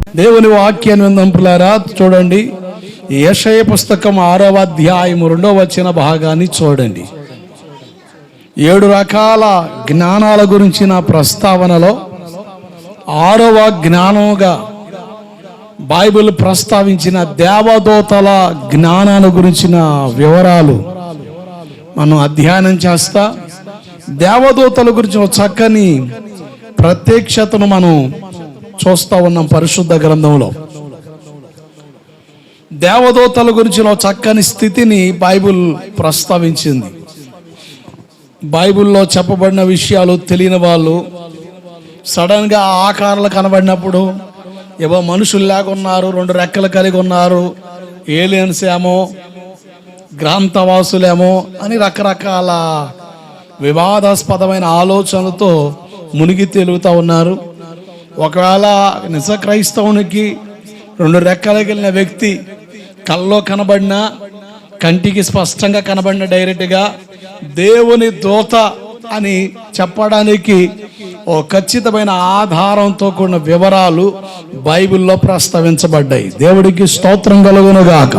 దేవుని వాక్యాన్ని విందంపులారా చూడండి. యెషయా పుస్తకం 6వ అధ్యాయం 2వ వచన భాగాన్ని చూడండి. 7 రకాల జ్ఞానాల గురించిన ప్రస్తావనలో 6వ జ్ఞానముగా బైబిల్ ప్రస్తావించిన దేవదూతల జ్ఞానాల గురించిన వివరాలు మనం అధ్యయనం చేస్తా. దేవదూతల గురించి ఒక చక్కని ప్రత్యక్షతను మనం చూస్తూ ఉన్నాం పరిశుద్ధ గ్రంథంలో. దేవదూతల గురించిన చక్కని స్థితిని బైబిల్ ప్రస్తావించింది. బైబిల్లో చెప్పబడిన విషయాలు తెలియని వాళ్ళు సడన్గా ఆకారాలు కనబడినప్పుడు ఏవో మనుషుల్లాగా ఉన్నారు, 2 రెక్కలు కలిగి ఉన్నారు, ఏలియన్స్ ఏమో, గ్రాంతవాసులేమో అని రకరకాల వివాదాస్పదమైన ఆలోచనలతో మునిగి తేలుతూ ఉన్నారు. ఒకవేళ నిజ క్రైస్తవునికి 2 రెక్కలు కలిగిన వ్యక్తి కల్లో కనబడినా, కంటికి స్పష్టంగా కనబడిన డైరెక్ట్గా దేవుని దూత అని చెప్పడానికి ఓ ఖచ్చితమైన ఆధారంతో కూడిన వివరాలు బైబిల్లో ప్రస్తావించబడ్డాయి. దేవుడికి స్తోత్రం కలుగునుగాక.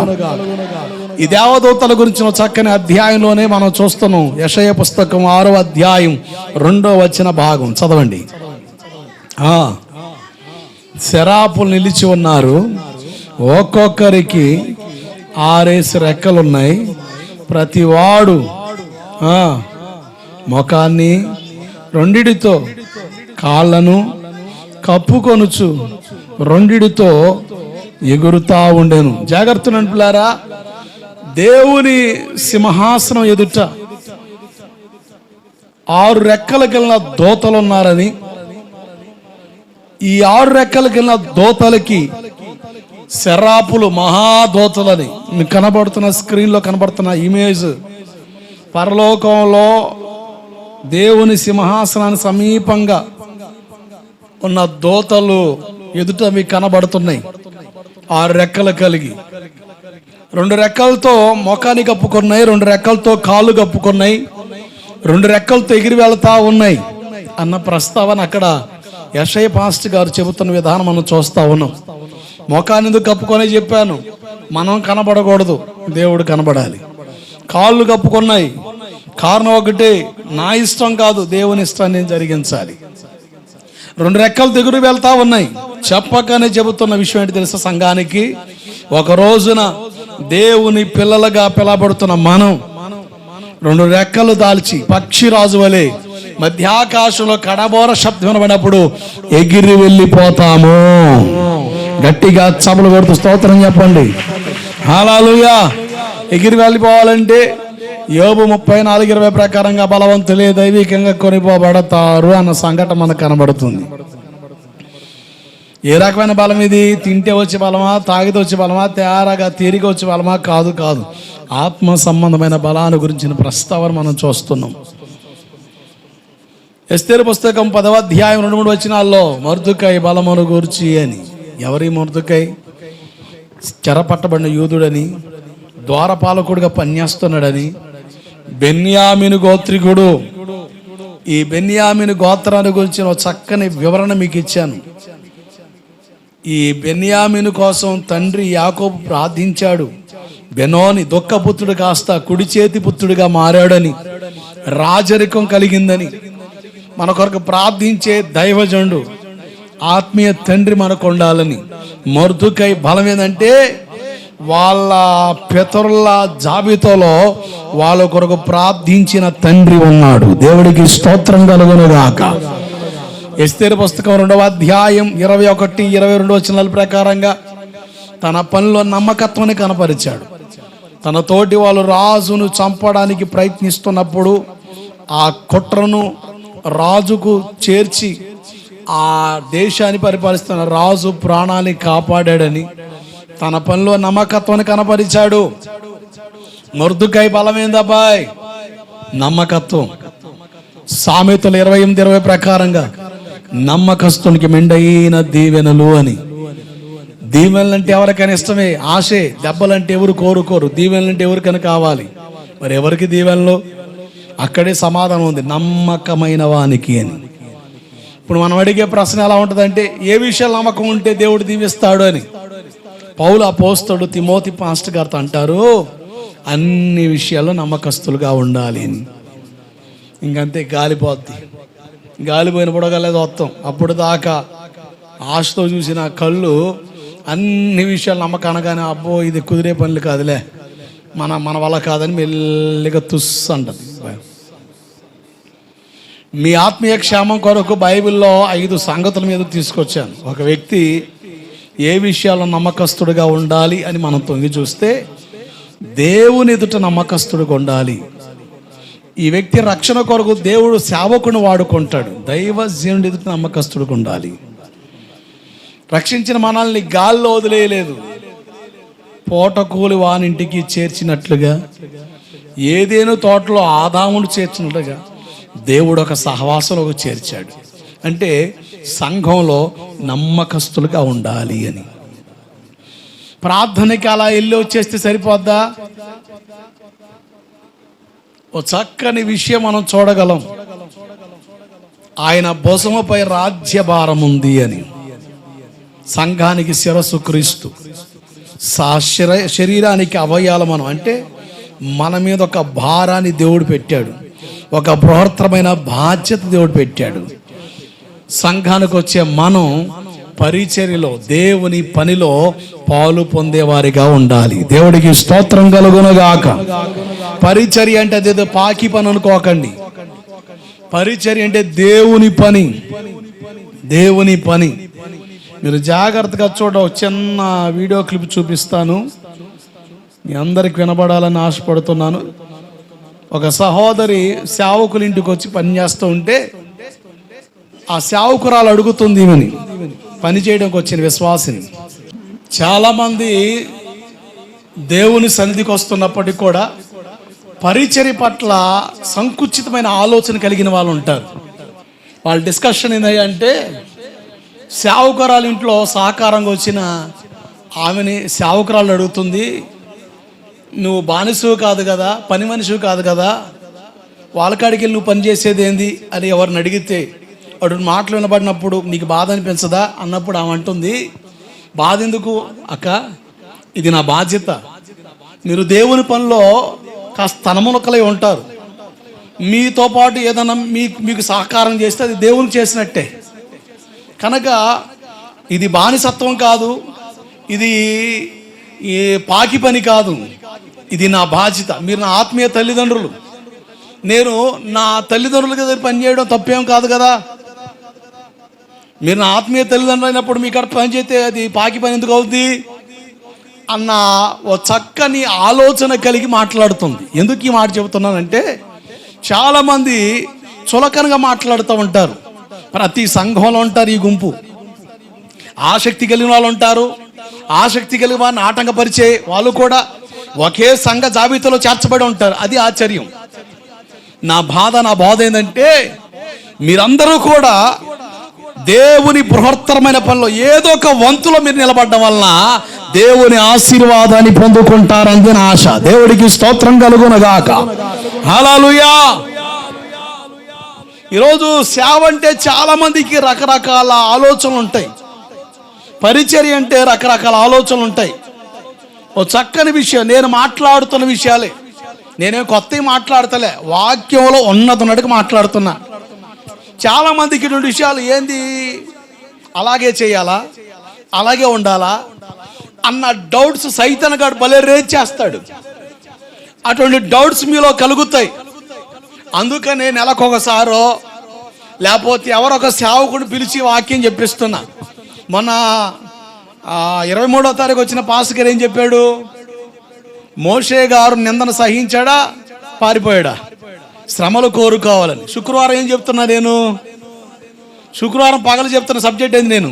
ఈ దేవదూతల గురించిన చక్కని అధ్యాయంలోనే మనం చూస్తున్నాం. యెషయా పుస్తకం 6వ అధ్యాయం 2వ వచన భాగం చదవండి. శరాపులు నిలిచి ఉన్నారు, ఒక్కొక్కరికి 6 రెక్కలున్నాయి. ప్రతివాడు ముఖాన్ని 2 కాళ్ళను కప్పుకొనుచు 2 ఎగురుతా ఉండెను. జాగ్రత్త నడుపులారా, దేవుని సింహాసనం ఎదుట 6 రెక్కలు కలిగిన దూతలు ఉన్నారని, ఈ 6 రెక్కలు కలిగిన దూతలకి శరాపులు మహాదూతలని మీకు కనబడుతున్న స్క్రీన్లో కనబడుతున్న ఇమేజ్ పరలోకంలో దేవుని సింహాసనానికి సమీపంగా ఉన్న దూతలు ఎదుట మీకు కనబడుతున్నాయి. 6 రెక్కలు కలిగి, 2 రెక్కలతో ముఖాన్ని కప్పుకున్నాయి, 2 రెక్కలతో కాళ్ళు కప్పుకున్నాయి, 2 రెక్కలతో ఎగిరి వెళ్తా ఉన్నాయి అన్న ప్రస్తావన అక్కడ యెషయా పాస్టర్ గారు చెబుతున్న విధానం మనం చూస్తా ఉన్నాం. ముఖాన్ని ఎందుకు కప్పుకొనే చెప్పాను, మనం కనబడకూడదు, దేవుడు కనబడాలి. కాళ్ళు కప్పుకున్నాయి, కారణం ఒకటే, నా ఇష్టం కాదు, దేవుని ఇష్టాన్ని నేను జరిగించాలి. 2 రెక్కలు దిగురు వెళ్తా ఉన్నాయి. చెప్పకనే చెబుతున్న విషయం ఏంటి తెలుసా సంఘానికి? ఒక రోజున దేవుని పిల్లలుగా పిలబడుతున్న మనం 2 రెక్కలు దాల్చి పక్షిరాజు వలె మధ్యాకాశంలో కడబోర శబ్దం వినబడినప్పుడు ఎగిరి వెళ్ళిపోతాము. గట్టిగా చపలు కొడుతూ స్తోత్రం చెప్పండి. హల్లెలూయా. ఎగిరి వెళ్ళిపోవాలంటే యోబు 34:20 ప్రకారంగా బలవంతులే దైవికంగా కొనిపోబడతారు అన్న సంఘటన మనకు కనబడుతుంది. ఏ రకమైన బలం ఇది? తింటే వచ్చే బలమా, తాగితే వచ్చే బలమా, తేరాగా తిరిగి వచ్చే బలమా? కాదు కాదు, ఆత్మ సంబంధమైన బలాన్ని గురించిన ప్రస్తావన మనం చూస్తున్నాం. ఎస్తేరు పుస్తకం 10వ అధ్యాయం 2-3 వచనాల్లో మొర్దెకై బలమును గూర్చి అని. ఎవరి మొర్దెకై? చెరపట్టబడిన యూదుడని, ద్వారపాలకుడిగా పనిచేస్తున్నాడని, బెన్యామీను గోత్రికుడు. ఈ బెన్యామీను గోత్రాన్ని గురించి చక్కని వివరణ మీకు ఇచ్చాను. ఈ బెన్యామీను కోసం తండ్రి యాకోబు ప్రార్థించాడు. బెనోని దుఃఖపుత్రుడు కాస్త కుడి చేతి పుత్రుడిగా మారాడని, రాజరికం కలిగిందని, మన కొరకు ప్రార్థించే దైవజనుడు, ఆత్మీయ తండ్రి మనకు ఉండాలని. మొర్దెకై బలం ఏంటంటే వాళ్ళ పితరుల జాబితాలో వాళ్ళ కొరకు ప్రార్థించిన తండ్రి ఉన్నాడు. దేవుడికి స్తోత్రం కలుగునుగాక. ఎస్తేరు పుస్తకం 2వ అధ్యాయం 21-22 వచనాల ప్రకారంగా తన పనిలో నమ్మకత్వాన్ని కనపరిచాడు. తన తోటి వాళ్ళు రాజును చంపడానికి ప్రయత్నిస్తున్నప్పుడు ఆ కుట్రను రాజుకు చేర్చి ఆ దేశాన్ని పరిపాలిస్తున్న రాజు ప్రాణాన్ని కాపాడాడని తన పనిలో నమ్మకత్వాన్ని కనపరిచాడు. మొర్దెకై బలమేందబ్బాయ్? నమ్మకత్వం. సామెతలు 28:20 ప్రకారంగా నమ్మకస్తునికి మెండైన దీవెనలు అని. దీవెనలంటే ఎవరికైనా ఇష్టమే, ఆశే. దెబ్బలంటే ఎవరు కోరుకోరు, దీవెనలంటే ఎవరికైనా కావాలి. మరి ఎవరికి దీవెనలు? అక్కడే సమాధానం ఉంది, నమ్మకమైన వానికి అని. ఇప్పుడు మనం అడిగే ప్రశ్న ఎలా ఉంటుందంటే, ఏ విషయాలు నమ్మకం ఉంటే దేవుడు దీవిస్తాడు అని. పౌలు అపోస్తలుడు తిమోతి పాస్టర్ గారితో అంటారు, అన్ని విషయాల్లో నమ్మకస్తులుగా ఉండాలి. ఇంకంతే, గాలిపోయిన పొడగలేదు వస్తాం. అప్పుడు దాకా ఆశతో చూసిన కళ్ళు అన్ని విషయాలు నమ్మకనగానే అబ్బో ఇది కుదిరే పనులు కాదులే, మన వల్ల కాదని మెల్లిగా తుస్సు అంటది. మీ ఆత్మీయ క్షేమం కొరకు బైబిల్లో 5 సంగతుల మీద తీసుకొచ్చాను. ఒక వ్యక్తి ఏ విషయాల్లో నమ్మకస్తుడిగా ఉండాలి అని మనం తొంగి చూస్తే, దేవుని ఎదుట నమ్మకస్తుడిగా ఉండాలి. ఈ వ్యక్తి రక్షణ కొరకు దేవుడు సేవకుని వాడుకుంటాడు. దైవజనుడి ఎదుట నమ్మకస్తుడిగా ఉండాలి. రక్షించిన మనల్ని గాల్లో వదిలేయలేదు. పూటకూలి వానింటికి చేర్చినట్లుగా, ఏదేను తోటలో ఆదామును చేర్చినట్లుగా దేవుడు ఒక సహవాసంలోకి చేర్చాడు. అంటే సంఘంలో నమ్మకస్తులుగా ఉండాలి అని. ప్రార్థనకి అలా వెళ్ళి వచ్చేస్తే సరిపోద్దా? ఓ చక్కని విషయం మనం చూడగలం. ఆయన భుజముపై రాజ్యభారం ఉంది అని. సంఘానికి శిరస్సు క్రీస్తు, శరీరానికి అవయవాలు మనం. అంటే మన మీద ఒక భారాన్ని దేవుడు పెట్టాడు, ఒక బృహత్తరమైన బాధ్యత దేవుడు పెట్టాడు. సంఘానికి వచ్చే మనం పరిచర్యలో, దేవుని పనిలో పాలు పొందేవారిగా ఉండాలి. దేవుడికి స్తోత్రం కలుగునుగాక. పరిచర్య అంటే అదేదో పాకి పని అనుకోకండి. పరిచర్య అంటే దేవుని పని, దేవుని పని. మీరు జాగ్రత్తగా చిన్న వీడియో క్లిప్ చూపిస్తాను, మీ అందరికి వినబడాలని ఆశపడుతున్నాను. ఒక సహోదరి సేవకుల ఇంటికి వచ్చి పని చేస్తూ ఉంటే, ఆ సేవకురాలు అడుగుతుంది ఈమెని, పని చేయడానికి వచ్చిన విశ్వాసిని. చాలామంది దేవుని సన్నిధికి వస్తున్నప్పటికీ కూడా పరిచర్య పట్ల సంకుచితమైన ఆలోచన కలిగిన వాళ్ళు ఉంటారు. వాళ్ళ డిస్కషన్ ఏంటంటే, సేవకురాలు ఇంట్లో సహకారంగా వచ్చిన ఆమెని సేవకురాలు అడుగుతుంది, నువ్వు బానిసవు కాదు కదా, పని మనిషివి కాదు కదా, వాళ్ళకాడికి వెళ్ళి నువ్వు పని చేసేది ఏంది అని ఎవరిని అడిగితే, వాడు మాటలు వినబడినప్పుడు నీకు బాధ అనిపించదా అన్నప్పుడు ఆమె అంటుంది, బాధ ఎందుకు అక్క, ఇది నా బాధ్యత. మీరు దేవుని పనిలో కాస్త తనమునకలై ఉంటారు. మీతో పాటు ఏదైనా మీకు సహకారం చేస్తే అది దేవునికి చేసినట్టే. కనుక ఇది బానిసత్వం కాదు, ఇది పాకి పని కాదు, ఇది నా బాధ్యత. మీరు నా ఆత్మీయ తల్లిదండ్రులు, నేను నా తల్లిదండ్రుల దగ్గర పని చేయడం తప్పేం కాదు కదా. మీరు నా ఆత్మీయ తల్లిదండ్రులు అయినప్పుడు మీ కాడ పని చేస్తే అది పాకి పని ఎందుకు అవుద్ది అన్న ఓ చక్కని ఆలోచన కలిగి మాట్లాడుతుంది. ఎందుకు ఈ మాట చెబుతున్నానంటే, చాలామంది చులకనగా మాట్లాడుతూ ఉంటారు. ప్రతి సంఘంలో ఉంటారు ఈ గుంపు. ఆసక్తి కలిగిన వాళ్ళు ఉంటారు, ఆసక్తి కలిగిన వారిని ఆటంకపరిచే వాళ్ళు కూడా ఒకే సంఘ జాబితాలో చేర్చబడి ఉంటారు. అది ఆశ్చర్యం. నా బోధ ఏంటంటే, మీరందరూ కూడా దేవుని బృహత్తరమైన పనిలో ఏదో ఒక వంతులో మీరు నిలబడడం వలన దేవుని ఆశీర్వాదాన్ని పొందుకుంటారని నా ఆశ. దేవుడికి స్తోత్రం కలుగునుగాక. హల్లెలూయా. ఈరోజు సేవ అంటే చాలా మందికి రకరకాల ఆలోచనలు ఉంటాయి. పరిచర్య అంటే రకరకాల ఆలోచనలు ఉంటాయి. ఓ చక్కని విషయం, నేను మాట్లాడుతున్న విషయాలే, నేనేం కొత్తవి మాట్లాడతలే, వాక్యంలో ఉన్నట్టుగా మాట్లాడుతున్నా. చాలా మందికి ఇటువంటి విషయాలు ఏంది, అలాగే చేయాలా, అలాగే ఉండాలా అన్న డౌట్స్ సైతాన్ గాడు భలే రేజ్ చేస్తాడు. అటువంటి డౌట్స్ మీలో కలుగుతాయి. అందుకనే నెలకొకసారో లేకపోతే ఎవరొక సేవకుడు పిలిచి వాక్యం చెప్పిస్తున్నా. మొన్న 23వ తారీఖు వచ్చిన పాస్టర్ గారు ఏం చెప్పాడు, మోషే గారు నిందన సహించాడా, పారిపోయాడా, శ్రమలు కోరుకోవాలని. శుక్రవారం ఏం చెప్తున్నా నేను, శుక్రవారం పగలు చెప్తున్న సబ్జెక్ట్ ఏంది, నేను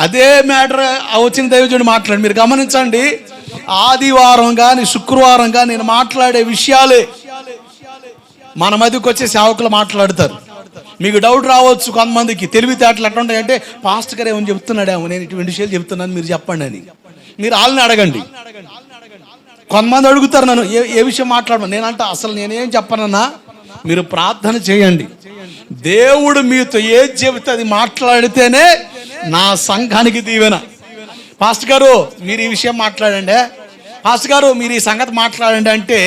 అదే మ్యాటర్ వచ్చిన దైవజనుడు మాట్లాడు. మీరు గమనించండి, ఆదివారం కానీ శుక్రవారం కానీ నేను మాట్లాడే విషయాలే మన మధ్యకి వచ్చే సేవకులు మాట్లాడతారు. మీకు డౌట్ రావచ్చు కొంతమందికి, తెలివితేటలు ఎట్లా ఉంటాయంటే, పాస్టర్ గారు ఏమని చెప్తున్నాడేమో, నేను ఇటువంటి విషయాలు చెప్తున్నాను మీరు చెప్పండి అని. మీరు వాళ్ళని అడగండి. కొంతమంది అడుగుతారు నన్ను, ఏ విషయం మాట్లాడమని. నేనంట అసలు నేనేం చెప్పనన్నా, మీరు ప్రార్థన చేయండి, దేవుడు మీతో ఏది చెబితే అది మాట్లాడితేనే నా సంఘానికి దీవెన. పాస్టర్ గారు మీరు ఈ విషయం మాట్లాడండి, పాస్టర్ గారు మీరు ఈ సంగతి మాట్లాడండి అంటే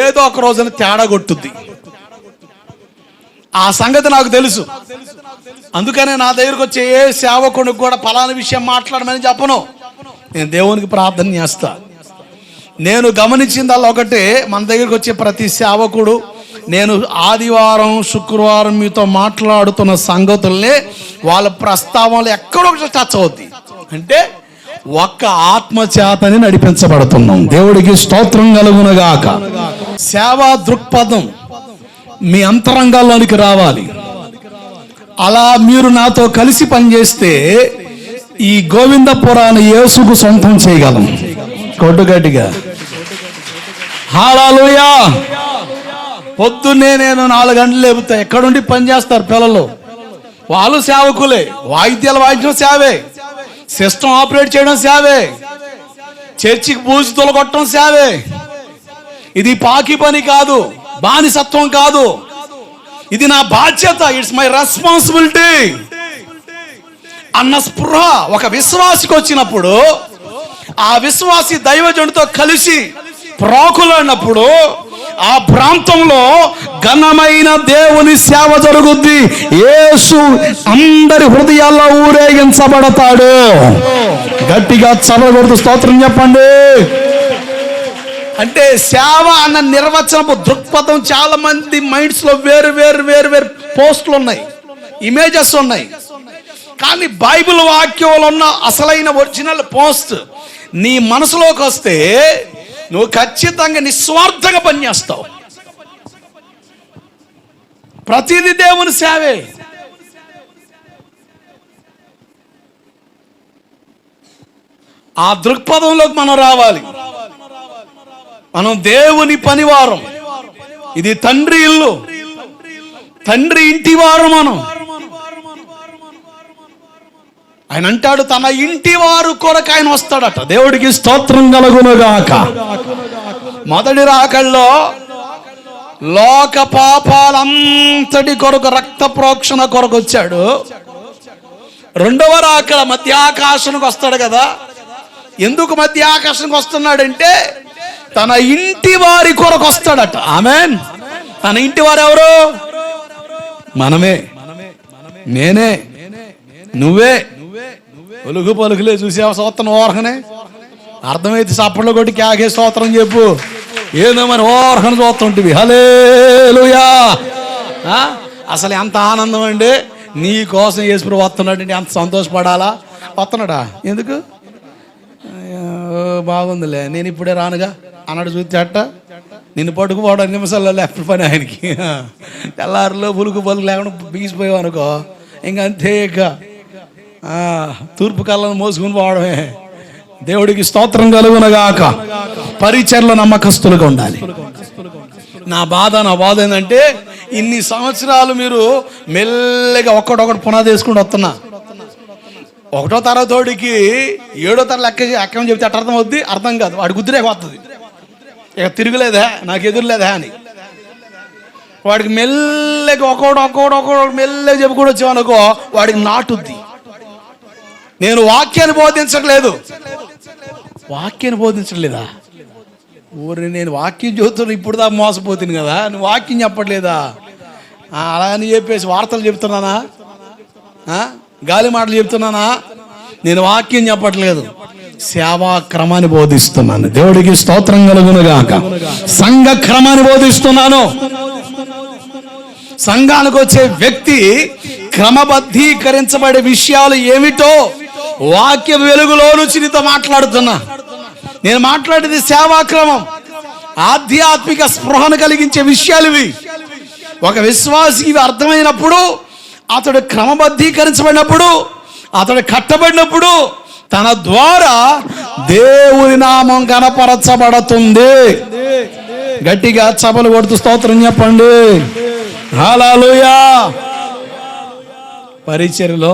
ఏదో ఒక రోజున తేడా కొట్టుద్ది. ఆ సంగతి నాకు తెలుసు. అందుకనే నా దగ్గరకు వచ్చే ఏ సేవకుడికి కూడా పలానా విషయం మాట్లాడమని చెప్పను. నేను దేవునికి ప్రార్థన చేస్తా. నేను గమనించిందల్లా ఒకటే, మన దగ్గరికి వచ్చే ప్రతి సేవకుడు నేను ఆదివారం శుక్రవారం మీతో మాట్లాడుతున్న సంగతుల్ని వాళ్ళ ప్రస్తావనలు ఎక్కడో టచ్ అవుద్ది. అంటే ఒక్క ఆత్మచేతని నడిపించబడుతున్నాం. దేవుడికి స్తోత్రం కలుగునుగాక. సేవా దృక్పథం మీ అంతరంగాల్లోనికి రావాలి. అలా మీరు నాతో కలిసి పనిచేస్తే ఈ గోవిందపురాన్ని యేసుకు సొంతం చేయగలం. కొట్టుగట్టిగా హల్లెలూయా. పొద్దున్నే నేను 4 గంటలు లేపుతా. ఎక్కడుండి పని చేస్తారు పిల్లలు, వాళ్ళు సేవకులే. వాయిద్యాలు వాయించడం సేవే, సిస్టమ్ ఆపరేట్ చేయడం సేవే, చర్చికి పూజ తొలగొట్టడం సేవే. ఇది పాకి పని కాదు, బానిసత్వం కాదు, ఇది నా బాధ్యత. ఇట్స్ మై రెస్పాన్సిబిలిటీ అన్న స్పృహ ఒక విశ్వాసికి వచ్చినప్పుడు, ఆ విశ్వాసి దైవజనుడితో కలిసి ప్రాకులన్నప్పుడు ఆ ప్రాంతంలో ఘనమైన దేవుని సేవ జరుగుద్ది. యేసు అందరి హృదయాల్లో ఊరేగించబడతాడు. గట్టిగా చదవకూడదు, స్తోత్రం చెప్పండి. అంటే సేవ అన్న నిర్వచనపు దృక్పథం చాలా మంది మైండ్స్ లో వేరు వేరు వేరు వేరు పోస్టులు ఉన్నాయి, ఇమేజెస్ ఉన్నాయి. కానీ బైబిల్ వాక్యంలో ఉన్న అసలైన ఒరిజినల్ పోస్ట్ నీ మనసులోకి వస్తే నువ్వు ఖచ్చితంగా నిస్వార్థంగా పనిచేస్తావు. ప్రతిదీ దేవుని సేవే. ఆ దృక్పథంలోకి మనం రావాలి. మనం దేవుని పనివారం. ఇది తండ్రి ఇల్లు, తండ్రి ఇంటి వారు. మనం ఆయన అంటాడు తన ఇంటి వారు కొరకు ఆయన వస్తాడట. దేవుడికి స్తోత్రం కలుగునుగాక. మొదటి రాకల్లో లోక పాపాలంతటి కొరకు రక్త ప్రోక్షణ కొరకు వచ్చాడు. రెండవ రాకడ మధ్యాకాశానికి వస్తాడు కదా. ఎందుకు మధ్యాకాశానికి వస్తున్నాడంటే తన ఇంటి వారి కొరకు వస్తాడట. ఆమేన్. తన ఇంటి వారు ఎవరు? మనమే, నేనే, నువ్వే. పలుకు పలుకులే చూసావా స్తోత్రం ఓర్హనే? అర్థమైతే చప్పట్లో కొట్టి క్యాగే స్తోత్రం చెప్పు. ఏదో మరి ఓర్హన చూస్తుంటివి. హల్లెలూయా. అసలు ఎంత ఆనందం అండి. నీ కోసం యేసుప్రభువు వస్తున్నాడంటే ఎంత సంతోషపడాలా. వస్తున్నాడా? ఎందుకు? బాగుందిలే, నేను ఇప్పుడే రానుగా అన్నాడు. చూచేట నిన్ను పట్టుకుపోవడం నిమిషాల్లో లెఫ్ట్ పని ఆయనకి. తెల్లారిలో పులుకు పలుకు లేకుండా బిగిసిపోయావు అనుకో, ఇంకంతే. ఇక తూర్పు కళ్ళను మోసుకుని పోవడమే. దేవుడికి స్తోత్రం కలుగునగాక. పరిచర్లో నమ్మకస్తులుగా ఉండాలి. నా బాధ ఏంటంటే ఇన్ని సంవత్సరాలు మీరు మెల్లగా ఒక్కడొకటి పునాది వేసుకుంటూ వస్తున్నా. 1వ తరగతోడికి 7వ తరగతి లెక్క చెప్తే అట్ట అర్థం అవుద్ది? అర్థం కాదు. వాడి గుద్దురేక వస్తుంది. ఇక తిరుగులేదా, నాకు ఎదురులేదా అని. వాడికి మెల్లగా ఒక్కోడు మెల్లగా చెప్పుకుంటూ వచ్చామనుకో, వాడికి నాటుద్ది. నేను వాక్యాన్ని బోధించట్లేదు. వాక్యాన్ని బోధించట్లేదా? ఊరి నేను వాక్యం చెబుతున్నా, ఇప్పుడు దాకా మోసపోతుంది కదా. నువ్వు వాక్యం చెప్పట్లేదా? అలా అని చెప్పేసి వార్తలు చెప్తున్నానా? గాలి మాటలు చెప్తున్నానా? నేను వాక్యం చెప్పట్లేదు, సేవా క్రమాన్ని బోధిస్తున్నాను. దేవుడికి స్తోత్రం కలుగునుగాక. సంఘ క్రమాన్ని బోధిస్తున్నాను. సంఘానికి వచ్చే వ్యక్తి క్రమబద్ధీకరించబడే విషయాలు ఏమిటో వాక్య వెలుగులో నుంచి నీతో మాట్లాడుతున్నా. నేను మాట్లాడేది సేవాక్రమం, ఆధ్యాత్మిక స్పృహను కలిగించే విషయాలు ఇవి. ఒక విశ్వాసి ఇవి అర్థమైనప్పుడు, అతడు క్రమబద్ధీకరించబడినప్పుడు, అతడు కట్టబడినప్పుడు తన ద్వారా దేవుని నామం కనపరచబడుతుంది. గట్టిగా చపలు కొడుతూ స్తోత్రం చెప్పండి. హల్లెలూయా. పరిచర్యలో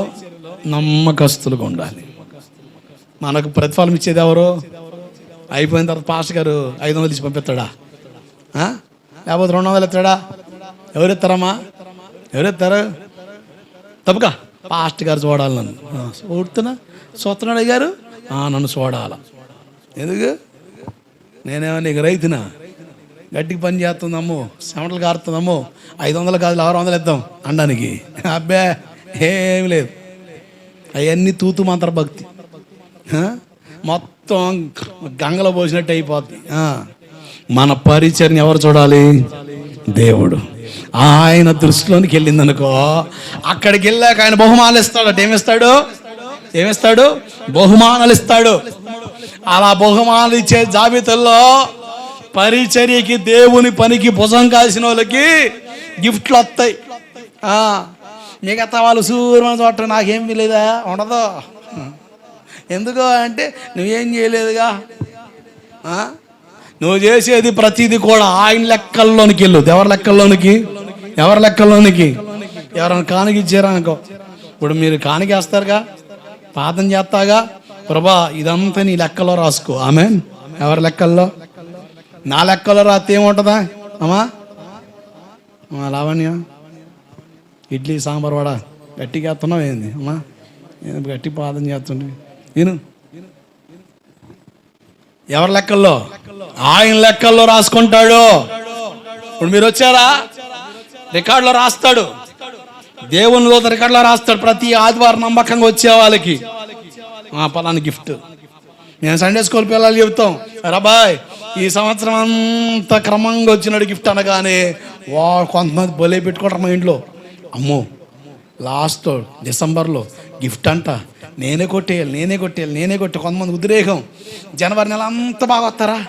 నమ్మకస్తులుగా ఉండాలి. మనకు ప్రతిఫలం ఇచ్చేది ఎవరు? అయిపోయిన తర్వాత పాస్టర్ గారు 500 తీసి పంపిస్తాడా? లేకపోతే 200 ఇస్తాడా? ఎవరు ఇస్తారమ్మా? ఎవరెత్తారు? తప్పక పాస్ట్ గారు చూడాలి నన్ను. చూడుతున్నా చూస్తున్నాడు అయ్యారు, నన్ను చూడాల. ఎందుకు? నేనేమో నీకు రైతునా? గట్టికి పని చేస్తుందమ్మో, చెమటలు కారుతుందమ్మో, 500 కాదు 600 ఇద్దాం అనడానికి. అబ్బే ఏమి లేదు. అవన్నీ తూతు మంత్ర భక్తి, మొత్తం గంగలో పోసినట్టు అయిపోద్ది. మన పరిచర్ని ఎవరు చూడాలి? దేవుడు. ఆయన దృష్టిలోనికి వెళ్ళింది అనుకో, అక్కడికి వెళ్ళాక ఆయన బహుమానాలు ఇస్తాడు. ఏమిస్తాడు? బహుమానాలు ఇస్తాడు. అలా బహుమానాలు ఇచ్చే జాబితాల్లో పరిచర్యకి, దేవుని పనికి భుజం కాసిన వాళ్ళకి గిఫ్ట్లు వస్తాయి. మిగతా వాళ్ళు సూర్యుని చోట నాకేం లేదా ఉండదు. ఎందుకో అంటే నువ్వేం చేయలేదుగా. నువ్వు చేసేది ప్రతిదీ కూడా ఆయన లెక్కల్లోనికి వెళ్ళు. ఎవరి లెక్కల్లోనికి? ఎవరైనా కానుకిచ్చారా అనుకో, ఇప్పుడు మీరు కానుకేస్తారుగా, ప్రార్థన చేస్తాగా, ప్రభా ఇదంతా నీ లెక్కలో రాసుకో. ఆమేన్. ఎవరి లెక్కల్లో? నా లెక్కలో రాస్తే ఏముంటుందా అమ్మా? లావణ్య ఇడ్లీ సాంబార్ వడ గట్టిగా వేస్తున్నావు ఏంది అమ్మా? గట్టి ప్రార్థన చేస్తుండే నేను. ఎవరి లెక్కల్లో? ఆయన లెక్కల్లో రాసుకుంటాడు. ఇప్పుడు మీరు వచ్చారా, రికార్డులో రాస్తాడు. దేవుని దూత రికార్డులో రాస్తాడు. ప్రతి ఆదివారం నమ్మకంగా వచ్చే వాళ్ళకి పలానా గిఫ్ట్. నేను సండే స్కూల్ పిల్లలు చెబుతాం, రాబాయ్ ఈ సంవత్సరం అంతా క్రమంగా వచ్చినాడు గిఫ్ట్ అనగానే కొంతమంది బలే పెట్టుకుంటారు మా ఇంట్లో. అమ్మో లాస్ట్ డిసెంబర్లో గిఫ్ట్ అంట, నేనే కొట్టేయాలి. కొంతమంది ఉద్రేకం. జనవరి నెల అంతా బాగా వస్తారా,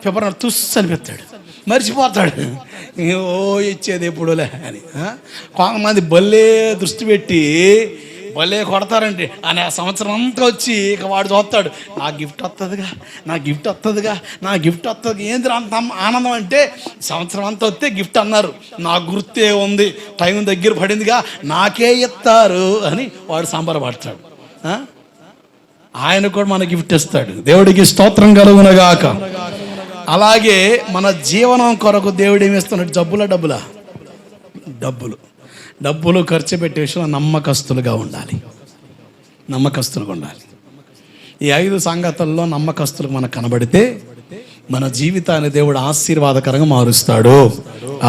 ఫిబ్రవరి తుస్ అనిపిస్తాడు, మర్చిపోతాడు. ఇచ్చేది ఎప్పుడులే అని. కొంతమంది బల్లే దృష్టి పెట్టి భలే కొడతారండి. అని ఆ సంవత్సరం అంతా వచ్చి ఇక వాడు చూస్తాడు, నా గిఫ్ట్ వస్తుంది. ఏంది అంత ఆనందం అంటే, సంవత్సరం అంతా వస్తే గిఫ్ట్ అన్నారు, నాకు గుర్తే ఉంది, టైం దగ్గర పడిందిగా, నాకే ఇస్తారు అని వాడు సంబరపడతాడు. ఆయన కూడా మన గిఫ్ట్ ఇస్తాడు. దేవుడికి స్తోత్రం కలుగునగాక. అలాగే మన జీవనం కొరకు దేవుడు ఏమి ఇస్తున్నాడు? డబ్బులు ఖర్చు పెట్టే విషయంలో నమ్మకస్తులుగా ఉండాలి. ఈ 5 సంగతుల్లో నమ్మకస్తులు మనకు కనబడితే మన జీవితాన్ని దేవుడు ఆశీర్వాదకరంగా మారుస్తాడు.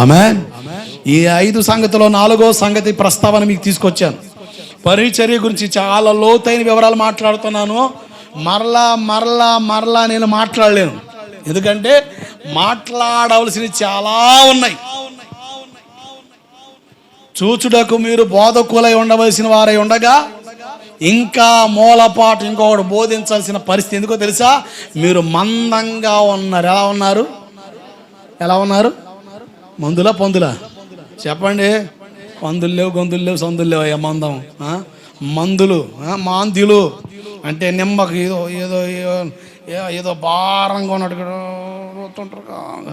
ఆమేన్. ఈ 5 సంగతుల్లో 4వ సంగతి ప్రస్తావన మీకు తీసుకొచ్చాను. పరిచర్య గురించి చాలా లోతైన వివరాలు మాట్లాడుతున్నాను. మరలా నేను మాట్లాడలేను, ఎందుకంటే మాట్లాడవలసినవి చాలా ఉన్నాయి. చూచుటకు మీరు బోధకులై ఉండవలసిన వారై ఉండగా ఇంకా మూలపాటు ఇంకొకటి బోధించాల్సిన పరిస్థితి. ఎందుకో తెలుసా? మీరు మందంగా ఉన్నారు. ఎలా ఉన్నారు? మందులా పొందులా? చెప్పండి. పందులు లేవు, గొంతులు లేవు, సందులు లేవు. మందం మాంద్యులు అంటే నిమ్మకు ఏదో భారంగా ఉన్నట్టు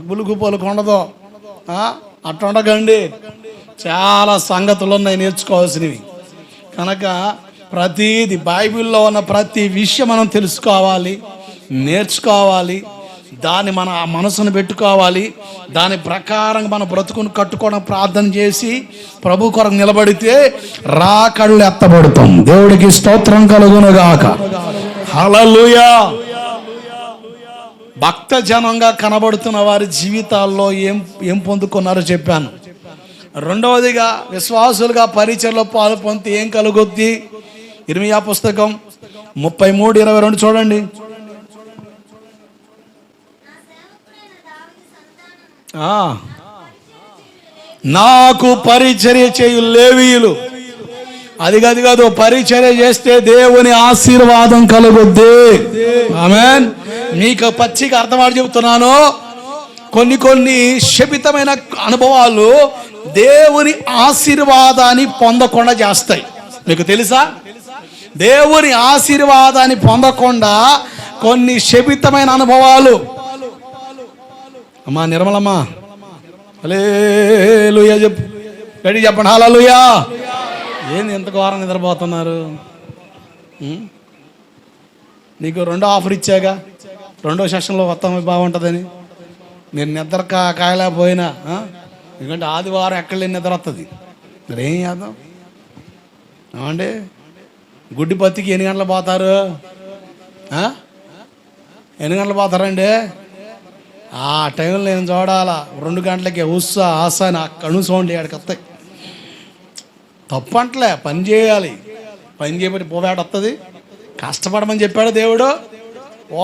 గులుగు పలుకు ఉండదు. అట్లా ఉండకండి. చాలా సంగతులు ఉన్నాయి నేర్చుకోవాల్సినవి. కనుక ప్రతిది బైబిల్లో ఉన్న ప్రతి విషయం మనం తెలుసుకోవాలి, నేర్చుకోవాలి. దాన్ని మన మనసును పెట్టుకోవాలి. దాని ప్రకారంగా మన బ్రతుకును కట్టుకోవడం ప్రార్థన చేసి ప్రభు కొరకు నిలబడితే రాకళ్ళు ఎత్తబడతాం. దేవుడికి స్తోత్రం కలుగునుగాక. హల్లెలూయా. భక్త జనంగా కనబడుతున్న వారి జీవితాల్లో ఏం పొందుకున్నారో చెప్పాను. రెండవదిగా విశ్వాసులుగా పరిచర్లో పాలు పొందితే ఏం కలుగుద్ది? ఇర్మియా పుస్తకం 33:22 చూడండి. నాకు పరిచర్య చేయు లేవీయులు. అది కాదు, పరిచర్య చేస్తే దేవుని ఆశీర్వాదం కలుగుద్ది. ఆమేన్. మీకు పచ్చిగా అర్థమాడి చెబుతున్నాను. కొన్ని శపితమైన అనుభవాలు దేవుని ఆశీర్వాదాన్ని పొందకుండా చేస్తాయి. మీకు తెలుసా? దేవుని ఆశీర్వాదాన్ని పొందకుండా కొన్ని శపితమైన అనుభవాలు. అమ్మా నిర్మలమ్మా హల్లెలూయా చెప్పు, గట్టిగా చెప్పండి హల్లెలూయా. ఏంది ఎంత ఘోరం నిద్రపోతున్నారు? నీకు 2వ ఆఫర్ ఇచ్చాగా, 2వ సెషన్లో మొత్తం బాగుంటుందని. మీరు నిద్ర కాయలేకపోయినా, ఎందుకంటే ఆదివారం ఎక్కడ లేని నిద్ర వస్తుంది. మరేం చేద్దాం ఏమండి? గుడ్డి పత్తికి ఎన్ని గంటలు పోతారు? ఎన్ని గంటలు పోతారండి? ఆ టైంలో నేను చూడాలా 2 గంటలకి ఆశ అని కణు సౌండ్ ఏడికి వస్తాయి. తప్పంటలే, పని చేయాలి. పని చేయబట్టి పోవేట వస్తుంది. కష్టపడమని చెప్పాడు దేవుడు.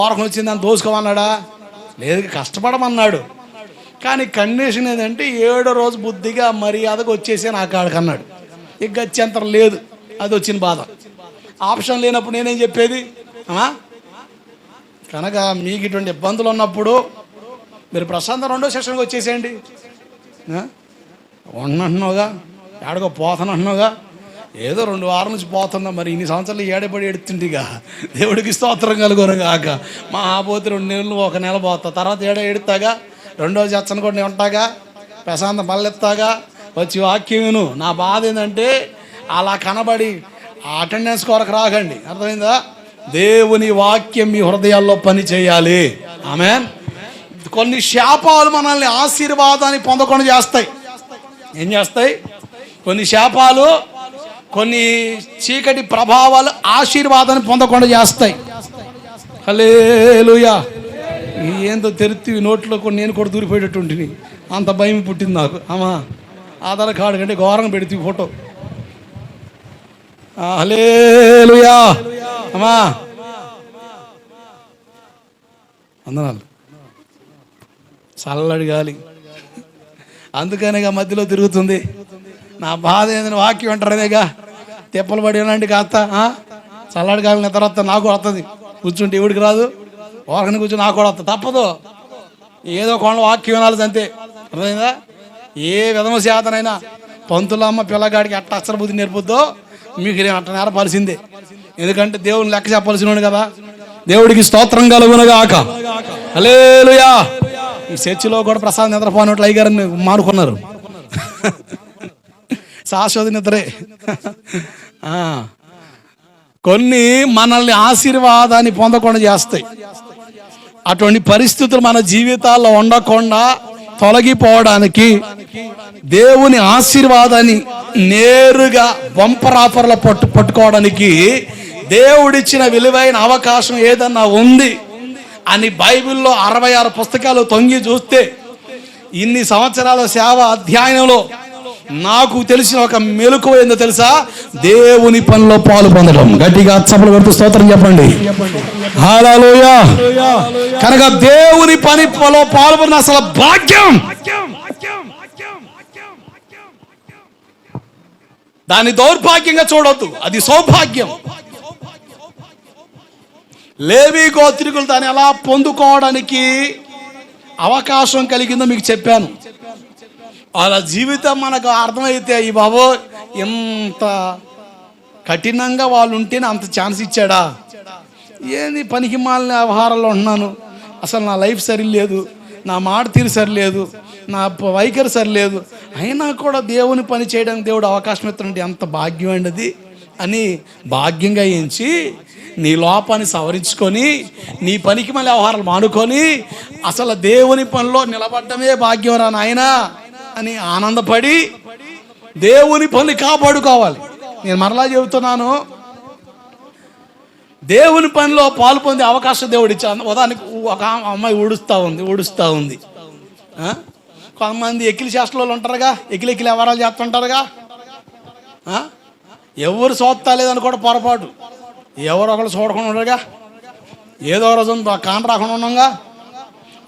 ఓరకం వచ్చింది అని దోసుకోమన్నాడా? లేదు, కష్టపడమన్నాడు. కానీ కండిషన్ ఏంటంటే 7వ రోజు బుద్ధిగా మర్యాదకు వచ్చేసి నా కాడికి అన్నాడు. ఇక గత్యంతరం లేదు. అది వచ్చిన బాధ. ఆప్షన్ లేనప్పుడు నేనేం చెప్పేది? కనుక మీకు ఇటువంటి ఇబ్బందులు ఉన్నప్పుడు మీరు ప్రశాంతం 2వ సెషన్కి వచ్చేసేయండి. ఉంటున్నావుగా, ఏడగో పోతానంటున్నావుగా, ఏదో 2 వారాల నుంచి పోతున్నా, మరి ఇన్ని సంవత్సరాలు ఏడబడి ఎడుతుంటిగా. దేవుడికి స్తోత్రం కలుగును గాక. మా ఆపోతే 2 నెలలు 1 నెల పోతా, తర్వాత ఎడుతాగా, 2వ చచ్చను కూడా నేను ఉంటాగా, ప్రశాంతం పల్లెత్తాగా, వచ్చి వాక్యమును. నా బాధ ఏంటంటే అలా కనబడి అటెండెన్స్ కొరకు రాకండి. అర్థమైందా? దేవుని వాక్యం మీ హృదయాల్లో పని చేయాలి. ఆమేన్. కొన్ని శాపాలు మనల్ని ఆశీర్వాదాన్ని పొందకుండా చేస్తాయి. ఏం చేస్తాయి? కొన్ని శాపాలు, కొన్ని చీకటి ప్రభావాలు ఆశీర్వాదాన్ని పొందకుండా చేస్తాయి. హల్లెలూయా. ఏందో తెరిచి నోట్లో కొన్ని నేను కూడా దూరిపోయేటట్టుంటిని. అంత భయం పుట్టింది నాకు. ఆధార్ కార్డు కంటే ఘోరంగా పెడితే ఫోటో. హల్లెలూయా. వందనాలు. చల్లడి గాలి, అందుకనేగా మధ్యలో తిరుగుతుంది. నా బాధ ఏందని వాక్యం అంటారనేగా. తెప్పలు పడి ఉన్నాంటి కాస్త చల్లడి గాలి తర్వాత నాకు వస్తుంది. కూర్చుంటే ఎవడికి రాదు, ఓరకని కూర్చొని నాకు కూడా వస్తుంది. తప్పదు, ఏదో కొండ వాక్యం వినాలి అంతే. అర్థమైందా? ఏ విధమ శాతనైనా పంతులమ్మ పిల్లగాడికి అట్ట అక్షర బుద్ధి నేర్పుద్దో మీకు అట్ట నేర్పాల్సిందే. ఎందుకంటే దేవుని లెక్క చెప్పాల్సిన కదా. దేవుడికి స్తోత్రం కలుగునుగాక. హల్లెలూయా. ఈ చర్చిలో కూడా ప్రసాద్ నిద్రపోనట్లు అయ్యారని మానుకున్నారు. శాశ్వత నిద్రే. కొన్ని మనల్ని ఆశీర్వాదాన్ని పొందకుండా చేస్తాయి. అటువంటి పరిస్థితులు మన జీవితాల్లో ఉండకుండా తొలగిపోవడానికి దేవుని ఆశీర్వాదాన్ని నేరుగా బంపర్ ఆఫర్లో పట్టుకోవడానికి దేవుడిచ్చిన విలువైన అవకాశం ఏదన్నా ఉంది అని బైబిల్లో 66 పుస్తకాలు తొంగి చూస్తే ఇన్ని సంవత్సరాల సేవ అధ్యయనంలో నాకు తెలిసిన ఒక మెలకువ ఏందో తెలుసా? దేవుని పనిలో పాలు పొందడం. గట్టిగా చప్పలు కొడుతూ స్తోత్రం చెప్పండి. హల్లెలూయా. కనుక దేవుని పనిలో పాల్పొందిన అసలు భాగ్యం, దాన్ని దౌర్భాగ్యంగా చూడొద్దు, అది సౌభాగ్యం. లేవి గోత్రికులు దాన్ని ఎలా పొందుకోవడానికి అవకాశం కలిగిందో మీకు చెప్పాను. వాళ్ళ జీవితం మనకు అర్థమైతే ఈ బాబో ఎంత కఠినంగా వాళ్ళు ఉంటేనే అంత ఛాన్స్ ఇచ్చాడా? ఏంది పనికి మాలిన వ్యవహారాల్లో ఉంటున్నాను, అసలు నా లైఫ్ సరిలేదు, నా మాట తీరు సరిలేదు, నా వైఖరి సరిలేదు, అయినా కూడా దేవుని పని చేయడానికి దేవుడు అవకాశం ఇస్తానంటే ఎంత భాగ్యం అండి అది అని భాగ్యంగా ఎంచి నీ లోపాన్ని సవరించుకొని నీ పనికి మళ్ళీ వ్యవహారాలు మానుకొని అసలు దేవుని పనిలో నిలబడ్డమే భాగ్యం రా నాయనా అని ఆనందపడి దేవుని పని కాపాడుకోవాలి. నేను మరలా చెబుతున్నాను, దేవుని పనిలో పాలు పొందే అవకాశం దేవుడు ఇచ్చాను. ఉదాహరణకి ఒక అమ్మాయి ఊడుస్తూ ఉంది. కొంతమంది ఎక్కిలి చేష్టలు ఉంటారుగా, ఎక్కిలి వ్యవహారాలు చేస్తుంటారుగా. ఎవరు చూస్తా లేదని కూడా పొరపాటు, ఎవరు ఒకరు చూడకుండా ఉండరుగా. ఏదో రోజు కాన రాకుండా ఉన్నాగా,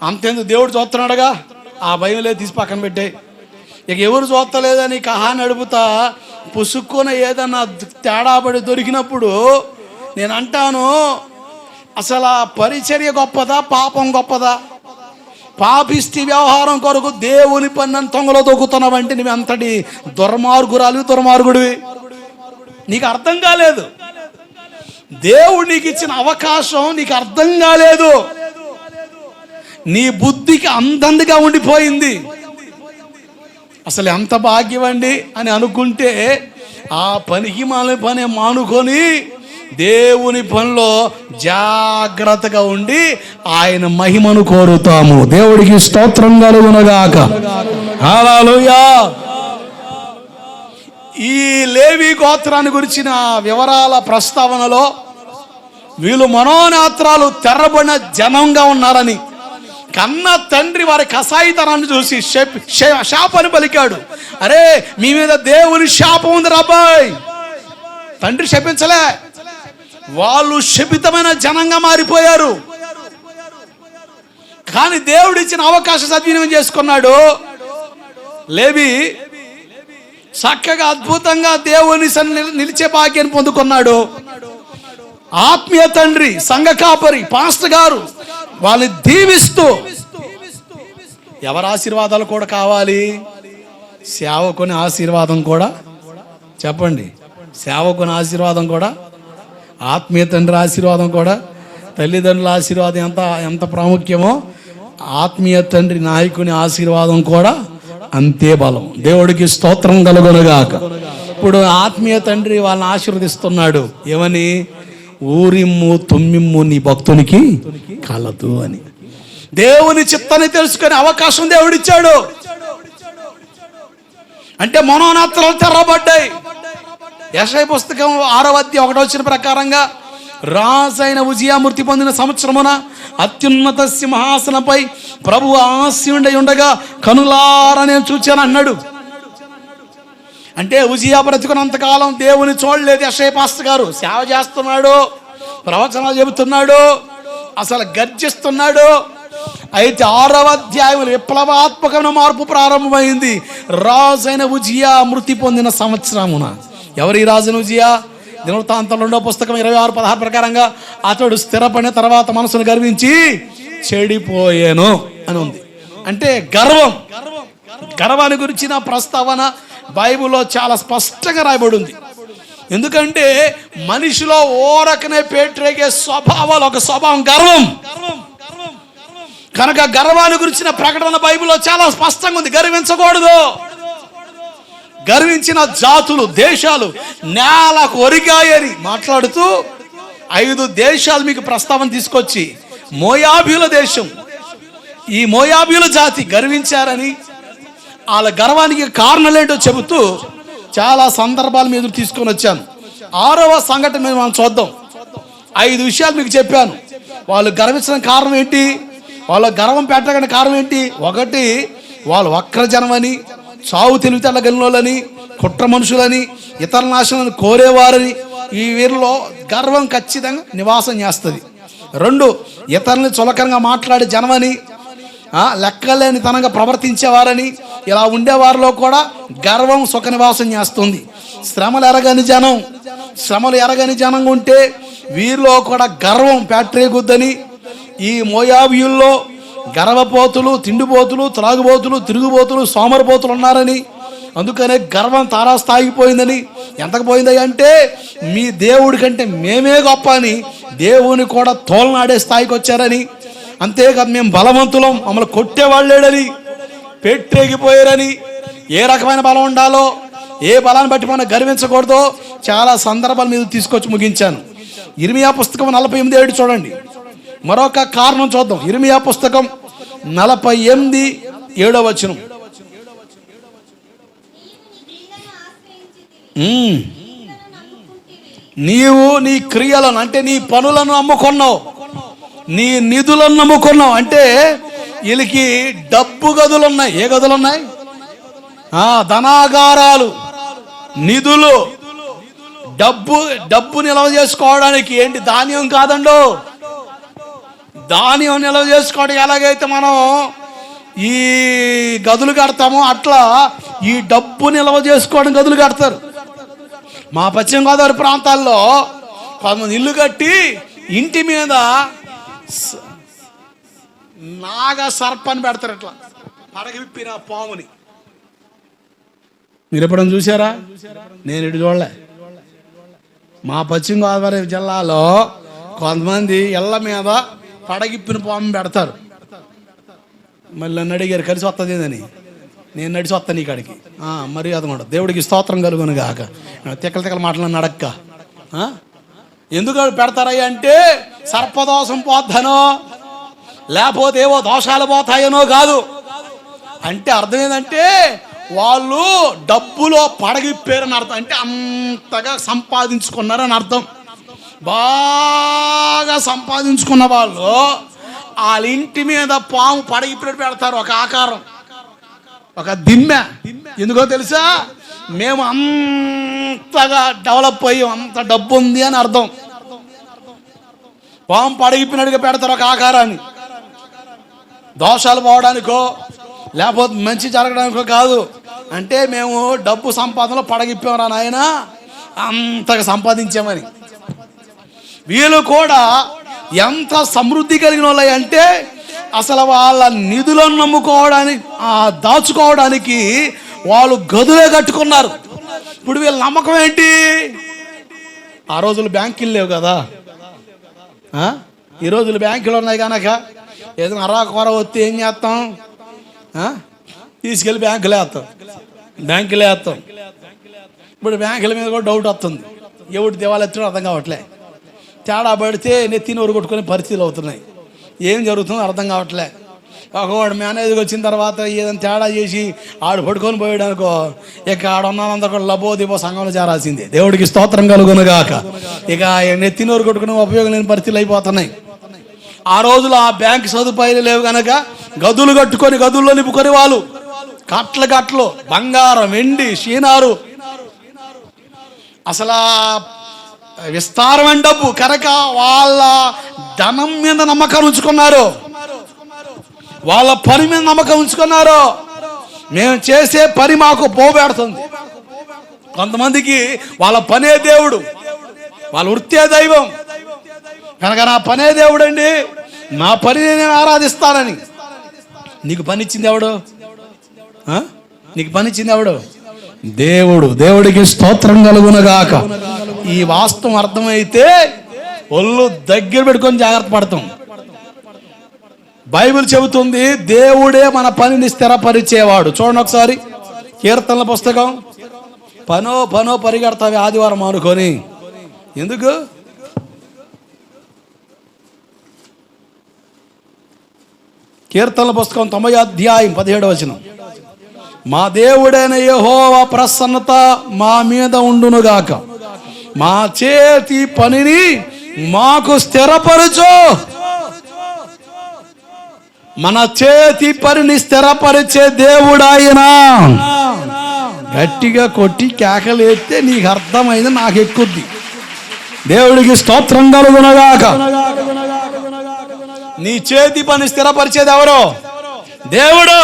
అంతేందుకు దేవుడు చూస్తున్నాడుగా, ఆ భయం లేదు, తీసి పక్కన పెట్టే. ఇక ఎవరు చూస్తలేదని కహాన్ని అడుపుతా పుసుక్కున ఏదన్నా తేడాపడి దొరికినప్పుడు నేను అంటాను, అసలు ఆ పరిచర్య గొప్పదా పాపం గొప్పదా? పాపిష్టి వ్యవహారం కొరకు దేవుని పని తొంగలో దొక్కుతున్నావంటే నువ్వు అంతటి దుర్మార్గుడివి. నీకు అర్థం కాలేదు. దేవుడు నీకు ఇచ్చిన అవకాశం నీకు అర్థం కాలేదు. నీ బుద్ధికి అందంగా ఉండిపోయింది. అసలు ఎంత భాగ్యం అండి అని అనుకుంటే ఆ పనికి పని మానుకొని దేవుని పనిలో జాగ్రత్తగా ఉండి ఆయన మహిమను కోరుతాము. దేవుడికి స్తోత్రం కలుగునుగాక. హల్లెలూయా. ఈ లేవి గోత్రాన్ని గురించిన వివరాల ప్రస్తావనలో వీళ్ళు మనోనేత్రాలు తెరబడిన జనంగా ఉన్నారని, కన్న తండ్రి వారి కసాయితనాన్ని చూసి శాపాన్ని పలికాడు. అరే, మీ మీద దేవుని శాపం ఉంది రాబాయ్. తండ్రి శపించలే, వాళ్ళు శపితమైన జనంగా మారిపోయారు. కానీ దేవుడు ఇచ్చిన అవకాశం సద్వినియోగం చేసుకున్నాడు. లేవి చక్కగా అద్భుతంగా దేవుని నిలిచే భాగ్యాన్ని పొందుకున్నాడు. ఆత్మీయ తండ్రి, సంఘ కాపరి, పాస్టర్ గారు వాళ్ళని దీవిస్తూ, ఎవరి ఆశీర్వాదాలు కూడా కావాలి? సేవకుని ఆశీర్వాదం కూడా. చెప్పండి, సేవకుని ఆశీర్వాదం కూడా, ఆత్మీయ తండ్రి ఆశీర్వాదం కూడా, తల్లిదండ్రుల ఆశీర్వాదం ఎంత ప్రాముఖ్యమో ఆత్మీయ తండ్రి నాయకుని ఆశీర్వాదం కూడా అంతే బలం. దేవుడికి స్తోత్రం కలుగునుగాక. ఇప్పుడు ఆత్మీయ తండ్రి వాళ్ళని ఆశీర్వదిస్తున్నాడు. ఏమని? ఊరిమ్ము తుమ్మిమ్ము నీ భక్తునికి కలదు అని. దేవుని చిత్తాన్ని తెలుసుకునే అవకాశం దేవుడిచ్చాడు. అంటే మనోనేత్రాలు తెరవబడ్డాయి. యెషయా పుస్తకం 6వ అధ్యాయం 1వ వచనం ప్రకారంగా, రాజైన ఉజియా మృతి పొందిన సంవత్సరమున అత్యున్నత సింహాసనపై ప్రభు ఆసీనుడై ఉండగా కనులారా నేను చూచాను అన్నాడు. అంటే ఉజియా బ్రతుకున్నంతకాలం దేవుని చూడలేదు. యెషయా పాస్టర్ గారు సేవ చేస్తున్నాడు, ప్రవచనాలు చెబుతున్నాడు, అసలు గర్జిస్తున్నాడు. అయితే 6వ అధ్యాయంలో విప్లవాత్మకమైన మార్పు ప్రారంభమైంది. రాజైన ఉజియా మృతి పొందిన సంవత్సరమున. ఎవరి రాజైన ఉజియా? దినవృత్తాంతం 2వ పుస్తకం 26:16 ప్రకారంగా, అతడు స్థిరపడిన తర్వాత మనసును గర్వించి చెడిపోయాను అని ఉంది. అంటే గర్వాన్ని గురించిన ప్రస్తావన బైబిల్లో చాలా స్పష్టంగా రాయబడి ఉంది. ఎందుకంటే మనిషిలో ఓరకనే పేట్రేగే స్వభావాలు, ఒక స్వభావం గర్వం. కనుక గర్వాన్ని గురించిన ప్రకటన బైబిల్లో చాలా స్పష్టంగా ఉంది. గర్వించకూడదు. గర్వించిన జాతులు, దేశాలు నేలకు ఒరిగాయని మాట్లాడుతూ 5 దేశాలు మీకు ప్రస్తావన తీసుకొచ్చి, మోయాబీల దేశం, ఈ మోయాబీల జాతి గర్వించారని, వాళ్ళ గర్వానికి కారణాలేంటో చెబుతూ చాలా సందర్భాలు మీద తీసుకొని వచ్చాను. 6వ సంఘటన మీద మనం చూద్దాం. 5 విషయాలు మీకు చెప్పాను. వాళ్ళు గర్వించడం కారణం ఏంటి? వాళ్ళ గర్వం పెట్టడానికి కారణం ఏంటి? 1, వాళ్ళు వక్రజనమని, చావు తెలివితేటల గనులని, కుట్ర మనుషులని, ఇతర నాశనాన్ని కోరేవారని. ఈ వీరిలో గర్వం ఖచ్చితంగా నివాసం చేస్తుంది. 2, ఇతరులని చులకనగా మాట్లాడే జనమని, లెక్కలేని తనంగా ప్రవర్తించేవారని. ఇలా ఉండేవారిలో కూడా గర్వం సుఖ నివాసం చేస్తుంది. శ్రమలు ఎరగని జనంగా ఉంటే వీరిలో కూడా గర్వం పేట్రేగుద్దని. ఈ మోయాబీయుల్లో గర్వపోతులు, తిండిపోతులు, త్రాగుబోతులు, తిరుగుబోతులు, సోమరిపోతులు ఉన్నారని, అందుకనే గర్వం తారాస్థాయిపోయిందని. ఎంతకు పోయింది అంటే, మీ దేవుడి కంటే మేమే గొప్ప అని దేవుని కూడా తోలనాడే స్థాయికి వచ్చారని. అంతేకాదు, మేము బలవంతులం, మమ్మల్ని కొట్టేవాళ్ళు లేడని పెట్టేగిపోయారని. ఏ రకమైన బలం ఉండాలో, ఏ బలాన్ని బట్టి మనం గర్వించకూడదో చాలా సందర్భాల మీద తీసుకొచ్చి ముగించాను. ఇర్మియా పుస్తకం 48:7 చూడండి. మరొక కారణం చూద్దాం. ఇర్మియా పుస్తకం 48:7 వచనం. నీవు నీ క్రియలను, అంటే నీ పనులను అమ్ముకున్నావు, నీ నిధులను నమ్ముకున్నావు. అంటే వీళ్ళకి డబ్బు గదులు ఉన్నాయి. ఏ గదులు ఉన్నాయి? ధనాగారాలు, నిధులు, డబ్బు నిల్వ చేసుకోవడానికి. ఏంటి? ధాన్యం కాదండో. ధాన్యం నిల్వ చేసుకోవడానికి ఎలాగైతే మనం ఈ గదులు కడతామో అట్లా ఈ డబ్బు నిల్వ చేసుకోవడం గదులు కడతారు. మా పశ్చిమ గోదావరి ప్రాంతాల్లో కొంతమంది ఇల్లు కట్టి ఇంటి మీద నాగ సర్పాన్ని పెడతారు. ఇట్లా పడగ విప్పిన పాముని మీరు ఎప్పుడైనా చూసారా? నేను ఇటు చూడలే. మా పశ్చిమ గోదావరి జిల్లాలో కొంతమంది ఇళ్ళ మీద పడగిప్పిన పాము పెడతారు. మళ్ళీ నన్ను అడిగారు కలిసి వస్తుంది అని. నేను నడిచి వస్తాను ఈ కాడికి. మరి అదనమాట. దేవుడికి స్తోత్రం కలుగును గాక. తిక్కల మాటలను అడక్క. ఎందుకు పెడతారయ్య అంటే సర్పదోషం పోద్దనో, లేకపోతే ఏవో దోషాలు పోతాయనో కాదు. అంటే అర్థం ఏంటంటే వాళ్ళు డబ్బులో పడగిప్పారని అర్థం. అంటే అంతగా సంపాదించుకున్నారని అర్థం. బాగా సంపాదించుకున్న వాళ్ళు వాళ్ళ ఇంటి మీద పాము పడగిప్పినట్టు పెడతారు, ఒక ఆకారం, ఒక దిమ్మె. ఎందుకో తెలుసా? మేము అంతగా డెవలప్ అయ్యాం, అంత డబ్బు ఉంది అని అర్థం. పాము పడగిప్పినట్టుగా పెడతారు ఒక ఆకారాన్ని. దోషాలు పోవడానికో లేకపోతే మంచి జరగడానికో కాదు. అంటే మేము డబ్బు సంపాదనలో పడగిప్పామరా నాయన, అంతగా సంపాదించామని. వీళ్ళు కూడా ఎంత సమృద్ధి కలిగిన వాళ్ళు అంటే అసలు వాళ్ళ నిధులను నమ్ముకోవడానికి, దాచుకోవడానికి వాళ్ళు గదులే కట్టుకున్నారు. ఇప్పుడు వీళ్ళ నమ్మకం ఏంటి? ఆ రోజులు బ్యాంకులు లేవు కదా, ఈ రోజులు బ్యాంకులు ఉన్నాయి కనుక ఏదైనా అరాకొర వస్తే ఏం చేస్తాం? తీసుకెళ్ళి బ్యాంకులో వేస్తాం. ఇప్పుడు బ్యాంకుల మీద కూడా డౌట్ వస్తుంది, ఎవడు దివాలెత్తడం అర్థం కావట్లే. తేడా పడితే నెత్తిని ఊరు కొట్టుకునే పరిస్థితులు అవుతున్నాయి. ఏం జరుగుతుందో అర్థం కావట్లే. ఒకవాడు మేనేజర్కి వచ్చిన తర్వాత ఏదైనా తేడా చేసి ఆడు పడుకొని పోయాడు అనుకో, ఇక ఆడున్నంత కూడా లబోదిబో సంఘంలో చేరాల్సిందే. దేవుడికి స్తోత్రం కలుగునుగాక. ఇక నెత్తిని ఊరు కొట్టుకునే ఉపయోగం లేని పరిస్థితులు అయిపోతున్నాయి. ఆ రోజులు ఆ బ్యాంక్ సదుపాయాలు లేవు కనుక గదులు కట్టుకొని గదుల్లో నింపుకొని వాళ్ళు కట్టలు బంగారం, వెండి, షీనారు, అసలు విస్తారమైన డబ్బు కనుక వాళ్ళ ధనం మీద నమ్మకం ఉంచుకున్నారు, వాళ్ళ పని మీద నమ్మకం ఉంచుకున్నారు. మేము చేసే పని మాకు పోబెడుతుంది. కొంతమందికి వాళ్ళ పనే దేవుడు, వాళ్ళ వృత్తే దైవం కనుక నా పనే దేవుడు అండి, నా పని నేను ఆరాధిస్తానని. నీకు పని ఇచ్చింది ఎవడు? నీకు పని ఇచ్చింది ఎవడు? దేవుడు. దేవుడికి స్తోత్రం కలుగునుగాక. ఈ వాస్తవం అర్థమైతే ఒళ్ళు దగ్గర పెట్టుకొని జాగ్రత్త పడతాం. బైబిల్ చెబుతుంది దేవుడే మన పనిని స్థిరపరిచేవాడు. చూడండి ఒకసారి కీర్తనల పుస్తకం. పనో పరిగెడతావి ఆదివారం అనుకొని. ఎందుకు? కీర్తనల పుస్తకం 90వ అధ్యాయం 17వ వచనం. మా దేవుడైన యెహోవా ప్రసన్నత మా మీద ఉండునుగాక, మా చేతి పనిని మాకు స్థిరపరచు. మన చేతి పనిని స్థిరపరిచే దేవుడాయన. గట్టిగా కొట్టి కేకలేస్తే నీకు అర్థమైంది, నాకు ఎక్కుద్ది. దేవుడికి స్తోత్రం కలుగునుగాక. నీ చేతి పని స్థిరపరిచేది ఎవరో? దేవుడు.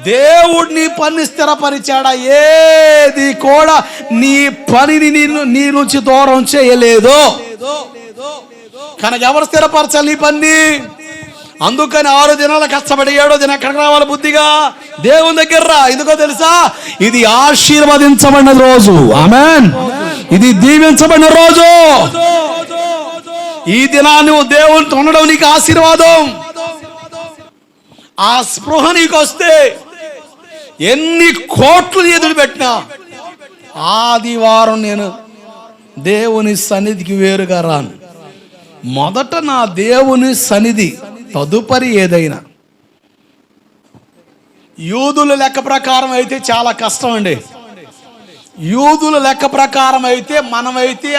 దేవుడిని పని స్థిరపరిచాడా? ఏది కూడా నీ పనిని నీ నుంచి దూరం చేయలేదు. కనుక ఎవరు స్థిరపరచాలి నీ పని? అందుకని 6 దినాలు కష్టపడి 7వ దినం ఎక్కడికి రావాలి? బుద్ధిగా దేవుని దగ్గర రా. ఎందుకో తెలుసా? ఇది ఆశీర్వదించబడిన రోజు. ఆమేన్. ఇది దీవించబడిన రోజు. ఈ దినాన్ని దేవునితో ఉండడం నీకు ఆశీర్వాదం. ఆ స్పృహ నీకు వస్తే ఎన్ని కోట్లు ఎదురు పెట్టినా ఆదివారం నేను దేవుని సన్నిధికి వేరుగా రాను. మొదట నా దేవుని సన్నిధి, తదుపరి ఏదైనా. యూదుల లెక్క ప్రకారం అయితే చాలా కష్టం అండి. యూదుల లెక్క ప్రకారం అయితే మనమైతే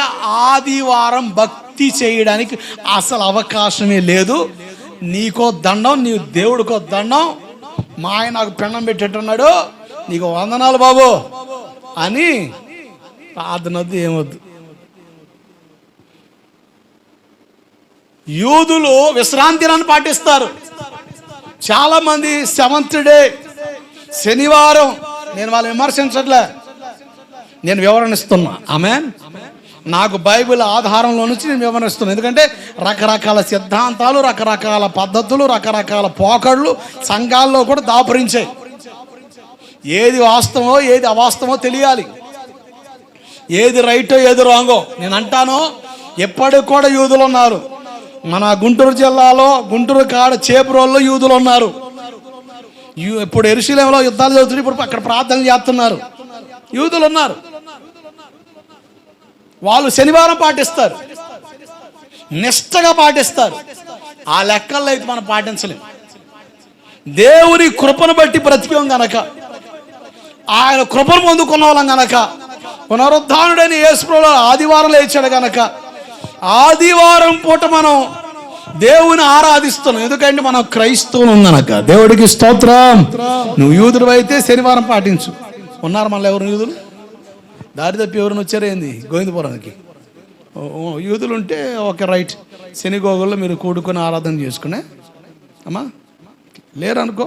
ఆదివారం భక్తి చేయడానికి అసలు అవకాశమే లేదు. నీకో దండం, నీ దేవుడికో దండం. మా ఆయన నాకు పెండం పెట్టేట్టున్నాడు, నీకు వందనాలు బాబు అని ప్రార్థనొద్దు, ఏమొద్దు. యూదులు విశ్రాంతి దినాన్ని పాటిస్తారు. చాలా మంది 7th డే శనివారం. నేను వాళ్ళు విమర్శించట్లే, నేను వివరణిస్తున్నా. ఆమేన్. నాకు బైబిల్ ఆధారంలో నుంచి నేను వివరిస్తున్నాను. ఎందుకంటే రకరకాల సిద్ధాంతాలు, రకరకాల పద్ధతులు, రకరకాల పోకళ్ళు సంఘాల్లో కూడా దాపురించాయి. ఏది వాస్తవమో ఏది అవాస్తవమో తెలియాలి, ఏది రైటో ఏది రాంగో. నేను అంటాను, ఎప్పటికి కూడా యూదులు ఉన్నారు. మన గుంటూరు జిల్లాలో గుంటూరు కాడ చేపురోల్లో యూదులు ఉన్నారు. ఇప్పుడు యెరూషలేములో యుద్ధాలు జరుగుతుంది, ఇప్పుడు అక్కడ ప్రార్థనలు చేస్తున్నారు. యూదులు ఉన్నారు. వాళ్ళు శనివారం పాటిస్తారు, నిష్టగా పాటిస్తారు. ఆ లెక్కల్లో అయితే మనం పాటించలేం. దేవుని కృపను బట్టి బ్రతికాం గనక ఆయన కృపను పొందుకున్న వాళ్ళం గనక, పునరుద్ధానుడైన యేసు ప్రభువు ఆదివారం లేచాడు గనక ఆదివారం పూట మనం దేవుని ఆరాధిస్తున్నాం. ఎందుకంటే మనం క్రైస్తవులు గనక. దేవుడికి స్తోత్రం. నువ్వు యూదుడు అయితే శనివారం పాటించు. ఉన్నారు మళ్ళీ ఎవరు యూదులు? దారి తప్పి ఎవరిని వచ్చారేంది గోవిందపురానికి? యూదులు ఉంటే ఓకే, రైట్. శనిగోగుల్లో మీరు కూడుకొని ఆరాధన చేసుకునే అమ్మా లేరనుకో.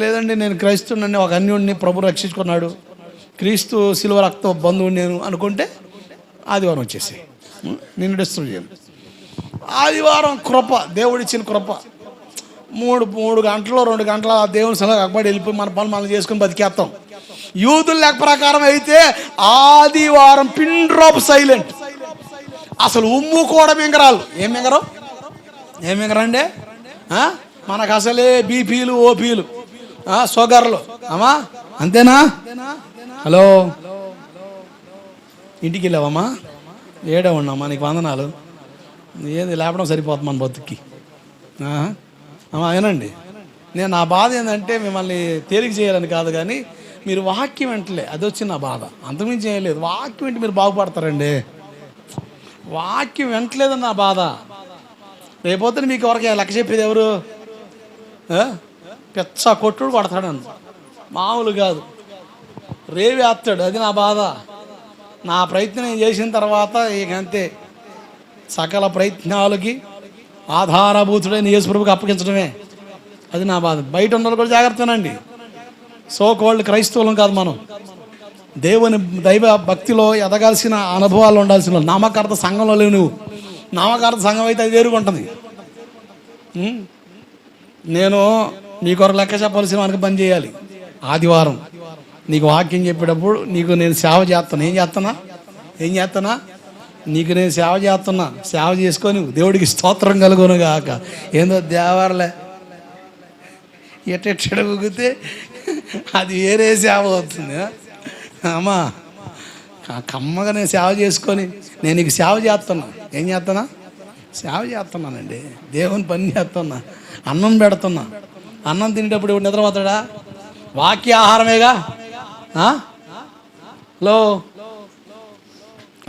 లేదండి నేను క్రైస్తవుని, ఒక అన్యుడిని ప్రభు రక్షించుకున్నాడు, క్రీస్తు శిలువ రక్త బంధువుని నేను అనుకుంటే ఆదివారం వచ్చేసి నిన్ను డిస్టర్బ్ చేయను. ఆదివారం కృప, దేవుడిచ్చిన కృప. 3 గంటలు 2 గంటల దేవుని సలహా అక్కడి వెళ్ళిపోయి మన పనులు మనం చేసుకుని బతికేస్తాం. యూదుల లెక్క ప్రకారం అయితే ఆదివారం పిన్ డ్రాప్ సైలెంట్. అసలు ఉమ్ము కూడా మింగరాలు. ఏం మింగరండి? మనకు అసలే బీపీలు, ఓపీలు, షుగర్లు. అమ్మా అంతేనా? హలో, ఇంటికి వెళ్ళావమ్మా? ఏడే ఉన్నామ్మా, నీకు వందనాలు. ఏంది లేపడం సరిపోతుంది మన బతుక్కి. అమ్మా ఏనండి, నేను నా బాధ ఏంటంటే మిమ్మల్ని తేలిక చేయాలని కాదు, కానీ మీరు వాక్యం వెంటలే, అది వచ్చి నా బాధ. అంతకుమించి చేయలేదు. వాక్యం వెంట మీరు బాగుపడతారండి. వాక్యం వెంటలేదని నా బాధ. రేపొద్దున మీకు ఎవరికి లెక్క చెప్పేది ఎవరు? పెచ్చ కొట్టుడు కొడతాడు అంత, మామూలు కాదు, రేవేస్తాడు. అది నా బాధ. నా ప్రయత్నం నేను చేసిన తర్వాత ఇక అంతే. సకల ప్రయత్నాలకి ఆధారభూతుడైన యేసు ప్రభువుకి అప్పగించడమే. అది నా బాధ. బయట ఉన్న వాళ్ళు కూడా జాగ్రత్తనండి. సోకోల్డ్ క్రైస్తవులం కాదు మనం. దేవుని దైవ భక్తిలో ఎదగాల్సిన అనుభవాలు ఉండాల్సిన నామకార్థ సంఘంలో లేవు నువ్వు. నామకార్థ సంఘం అయితే అది వేరుగా ఉంటుంది. నేను నీ కొరకు లెక్క చెప్పాల్సిన వానికి పని చేయాలి. ఆదివారం నీకు వాక్యం చెప్పేటప్పుడు నీకు నేను సేవ చేస్తాను. ఏం చేస్తానా? నీకు నేను సేవ చేస్తున్నా. సేవ చేసుకొని దేవుడికి స్తోత్రం కలుగును గాక. ఏందో దేవారలే ఎట్టెడ ఊగితే అది వేరే సేవ అవుతుంది. అమ్మా కమ్మగా నేను సేవ చేసుకొని నేను నీకు సేవ చేస్తున్నా. ఏం చేస్తున్నా? సేవ చేస్తున్నానండి. దేవుని పని చేస్తున్నా. అన్నం పెడుతున్నా. అన్నం తినేటప్పుడు ఇప్పుడు నిద్రపోతాడా? వాక్య ఆహారమేగా. హలో,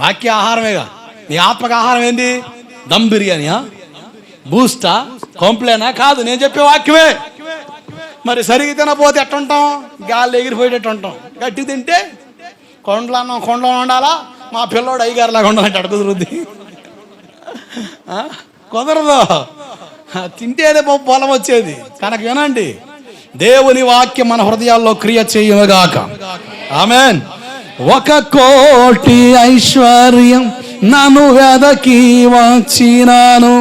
వాక్య ఆహారమేగా. నీ ఆత్మక ఆహారం ఏంటి? దమ్ బిర్యానీయా, బూస్టా, కాంప్లేనా? కాదు, నేను చెప్పే వాక్యమే. మరి సరిగ్గా తినపోతే ఎట్టుంటాం? గాలి ఎగిరిపోయేటట్టు ఉంటాం. గట్టి తింటే కొండలో ఉండాలా? మా పిల్లోడు అయ్యగారులాగా ఉండాలంటే అడుగు కుదురుద్ది? కుదరదు. తింటేనే పొలం వచ్చేది. కనుక వినండి, దేవుని వాక్యం మన హృదయాల్లో క్రియ చేయునుగాక. ఆమేన్. 1 కోటి ఐశ్వర్యం నన్ను వెదకి వచ్చినాను.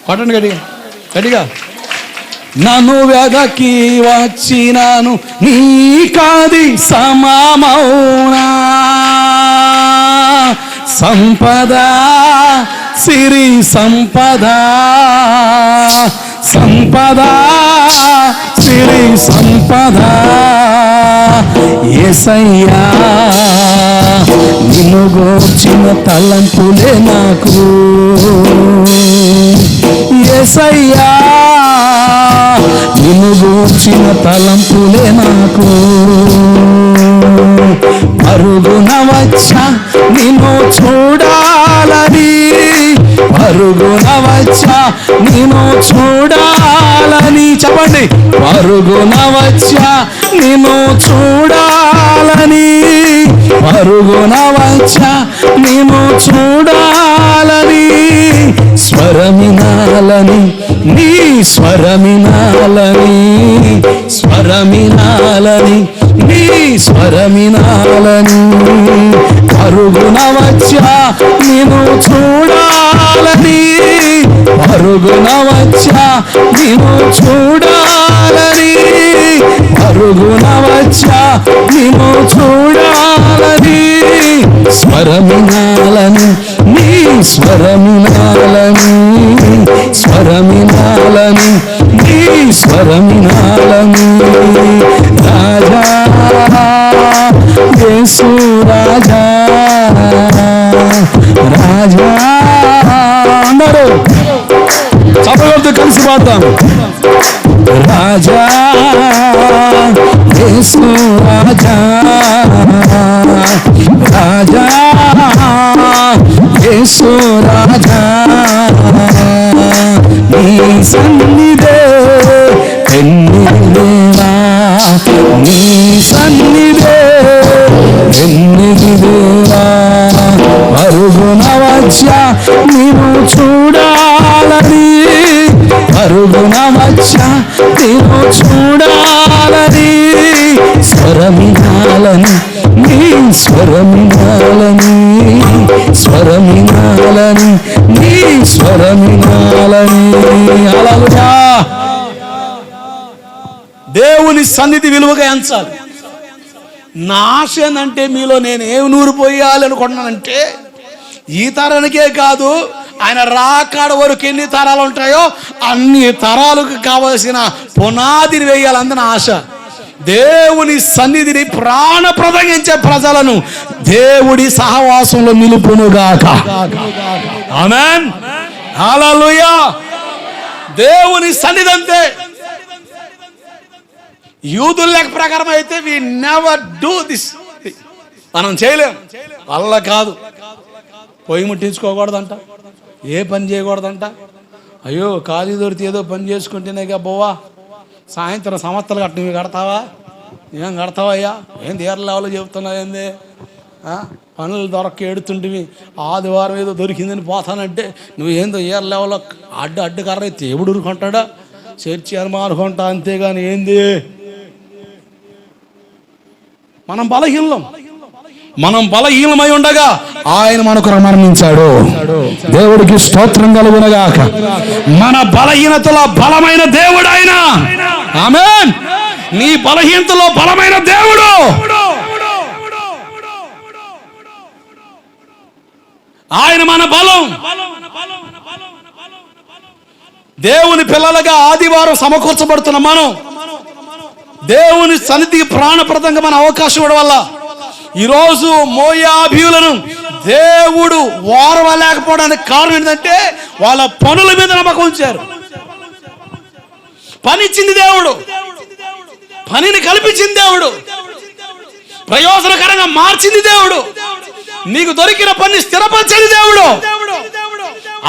కొట్టండి గట్టిగా. నన్ను వెదకి వచ్చినాను, నీకాది సమమౌనా సంపద, సిరి సంపద, సిరి సంపద. యేసయ్యా నిన్ను గూర్చిన తలంపులే నాకు. యేసయ్యా నిన్ను గూర్చిన తలంపులే నాకు. పరుగున వచ్చా నిన్ను చూడాలని, పరుగున వచ్చా నిన్ను చూడాలని. చెప్పండి. పరుగున వచ్చా నిన్ను చూడాలని, పరుగున వచ్చా నిన్ను చూడాలని. స్వరమినాలని, నీ స్వరమినాలని, స్వరమినాలని, నీ స్వరమినాలని. పరుగున వచ్చా నిన్ను చూడాలని, పరుగున వచ్చా నిన్ను చూడాలని, పరుగున వచ్చా నిన్ను చూడాలని. స్వరమినాలని, నీ స్వరమినాలని, స్వరమినాలని, నీ స్వరమినాలని. రాజా యేసు రాజా, రాజా అందరూ అందరితో కలిసి పాడతాం. రాజా యేసు రాజా, రాజా యేసు రాజా, నీ సన్నిధే ఎన్నిదేవా, నీ సన్నిధే ఎన్నిదేవా, పరుగున వచ్చా నీవు చూడాలని, పరుగున వచ్చా నీవు చూడాలని, స్వరమినాలని నీ స్వరమినాలని, స్వరమినాలని నీ స్వరమినాలని. హల్లెలూయా. దేవుని సన్నిధి విలువగా ఎంచాలి. నా ఆశ ఏంటంటే మీలో నేను ఏమి నూరు పోయాలి అనుకుంటున్నానంటే, ఈ తరానికే కాదు ఆయన రాకాడ వరకు ఎన్ని తరాలు ఉంటాయో అన్ని తరాలకు కావలసిన పునాదిని వేయాలందని ఆశ. దేవుని సన్నిధిని ప్రాణప్రదంగించే ప్రజలను దేవుడి సహవాసంలో నిలుపునుగాక. ఆమేన్. హల్లెలూయా. దేవుని సన్నిధి అంతే. యూదుల లెక్క ప్రకారం అయితే వి నెవర్ డూ దిస్, మనం చేయలేం. వల్ల కాదు. పొయ్యి ముట్టించుకోకూడదంట, ఏ పని చేయకూడదంట. అయ్యో ఖాళీ దొరికితే ఏదో పని చేసుకుంటేనే బోవా, సాయంత్రం సంవత్సరాలు కట్ట నువ్వు కడతావా? ఏం కడతావయ్యా? ఏం తీర లెవెల్లో చెబుతున్నావు ఏంది? పనులు దొరక్క ఏడుతుంటివి, ఆదివారం ఏదో దొరికిందని పోతానంటే నువ్వు ఏందో ఏర లెవెల్లో అడ్డు కర్ర అయితే ఎవడు ఊరుకుంటాడా? చర్చి అనుమానుకుంటా, అంతేగాని ఏంది? మనం బలహీనం, మనం బలహీనమై ఉండగా ఆయన మనకు మరణించాడు. దేవుడికి స్తోత్రం కలుగునగాక. మన బలహీనతలో బలమైన దేవుడు ఆయన. ఆమేన్. నీ బలహీనతలో బలమైన దేవుడు. ఆయన మన బలం. దేవుని పిల్లలుగా ఆదివారం సమకూర్చబడుతున్న మనం దేవుని సన్నిధికి ప్రాణప్రదంగా మన అవకాశం ఇవ్వడం వల్ల ఈరోజు మోయాబీయులను దేవుడు ఓర్వలేకపోవడానికి కారణం ఏంటంటే వాళ్ళ పనుల మీద నమ్మకం ఉంచారు. పనిచ్చింది దేవుడు, పనిని కల్పించింది దేవుడు, ప్రయోజనకరంగా మార్చింది దేవుడు, నీకు దొరికిన పని స్థిరపరిచింది దేవుడు.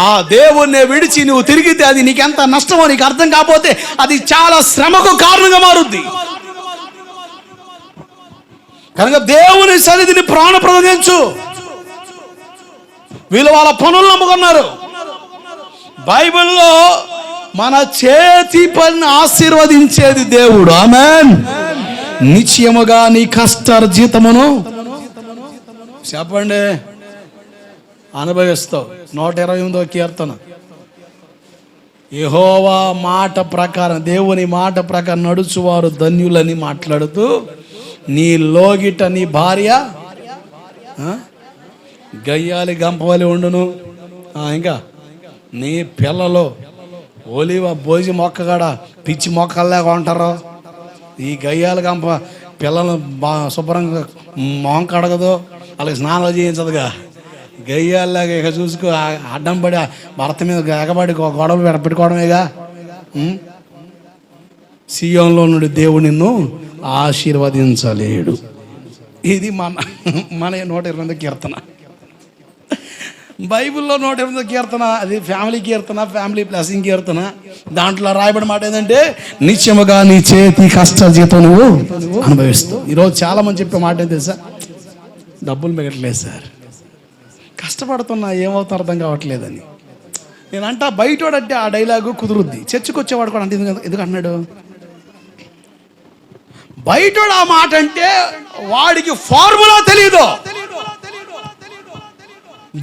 ఆ దేవుణ్ణి విడిచి నువ్వు తిరిగితే అది నీకెంత నష్టమో నీకు అర్థం కాకపోతే అది చాలా శ్రమకు కారణంగా మారుద్ది. కనుక దేవుని సన్నిధిని ప్రాణప్రదంగించు. వీళ్ళు వాళ్ళ పనులు నమ్ముకున్నారు. బైబిల్లో మన చేతి పనిని ఆశీర్వదించేది దేవుడు. ఆమేన్. నిశ్చయముగా నీ కష్టార్జితమును చెప్పండి అనుభవిస్తావు. 128వ కీర్తన. యెహోవా మాట ప్రకారం, దేవుని మాట ప్రకారం నడుచువారు ధన్యులని మాట్లాడుతూ, నీ లోగిట నీ భార్య గయ్యాలి గంపవలి ఉండును. ఇంకా నీ పిల్లలు ఒలివ భోజి మొక్కగాడ పిచ్చి మొక్కల్లాగా ఉంటారు. ఈ గయ్యాలి గంప పిల్లలు శుభ్రంగా మొహం కడగదు, వాళ్ళకి స్నానాలు చేయించదుగా. గయ్యాల్లాగా ఇక చూసుకో అడ్డం పడి భర్త మీద ఎగబడి గొడవలు పెట్టుకోవడమేగా. సీయోనులో నుండి దేవుడు నిన్ను ఆశీర్వదించలేడు. ఇది మన 128వ కీర్తన. బైబిల్లో 128వ కీర్తన అది ఫ్యామిలీ కీర్తన, ఫ్యామిలీ బ్లెస్సింగ్ కీర్తన. దాంట్లో రాయబడిన మాట ఏంటంటే నిత్యముగా నీ చేతి కష్టార్జితం నువ్వు అనుభవిస్తావు. ఈరోజు చాలా మంది చెప్పే మాట ఏం తెలుసా? డబ్బులు మిగట్లేదు సార్, కష్టపడుతున్నా ఏమవుతుందో అర్థం కావట్లేదని. నేనంట బయటోడంటే ఆ డైలాగు కుదురుద్ది, చర్చకు వచ్చేవాడు కూడా అంటే ఎందుకు అన్నాడు? బయటోడు ఆ మాట అంటే వాడికి ఫార్ములా తెలియదు,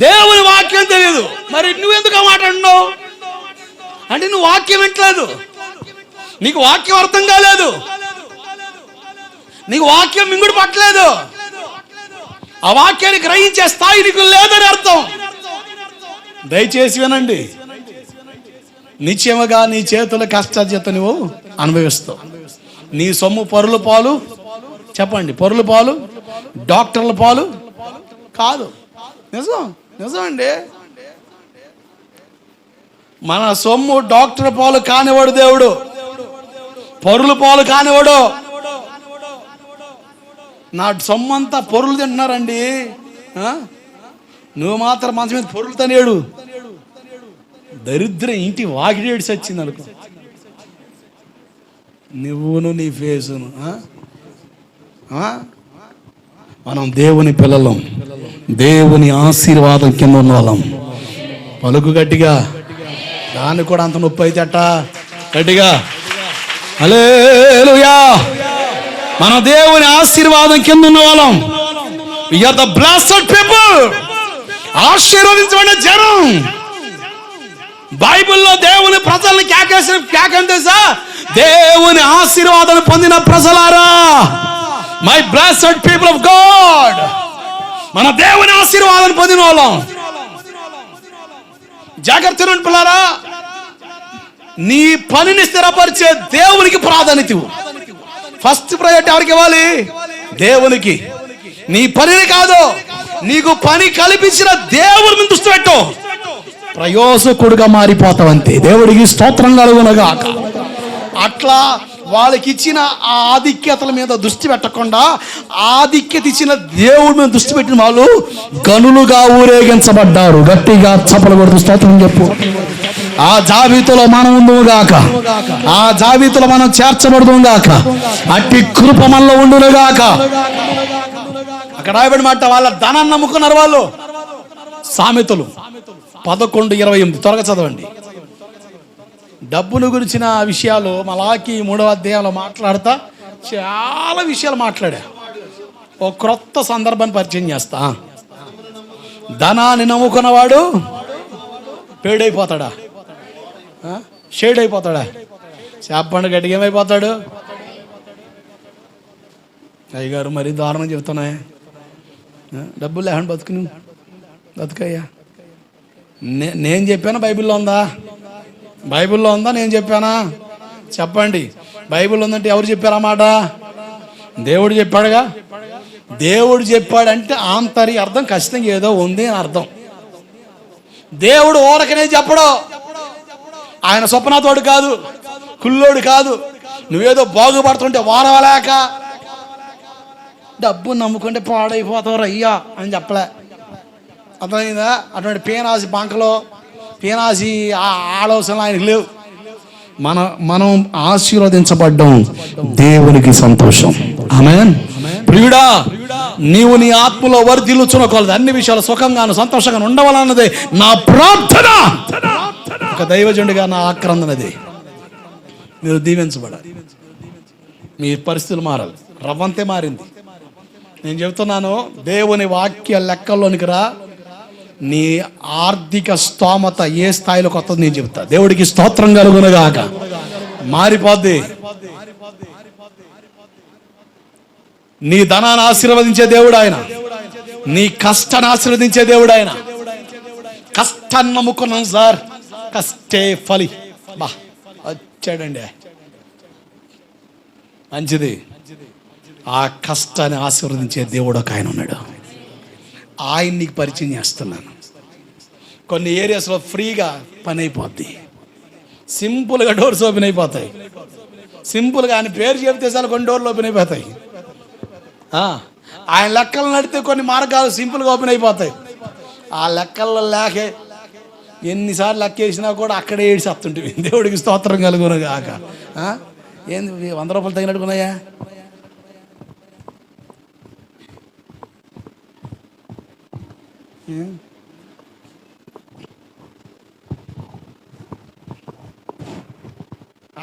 దేవుని వాక్యం తెలియదు. మరి నువ్వెందుకు ఆ మాట అన్నావు అంటే నువ్వు వాక్యం వింటలేదు, నీకు వాక్యం అర్థం కాలేదు, నీకు వాక్యం మింగుడు పట్టలేదు, ఆ వాక్యాన్ని గ్రహించే స్థాయి నీకు లేదని అర్థం. దయచేసి వినండి. నిశ్చయముగా నీ చేతుల కష్టార్జిత నువ్వు అనుభవిస్తావు. నీ సొమ్ము పరుల పాలు. చెప్పండి, పరుల పాలు, డాక్టర్ల పాలు కాదు. నిజం, నిజం అండి. మన సొమ్ము డాక్టర్ పాలు కానివాడు దేవుడు, పొరులు పాలు కానివాడు. నా సొమ్ము అంతా పొరులు తింటున్నారండి, నువ్వు మాత్రం మంచం మీద పొరులు తనేడు. దరిద్రం ఇంటి వాకిడేడ్స్ వచ్చింది అనుకో, నువ్వును నీ ఫేసును. మనం దేవుని పిల్లలం, దేవుని ఆశీర్వాదం కింద ఉన్న వాళ్ళం. పలుకు గట్టిగా, దానికి కూడా అంత నొప్పి అయితే అట్ట గట్టిగా హల్లెలూయా. మన దేవుని ఆశీర్వాదం కింద ఉన్న వాళ్ళం. We are the blessed people, ఆశీర్వదించబడిన జనం. బైబిల్లో దేవుని ప్రజల్ని కేకేసిన కేకం తెలుసా? దేవుని ఆశీర్వాదం పొందిన ప్రజలారా, my blessed people of God. మన దేవుని ఆశీర్వాదం పొందిన వాళ్ళం. జాగ్రత్త పిల్లారా, నీ పనిని స్థిరపరిచే దేవునికి ప్రాధాన్యత ఇవ్వు. ఫస్ట్ ప్రయారిటీ ఎవరికి ఇవ్వాలి? దేవునికి. నీ పనిని కాదు, నీకు పని కల్పించిన దేవుని మీద దృష్టి పెట్టు, ప్రయోజకుడుగా మారిపోతావంతే. దేవుడికి స్తోత్రం కలుగునగాక. అట్లా వాళ్ళకి ఇచ్చిన ఆ ఆధిక్యతల మీద దృష్టి పెట్టకుండా ఆధిక్యత ఇచ్చిన దేవుడి మీద దృష్టి పెట్టిన వాళ్ళు గనులుగా ఊరేగించబడ్డారు. గట్టిగా చప్పలు కొడుతూ స్తోత్రం చెప్పు. ఆ జాబితాలో మనం ఉండుగాక, ఆ జాబితాలో మనం చేర్చబడుదుగాక, అట్టి కృప మనలో ఉండునుగాక. అక్కడ రాయబడి మాట, వాళ్ళ ధనాన్ని నమ్ముకున్నారు వాళ్ళు. సామెతలు 11:28 త్వరగా చదవండి. డబ్బును గురించిన విషయాలు మలాకి 3వ అధ్యాయంలో మాట్లాడతా చాలా విషయాలు మాట్లాడా. ఒక క్రొత్త సందర్భాన్ని పరిచయం చేస్తా. ధనాన్ని నమ్ముకున్నవాడు పేడైపోతాడా, షేడ్ అయిపోతాడా? చెప్పండి గట్టిగా, ఏమైపోతాడు? అయ్యగారు మరీ దారుణం చెబుతున్నాయి. డబ్బులు లేకుండా బతుకయ్యా. నేను చెప్పాను, బైబిల్లో ఉందా? బైబిల్లో ఉందా? నేను చెప్పానా? చెప్పండి. బైబిల్లో ఉందంటే ఎవరు చెప్పారు ఆ మాట? దేవుడు చెప్పాడుగా. దేవుడు చెప్పాడంటే ఆంతర్య అర్థం ఖచ్చితంగా ఏదో ఉంది అని అర్థం. దేవుడు ఓరకనే చెప్పడు. ఆయన స్వప్నతోడు కాదు, కుల్లోడు కాదు. నువ్వేదో బాగుపడుతుంటే వారవలేక డబ్బు నమ్ముకుంటే పాడైపోతావు అయ్యా అని చెప్పలే. అర్థమైందా? అటువంటి పేనాసి బంకలో పేనాసి ఆలోచనలు ఆయనకు లేవు. మనం ఆశీర్వదించబడ్డం దేవునికి సంతోషం. ఆమేన్. ప్రియుడా, నీవు నీ ఆత్మలో వర్ధిల్లుచున్నకొలది అన్ని విషయాలు సుఖంగాను సంతోషంగాను ఉండవాలన్నదే నా ప్రార్థన. ఒక దైవజనుడిగా నా ఆక్రందనది. మీరు దీవించబడాలి, మీ పరిస్థితులు మారాలి. రవ్వంతే మారింది. నేను చెబుతున్నాను, దేవుని వాక్య లెక్కల్లోనికి రా. నీ ఆర్థిక స్తోమత ఏ స్థాయిలోకి వస్తుంది నేను చెబుతా. దేవుడికి స్తోత్రం కలుగునగాక. మారిపోద్ది. నీ ధనాన్ని ఆశీర్వదించే దేవుడు ఆయన, నీ కష్టాన్ని ఆశీర్వదించే దేవుడు ఆయన. కష్టాన్ని నమ్ముకున్నాను సార్, కష్టే ఫలి. బా వచ్చాడండి, మంచిది. ఆ కష్టాన్ని ఆశీర్వదించే దేవుడు ఒక ఆయన ఉన్నాడు. ఆయన నీకు పరిచయం చేస్తున్నాను. కొన్ని ఏరియాస్లో ఫ్రీగా పని అయిపోద్ది, సింపుల్గా డోర్స్ ఓపెన్ అయిపోతాయి. సింపుల్గా ఆయన పేరు చెప్తే చాలు కొన్ని డోర్లు ఓపెన్ అయిపోతాయి. ఆయన లెక్కలు నడితే కొన్ని మార్గాలు సింపుల్గా ఓపెన్ అయిపోతాయి. ఆ లెక్కల్లో లేకే ఎన్నిసార్లు లెక్క వేసినా కూడా అక్కడే ఏడిసి వస్తుంటుంది. దేవుడికి స్తోత్రం కలుగును గాక. ఏంది 100 రూపాయలు తగినట్టుకున్నాయా?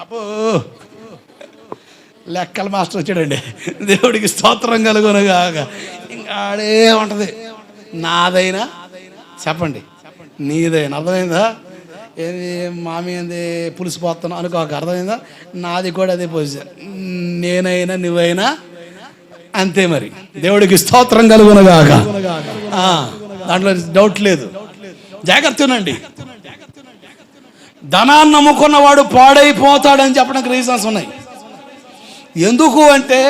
అబ్బో, లెక్కల మాస్టర్ వచ్చాడండి. దేవుడికి స్తోత్రం కలుగునుగాక. ఇంకా ఆడే ఉంటుంది, నాదైనా చెప్పండి, నీదైనా. అర్థమైందా? ఏది మామి ఏంది పులుసు పోతాను అనుకోక, అర్థమైందా? నాది కూడా అదే పొజిషన్. నేనైనా నువ్వైనా అంతే. మరి దేవుడికి స్తోత్రం కలుగునుగాక. దాంట్లో డౌట్ లేదు. జాగ్రత్తనండి. ధనాన్ని నమ్ముకున్నవాడు పాడైపోతాడని చెప్పడానికి రీజన్స్ ఉన్నాయి. ఎందుకు అంటే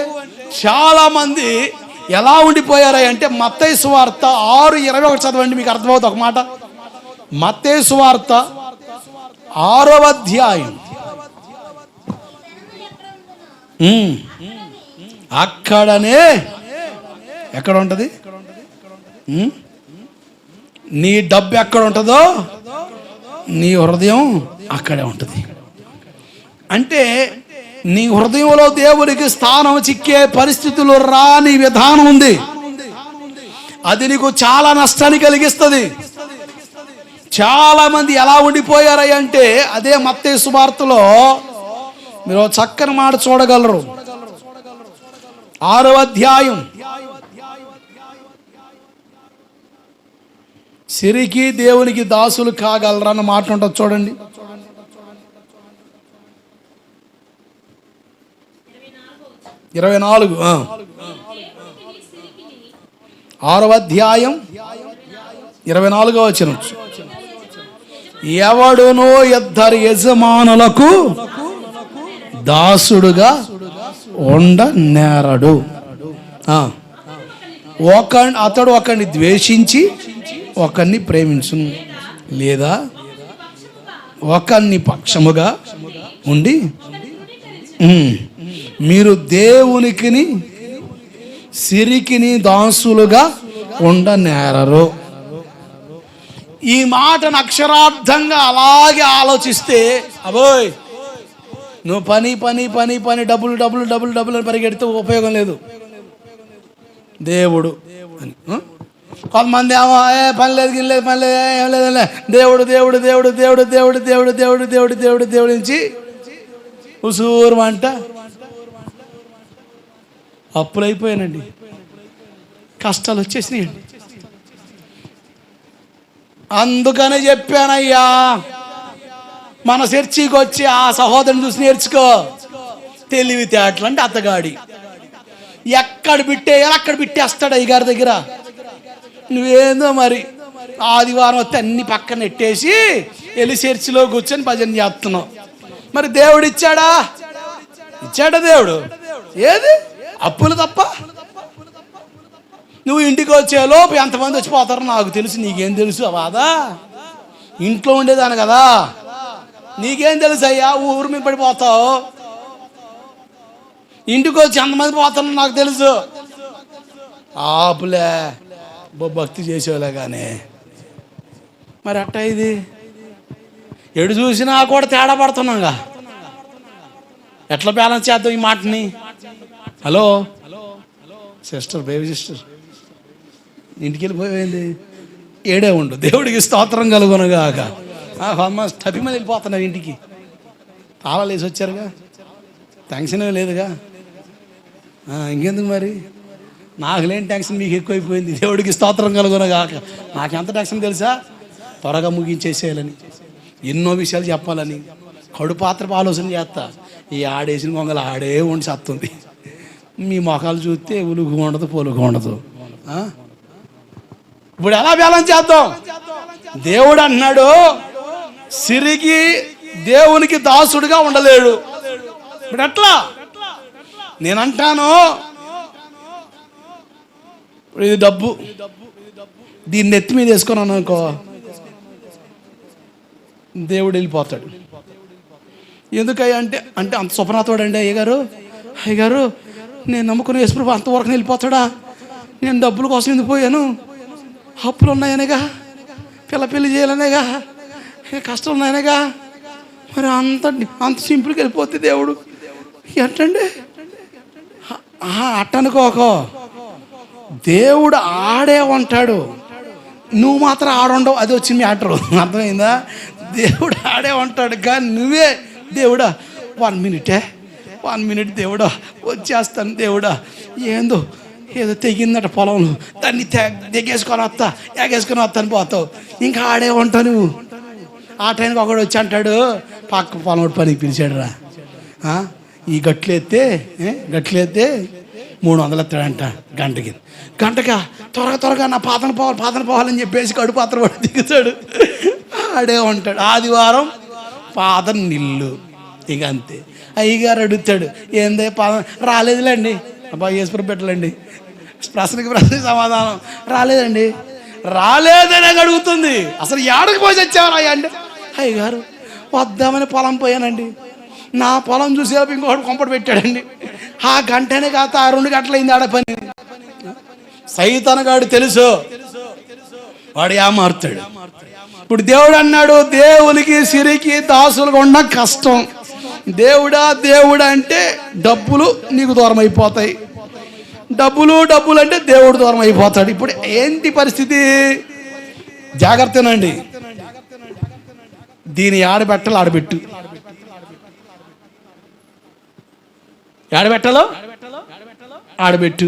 చాలా మంది ఎలా ఉండిపోయారా అంటే, మత్తయి సువార్త 6:21 చదవండి, మీకు అర్థమవుతుంది ఒక మాట. మత్తయి సువార్త 6వ అధ్యాయం. అక్కడనే ఎక్కడ ఉంటుంది? నీ డబ్బు ఎక్కడ ఉంటుందో నీ హృదయం అక్కడే ఉంటుంది. అంటే నీ హృదయంలో దేవుడికి స్థానం చిక్కే పరిస్థితులు రాని విధానం ఉంది. అది నీకు చాలా నష్టాన్ని కలిగిస్తుంది. చాలా మంది ఎలా ఉండిపోయారై అంటే, అదే మత్తయి సువార్తలో మీరు చక్కని మాట చూడగలరు. 6వ అధ్యాయం. సిరికి దేవునికి దాసులు కాగలరన్న మాట ఉంటుంది చూడండి. 24. 6వ అధ్యాయం 24వ వచనం. ఎవడునో ఇద్దరు యజమానులకు దాసుడుగా ఉండనేరడు. అతడు ఒకరిని ద్వేషించి ఒకరిని ప్రేమించును, లేదా ఒకరిని పక్షముగా ఉండి మీరు దేవునికిని సిరికిని దాసులుగా ఉండనేరరు. ఈ మాటను అక్షరార్థంగా అలాగే ఆలోచిస్తే, అబోయ్ నువ్వు పని పని పని పని డబ్బులు డబ్బులు డబ్బులు డబ్బులు అని పరిగెడితే ఉపయోగం లేదు. దేవుడు అని కొంతమంది ఏమో పని లేదు గిని లేదు పని లేదు ఏం లేదు, దేవుడు దేవుడు దేవుడు దేవుడు దేవుడు దేవుడు దేవుడు దేవుడు దేవుడు దేవుడు నుంచి ఉసూరుమంట అప్పులు అయిపోయానండి, కష్టాలు వచ్చేసినాయండి. అందుకనే చెప్పానయ్యా, మన చర్చికి వచ్చి ఆ సహోదరుని చూసి నేర్చుకో. తెలివితేటలు అంటే అత్తగాడి, ఎక్కడ బిట్టేయాలి అక్కడ బిట్టేస్తాడు అయ్యగారి దగ్గర. నువ్వేందో మరి ఆదివారం వస్తే అన్ని పక్కన నెట్టేసి వెళ్ళి చర్చిలో కూర్చొని భజన చేస్తున్నావు. మరి దేవుడు ఇచ్చాడా? ఇచ్చాడా దేవుడు? ఏది అప్పులు తప్ప. నువ్వు ఇంటికి వచ్చేలోపు ఎంతమంది వచ్చిపోతారో నాకు తెలుసు, నీకేం తెలుసు? బాధా ఇంట్లో ఉండేదాన్ని కదా, నీకేం తెలుసు అయ్యా? ఊరు మీద పడిపోతావు. ఇంటికి వచ్చి ఎంతమంది పోతారో నాకు తెలుసు. ఆపులే భక్తి చేసేవాళ్ళే కానీ మరి అట్ట ఇది ఎడు చూసినా కూడా తేడా పడుతున్నాగా. ఎట్లా బ్యాలెన్స్ చేద్దాం ఈ మాటని? హలో సిస్టర్, బేబీ సిస్టర్, ఇంటికి వెళ్ళిపోయింది, ఏడే ఉండు. దేవుడికి స్తోత్రం కలుగునగాక. టపి మీద వెళ్ళిపోతున్నావు ఇంటికి, తాళాలు వేసి వచ్చారుగా, టెన్షన్ లేదుగా, ఇంకెందుకు మరి? నాకు లేని టెన్షన్ మీకు ఎక్కువైపోయింది. దేవుడికి స్తోత్రం కలుగునగాక. నాకెంత టెన్షన్ తెలుసా? త్వరగా ముగించేసేయాలని, ఎన్నో విషయాలు చెప్పాలని కడుపాత్రపు ఆలోచన చేస్తా. ఈ ఆడేసిన కొంగలు ఆడే ఉండి సత్తుంది. మీ మొఖాలు చూస్తే ఉలుగు ఉండదు పొలుగు ఉండదు. ఇప్పుడు ఎలా బ్యాలెన్స్ చేద్దాం? దేవుడు అన్నాడు సిరికి దేవునికి దాసుడుగా ఉండలేడు. ఇప్పుడు ఎట్లా? నేనంటాను ఇది డబ్బు, దీన్ని ఎత్తి మీద వేసుకున్నాను అనుకో, దేవుడు వెళ్ళిపోతాడు. ఎందుకయ్యా అంటే అంటే అంత స్వప్నాథోడు అండి అయ్యగారు నేను నమ్ముకుని యేసుప్రభు అంతవరకు వెళ్ళిపోతాడా? నేను డబ్బుల కోసం ఎందుకు పోయాను? అప్పులు ఉన్నాయనేగా, పెళ్ళి చేయాలనేగా, కష్టం ఉన్నాయనేగా. మరి అంత సింపుల్గా వెళ్ళిపోతే దేవుడు ఎట్టండి? అట్టనుకోకో, దేవుడు ఆడే ఉంటాడు, నువ్వు మాత్రం ఆడుండవు. అది వచ్చింది మ్యాటరు, అర్థమైందా? దేవుడు ఆడే ఉంటాడు కానీ నువ్వే దేవుడా 1 మినిట్ దేవుడా వచ్చేస్తాను దేవుడా, ఏదో తెగిందట పొలంలో, దాన్ని ఎగేసుకొని వస్తాను పోతావు. ఇంకా ఆడే ఉంటావు నువ్వు. ఆ టైంకి ఒకడు వచ్చి అంటాడు, పక్క పొలం పనికి పిలిచాడు రా, ఈ గట్లు ఎత్తే 300 ఎత్తాడంట గంటగా త్వరగా నా పాతన పోవాలని చెప్పేసి కడుపు పాత్ర పడి దిగుతాడు. ఆడే ఉంటాడు. ఆదివారం పాదం నిల్లు, ఇక అంతే. అయ్యగారు అడుగుతాడు, ఏందే పాదం? రాలేదులేండి. అబ్బా యేసుప్రభు పెట్టలేండి, ప్రశ్నకి సమాధానం రాలేదనే అడుగుతుంది. అసలు ఏడకి పోసి వచ్చావరా అంటే, అయ్యగారు వద్దామని పొలం పోయానండి. నా పొలం చూసి ఇంకొకటి కొంపటి పెట్టాడండి. ఆ గంటనే కాదు, ఆ 2 గంటలైంది ఆడ పని. సైతానుగాడు తెలుసు, వాడు ఏమారుతాడు. ఇప్పుడు దేవుడు అన్నాడు, దేవునికి సిరికి దాసులుగా ఉన్న కష్టం. దేవుడా అంటే డబ్బులు నీకు దూరం అయిపోతాయి, డబ్బులు అంటే దేవుడు దూరం అయిపోతాడు. ఇప్పుడు ఏంటి పరిస్థితి? జాగ్రత్తనండి. దీని ఆడబెట్టాలి, ఆడబెట్టు. ఆడబెట్టాలో ఆడబెట్టు,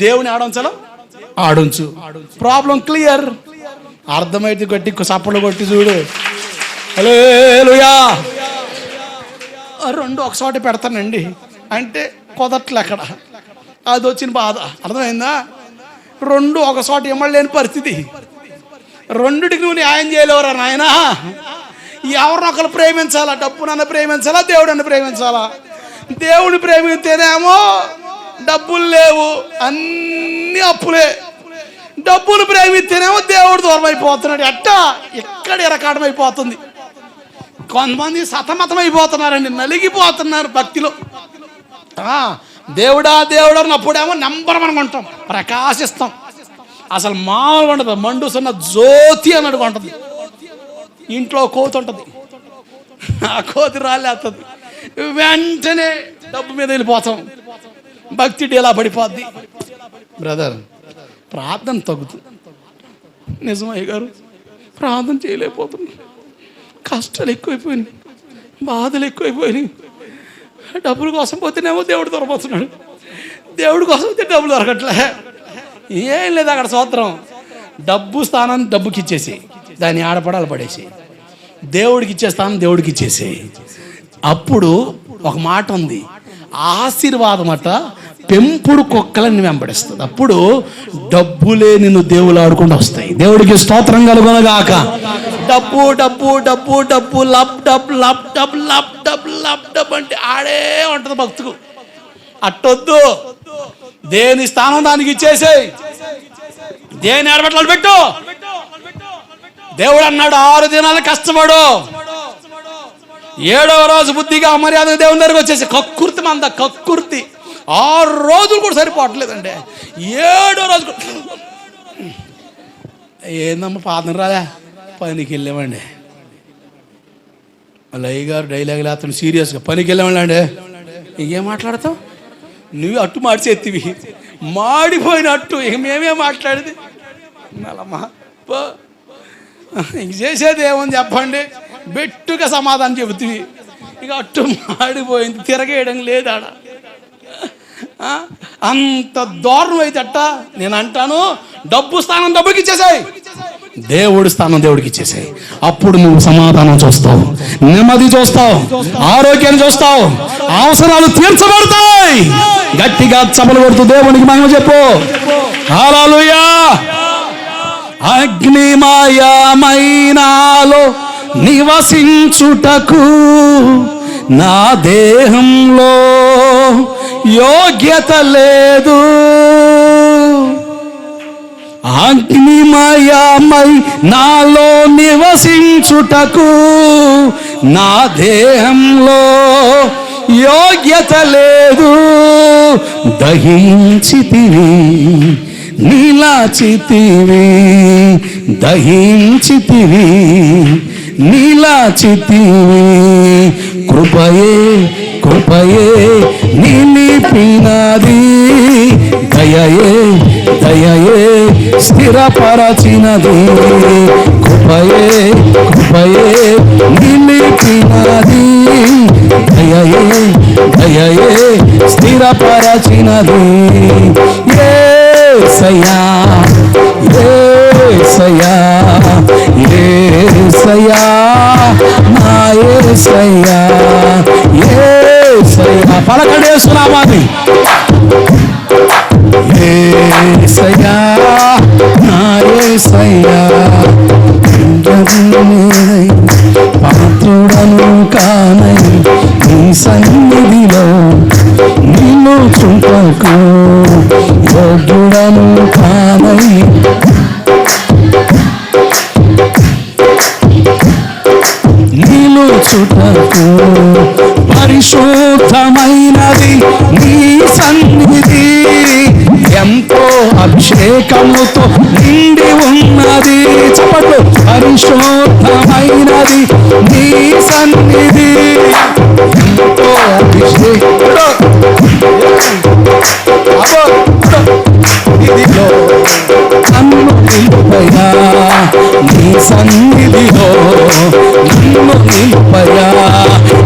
దేవుని ఆడించాలో ఆడించు. Problem clear. అర్థమైతే కొట్టి సప్పలు కొట్టి చూడు. హల్లెలూయా. 2 ఒకచోట పెడతానండి అంటే కుదరట్లే అక్కడ, అది వచ్చిన బాధ. అర్థమైందా? 2 ఒకచోట ఇమ్మలేని పరిస్థితి. 2టికి నువ్వు న్యాయం చేయలేవురా నాయన. ఎవరినొకరు ప్రేమించాలా? డబ్బునన్న ప్రేమించాలా, దేవుడన్న ప్రేమించాలా? దేవుని ప్రేమిస్తేనేమో డబ్బులు లేవు, అన్ని అప్పులే. డబ్బులు ప్రేమిస్తేనేమో దేవుడు దూరం అయిపోతున్నాడు. ఎక్కడ ఎరకాటం అయిపోతుంది. కొంతమంది సతమతం అయిపోతున్నారండి, నలిగిపోతున్నారు భక్తిలో. దేవుడా అన్నప్పుడేమో నెంబర్ 1 ఉంటాం, ప్రకాశిస్తాం. అసలు మామూలుగా ఉండదు, మండుసున్న జ్యోతి అన్నట్టుగా ఉంటుంది. ఇంట్లో కోతి ఉంటుంది, ఆ కోతి రాలేస్తుంది, వెంటనే డబ్బు మీద వెళ్ళిపోతాం. భక్తి డేలా పడిపోద్ది. బ్రదర్, ప్రార్థన తగ్గుతుంది. నిజమయ్య గారు, ప్రార్థన చేయలేకపోతుంది. కష్టాలు ఎక్కువైపోయినాయి, బాధలు ఎక్కువైపోయినాయి. డబ్బుల కోసం పోతేనేమో దేవుడు దొరకపోతున్నాడు, దేవుడి కోసం పోతే డబ్బులు దొరకట్లే. ఏం లేదు అక్కడ స్తోత్రం. డబ్బు స్థానాన్ని డబ్బుకి ఇచ్చేసి, దాన్ని ఆడపడాలి పడేసి, దేవుడికి ఇచ్చే స్థానం దేవుడికి ఇచ్చేసి. అప్పుడు ఒక మాట ఉంది, ఆశీర్వాదం అట పెంపుడు కుక్కలని వెంబడిస్తుంది. అప్పుడు డబ్బులే నిన్ను దేవులు ఆడుకుంటూ వస్తాయి. దేవుడికి స్తోత్రం కలుగునగాక. డబ్బు డబ్బు డబ్బు డబ్బు lub dub lub dub lub dub lub dub అంటే ఆడే ఉంటుంది భక్తుకు. అట్టొద్దు, దేని స్థానం దానికి ఇచ్చేసేయి, దేని ఆడబట్టలు పెట్టు. దేవుడు అన్నాడు 6 దినాలు కష్టపడు, 7వ రోజు బుద్ధిగా మర్యాద దేవుని దగ్గరకు వచ్చేసి. కక్కుర్తి మంద, కక్కుర్తి. 6 రోజులు కూడా సరిపోవట్లేదండి. 7వ రోజు ఏందమ్మా పాదం రాదా, పనికి వెళ్ళామండి. అయ్య గారు డైలాగులు అతను సీరియస్గా, పనికి వెళ్ళామండి అండి. ఇంకేం మాట్లాడతావు నువ్వు? అట్టు మార్చి ఎత్తివి, మాడిపోయిన అట్టు. ఇక మేమే మాట్లాడేది నలమ్మా. ఇంక చేసేది ఏమని చెప్పండి, బెట్టుగా సమాధానం చెబుతుంది. ఇక అట్టు మాడిపోయింది, తిరగేయడం లేదు ఆడ. అంత దారుణం అయితే అట్ట. నేను అంటాను, డబ్బు స్థానం డబ్బుకి ఇచ్చేసాయి, దేవుడి స్థానం దేవుడికి ఇచ్చేసాయి. అప్పుడు నువ్వు సమాధానం చూస్తావు, నెమ్మది చూస్తావు, ఆరోగ్యాన్ని చూస్తావు, అవసరాలు తీర్చబడతాయి. గట్టిగా చపలు కొడుతూ దేవునికి మహిమ చెప్పు. హల్లెలూయా. అగ్నిమయమైనాలో నివసించుటకు నా దేహంలో యోగ్యత లేదు. అగ్నిమయమై నాలో నివసించుటకు నా దేహంలో యోగ్యత లేదు. దహించితివి, నీలాచితివి, దహించితివి, నీలాచితివి. కృపయే కృపయే నిలిపినది, దయయే దయయే స్థిరపరచినది. కృపయే కృపయే నిలిపినది, దయయే దయయే స్థిరపరచినది. యేసయ్యా యేసయ్యా యేసయ్యా నా యేసయ్యా యేసయ్యా. పలకండి యేసునామాన్ని. యేసయ్యా నా యేసయ్యా, పాత్రుడను కానై నీ సన్నిధిలో నిన్ను చుంటకు యోగ్యుడను కానై నిన్ను పరిశుద్ధమైనది నీ సన్నిధి, ఎంతో అభిషేకముతో నిండి ఉన్నది. చెప్పట్లు. పరిశుద్ధమైనది నీ సన్నిధి, ఎంతో అభిషేకం ఇదిలో నన్ను నిలుపయా, నీ సన్నిధిలో నన్ను నిలుపయా,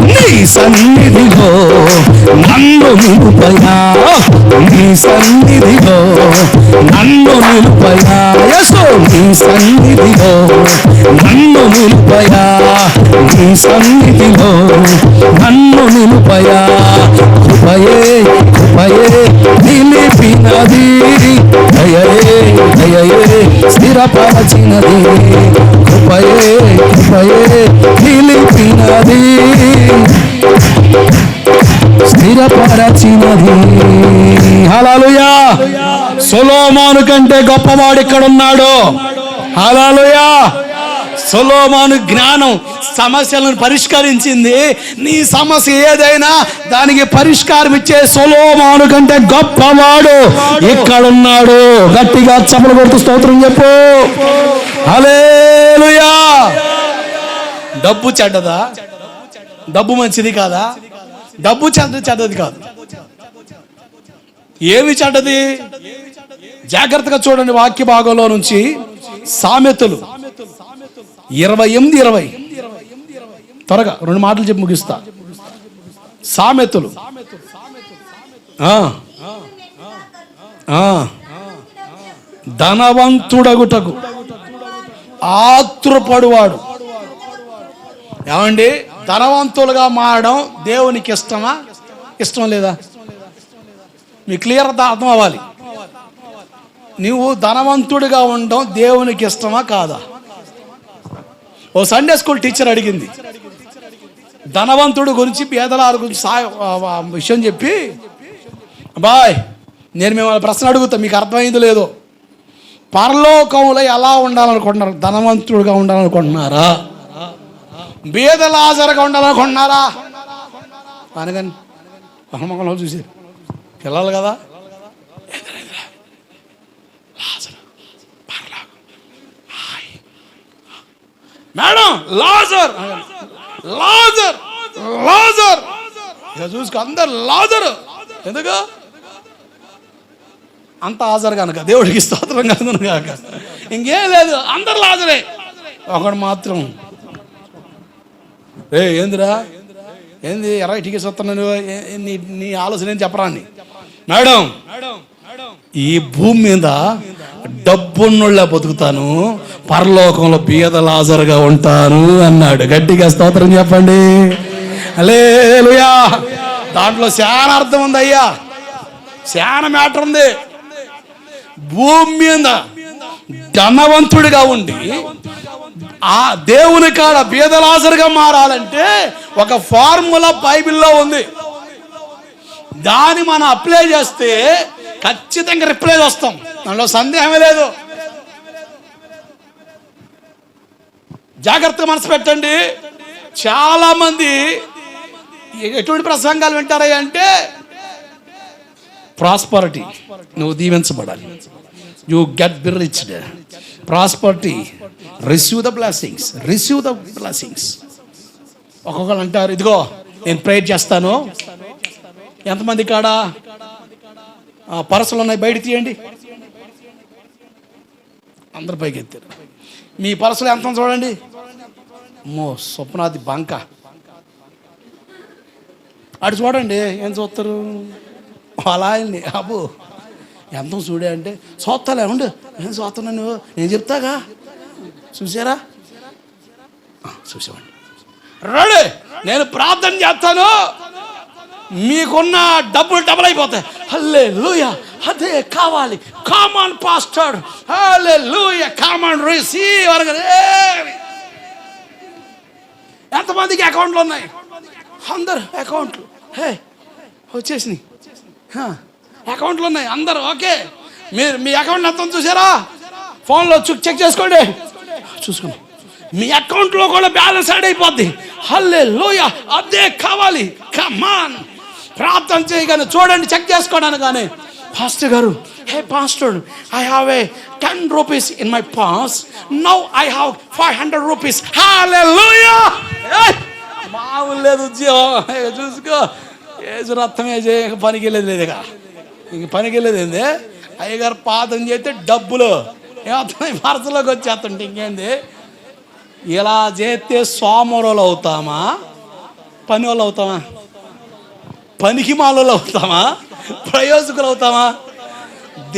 నీ సన్నిధిలో నన్ను నిలుపయా, నీ సన్నిధిలో నన్ను నిలుపయా, యెసు నీ సన్నిధిలో నన్ను నిలుపయా, నీ సన్నిధిలో నన్ను నిలుపయా. కృపయే కృపయే నిలిపినది, దయయే దయయే స్థిరపరచినది, కృపయే కృపయే నిలిపినది, స్థిరపరచినది. హల్లెలూయా. సొలొమోను కంటే గొప్పవాడు ఇక్కడ ఉన్నాడు. హల్లెలూయా. సొలొమోను జ్ఞానం సమస్యలను పరిష్కరించింది. నీ సమస్య ఏదైనా దానికి పరిష్కారం ఇచ్చే సొలొమోను కంటే గొప్పవాడు ఇక్కడున్నాడు. గట్టిగా చప్పలు కొడుతూ స్తోత్రం చెప్పు. హల్లెలూయా. డబ్బు చెడ్డదా? డబ్బు మంచిది కాదా? డబ్బు చెడ్డది కాదు. ఏమి చెడ్డది? జాగ్రత్తగా చూడండి వాక్య భాగంలో నుంచి. సామెతలు 28:20. త్వరగా 2 మాటలు చెప్పి ముగిస్తా. సామెతలు ధనవంతుడగుటకు ఆత్రుపడువాడు. ఏమండి, ధనవంతులుగా మారడం దేవునికి ఇష్టమా? ఇష్టం లేదా? మీ క్లియర్ అర్థం అవ్వాలి. నువ్వు ధనవంతుడిగా ఉండడం దేవునికి ఇష్టమా కాదా? ఓ సండే స్కూల్ టీచర్ అడిగింది ధనవంతుడు గురించి, పేదల గురించి విషయం చెప్పి, బాయ్ నేను మిమ్మల్ని ప్రశ్న అడుగుతా, మీకు అర్థమైంది లేదో, పరలోకంలో ఎలా ఉండాలనుకుంటున్నారు? ధనవంతుడుగా ఉండాలనుకుంటున్నారా? బీద లాజరుగా ఉండాలనుకుంటున్నారా? అనగాని పరమకంలో చూసారు పిల్లలు కదా, మేడం లాజర్ లాజర్ లాజర్ ఇక చూసుకో, అందరు లాజరు. ఎందుకు అంత హాజరు కనుక, దేవుడికి స్తోత్రం కనుక కాక, ఇంకేం లేదు, అందరు లాజరే. ఒకడు మాత్రం ఏందిరా ఏంది 20 టికెట్స్ వస్తున్నాను, నీ ఆలోచన ఏం చెప్పరా అని. మేడం ఈ భూమి మీద డబ్బున్నోళ్ళ బతుకుతాను, పరలోకంలో బీద లాజరుగా ఉంటాను అన్నాడు. గట్టిగా స్తోత్రం చెప్పండి. హల్లెలూయా. దాంట్లో చాలా అర్థం ఉంది అయ్యా, చాలా మ్యాటర్ ఉంది. భూమి మీద ధనవంతుడిగా ఉండి ఆ దేవుని కాడ బీద లాజరుగా మారాలంటే ఒక ఫార్ములా బైబిల్లో ఉంది. దాన్ని మనం అప్లై చేస్తే ఖచ్చితంగా రిప్లై వస్తాం, దానిలో సందేహమే లేదు. జాగ్రత్తగా మనసు పెట్టండి. చాలా మంది ఎటువంటి ప్రసంగాలు వింటారా అంటే, ప్రాస్పరిటీ, నువ్వు దీవించబడాలి, you get be riched, prosperity, receive the blessings, receive the blessings. ఒక్కొక్కరు అంటారు, ఇదిగో నేను ప్రేయర్ చేస్తాను. ఎంతమంది కాడ పరసలు ఉన్నాయి, బయట తీయండి. అందరు పైకి ఎత్తారు. మీ పరసలు ఎంత చూడండి. అమ్మో స్వప్నాది బంక, అటు చూడండి. ఏం చూస్తారు అలా ఆయన్ని, అబ్బో ఎంత చూడే అంటే చూస్తాలే, ఉండు ఏం చూస్తున్నా నువ్వు, నేను చెప్తాగా. చూసారా? చూసామండి. రెడీ, నేను ప్రార్థన చేస్తాను, మీకున్న డబ్బులు డబుల్ అయిపోతాయి. హల్లెలూయా, అదే కావాలి. కామన్ పాస్టర్, హల్లెలూయా, కామన్ రిసీవ్. ఎంతమందికి అకౌంట్లు ఉన్నాయి? అందరు అకౌంట్లు వచ్చేసినాయి, అకౌంట్లు ఉన్నాయి అందరు. ఓకే, మీరు మీ అకౌంట్ ఎంత చూసారా? ఫోన్లో చెక్ చేసుకోండి, చూసుకోండి. మీ అకౌంట్లో కూడా బ్యాలెన్స్ యాడ్ అయిపోద్ది. హల్లెలూయా, అదే కావాలి. కమాన్, ప్రార్థన చేయగానే చూడండి, చెక్ చేసుకోవడానికి కానీ, పాస్టర్ గారు, hey pastor, I have a 10 rupees in my purse, now I have 500 rupees. Hallelujah, మామూలు లేదు ఉద్యోగం. చూసుకో, ఏసు రక్తం వేసే పనికి వెళ్ళేది లేదు, ఇంక పనికి వెళ్ళేది ఏంది? అయ్యగారు పాదం చేస్తే డబ్బులు ఏమవుతున్నాయి, పర్సలోకి వచ్చేస్తుంటే ఇంకేంది? ఇలా చేస్తే సోమరోలు అవుతామా, పని వాళ్ళు అవుతామా, పనికి మాలోళ్ళు అవుతామా, ప్రయోజకులు అవుతామా?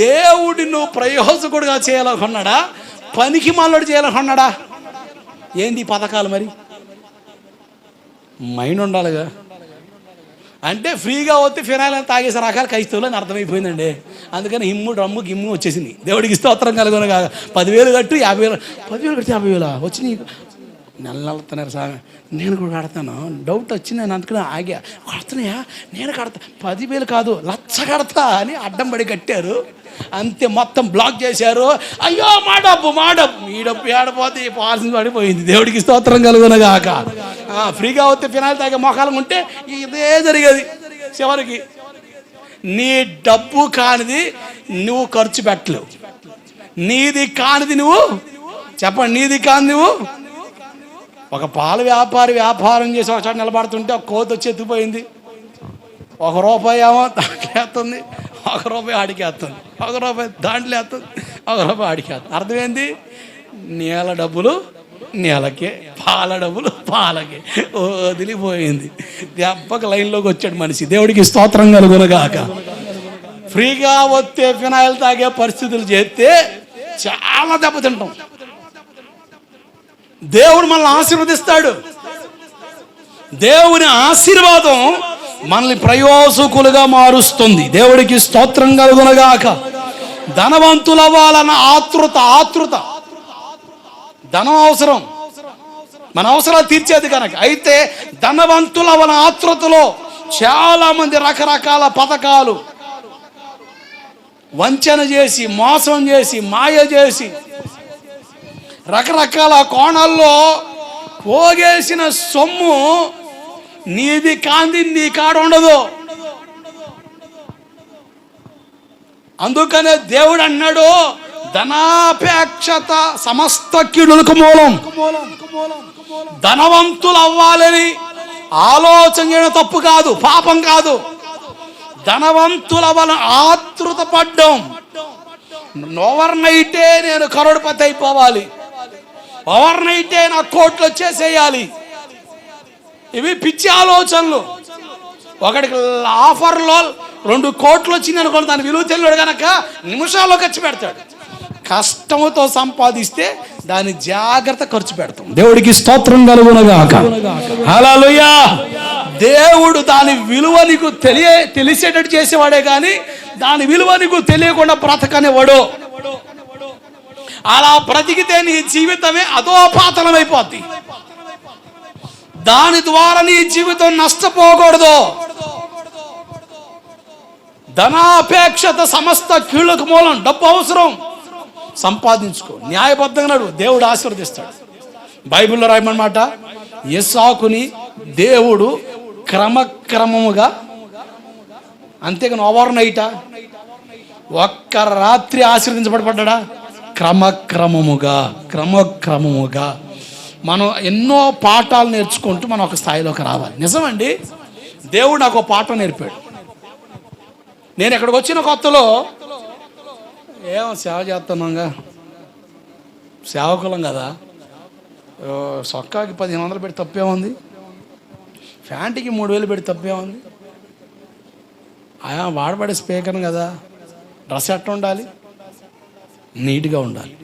దేవుడి నువ్వు ప్రయోజకుడుగా చేయాలనుకున్నాడా, పనికి మాలోడు చేయాలనుకున్నాడా? ఏంది ఈ పథకాలు? మరి మైండ్ ఉండాలిగా. అంటే ఫ్రీగా వస్తే ఫినాయిల్ అని తాగేసే రకాల క్రైస్తవులు అని అర్థమైపోయిందండి. అందుకని హిమ్ము డ్రమ్ము గిమ్ము వచ్చేసింది. దేవుడికి స్తోత్రం కలుగును కాక. 10,000 కట్టు 50,000, 10,000 కట్టి 50,000 వచ్చినాయి. నెలతున్నారు సార్, నేను కూడా కడతాను. డౌట్ వచ్చింది, నేను అందుకని ఆగా. కడుతున్నాయా? నేను కడతా. 10,000 కాదు, 1,00,000 కడతా అని అడ్డం పడి కట్టారు. అంతే, మొత్తం బ్లాక్ చేశారు. అయ్యో మా డబ్బు, ఈ డబ్బు ఏడపోతే పాలసీ పడిపోయింది. దేవుడికి స్తోత్రం కలుగునగాక. ఫ్రీగా వస్తే ఫినాయిల్ తాగే మొఖాలం ఉంటే ఇదే జరిగేది. చివరికి నీ డబ్బు కానిది నువ్వు ఖర్చు పెట్టలేవు, నీది కానిది నువ్వు చెప్పండి, నీది కాని నువ్వు. ఒక పాల వ్యాపారం చేసి ఒక చోట నిలబడుతుంటే ఒక కోతి వచ్చి ఎత్తుకుపోయింది. ₹1 ఏమో దాంట్లో వేస్తుంది, ₹1 ఆడికి వేస్తుంది, ₹1 దాంట్లో వేస్తుంది, ₹1 ఆడికి వేస్తుంది. అర్థమైంది? నేల డబ్బులు నేలకే, పాల డబ్బులు పాలకే. వదిలిపోయింది. దెబ్బకి లైన్లోకి వచ్చాడు మనిషి. దేవుడికి స్తోత్రం కలుగునగాక. ఫ్రీగా వస్తే ఫినాయిల్ తాగే పరిస్థితులు చేస్తే చాలా దెబ్బతింటాం. దేవుడు మనల్ని ఆశీర్వదిస్తాడు. దేవుని ఆశీర్వాదం మనల్ని ప్రయోజకులుగా మారుస్తుంది. దేవుడికి స్తోత్రం కలుగునగాక. ధనవంతులవ్వాలన్న ఆతృత, ధనం అవసరం, మన అవసరాలు తీర్చేది కనుక. అయితే ధనవంతులవ్వాలన్న ఆతృతలో చాలా మంది రకరకాల పథకాలు, వంచన చేసి, మోసం చేసి, మాయ చేసి, రకరకాల కోణాల్లో పోగేసిన సొమ్ము నీది కాంది నీ కాడ ఉండదు. అందుకనే దేవుడు అన్నాడు, ధనాపేక్షత సమస్త కీడులకు మూలం. ధనవంతులు అవ్వాలని ఆలోచన చేయడం తప్పు కాదు, పాపం కాదు. ధనవంతుల వలన ఆతృత పడ్డం. ఓవర్ నైటే నేను కరోడ్పతి అయిపోవాలి, ఓవర్ నైటే నా కోట్లు వచ్చేసేయాలి, ఇవి పిచ్చి ఆలోచనలు. ఒకటికి ఆఫర్లో 2 కోట్లు వచ్చింది అనుకోండి, దాని విలువ తెలియడు కనుక నిమిషాల్లో ఖర్చు పెడతాడు. కష్టంతో సంపాదిస్తే దాన్ని జాగ్రత్త ఖర్చు పెడతాం. దేవుడికి స్తోత్రం కలుగునగాక. హల్లెలూయా. దేవుడు దాని విలువ నీకు తెలిసేటట్టు చేసేవాడే కానీ దాని విలువ నీకు తెలియకుండా బ్రతకనివాడు. అలా బ్రతికితే నీ జీవితమే అధోపాతాళమైపోద్ది. దాని ద్వారా నీ జీవితం నష్టపోకూడదు. ధనాపేక్షత సమస్త కీళ్ళకు మూలం. డబ్బు అవసరం, సంపాదించుకో, న్యాయబద్ధంగా నడు, దేవుడు ఆశీర్వదిస్తాడు. బైబిల్లో రాయమన్నమాట, ఇస్సాకుని దేవుడు క్రమక్రమముగా, అంతేగాని ఓవర్ నైటా, ఒక్క రాత్రి ఆశీర్వదించబడపడ్డా? క్రమక్రమముగా మనం ఎన్నో పాఠాలు నేర్చుకుంటూ మనం ఒక స్థాయిలోకి రావాలి. నిజమండి, దేవుడు నాకు ఒక పాఠం నేర్పాడు. నేను ఎక్కడికి వచ్చిన కొత్తలో సేవ చేస్తున్నాగా, సేవకులం కదా, సొక్కాకి 1,500 పెట్టి తప్పేముంది, ఫ్యాంట్కి 3,000 పెట్టి తప్పేముంది, వాడబడే స్పీకర్ని కదా, డ్రెస్ ఎట్లా ఉండాలి, నీట్గా ఉండాలి,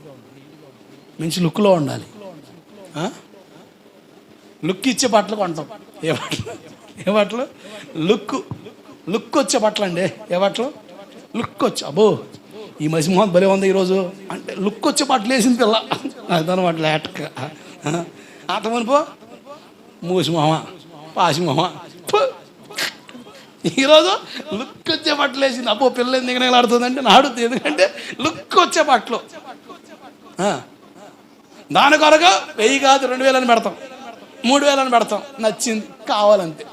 మంచి లుక్లో ఉండాలి. లుక్ ఇచ్చే బట్టలు కొంటాం. ఏ బట్టలు? లుక్ వచ్చే బట్టలు అండి. ఏ బట్టలు? లుక్ వచ్చి, అబ్బో ఈ మసిమోహన్ భలే ఉంది ఈరోజు అంటే లుక్ వచ్చే బట్టలు వేసింది పిల్ల, అదనమాట. లేటక ఆతమనిపో మూసిమోహ పాసిమోహ. ఈరోజు లుక్ వచ్చే బట్టలు వేసింది. అబ్బో పిల్ల ఎందుకు నిగలాడుతుందంటే నాడుతుంది, ఎందుకంటే లుక్ వచ్చే బట్టలు. దాని కొరకు 1000 కాదు 2,000 అని పెడతాం. 3,000 అని పెడతాం, నచ్చింది కావాలంతే.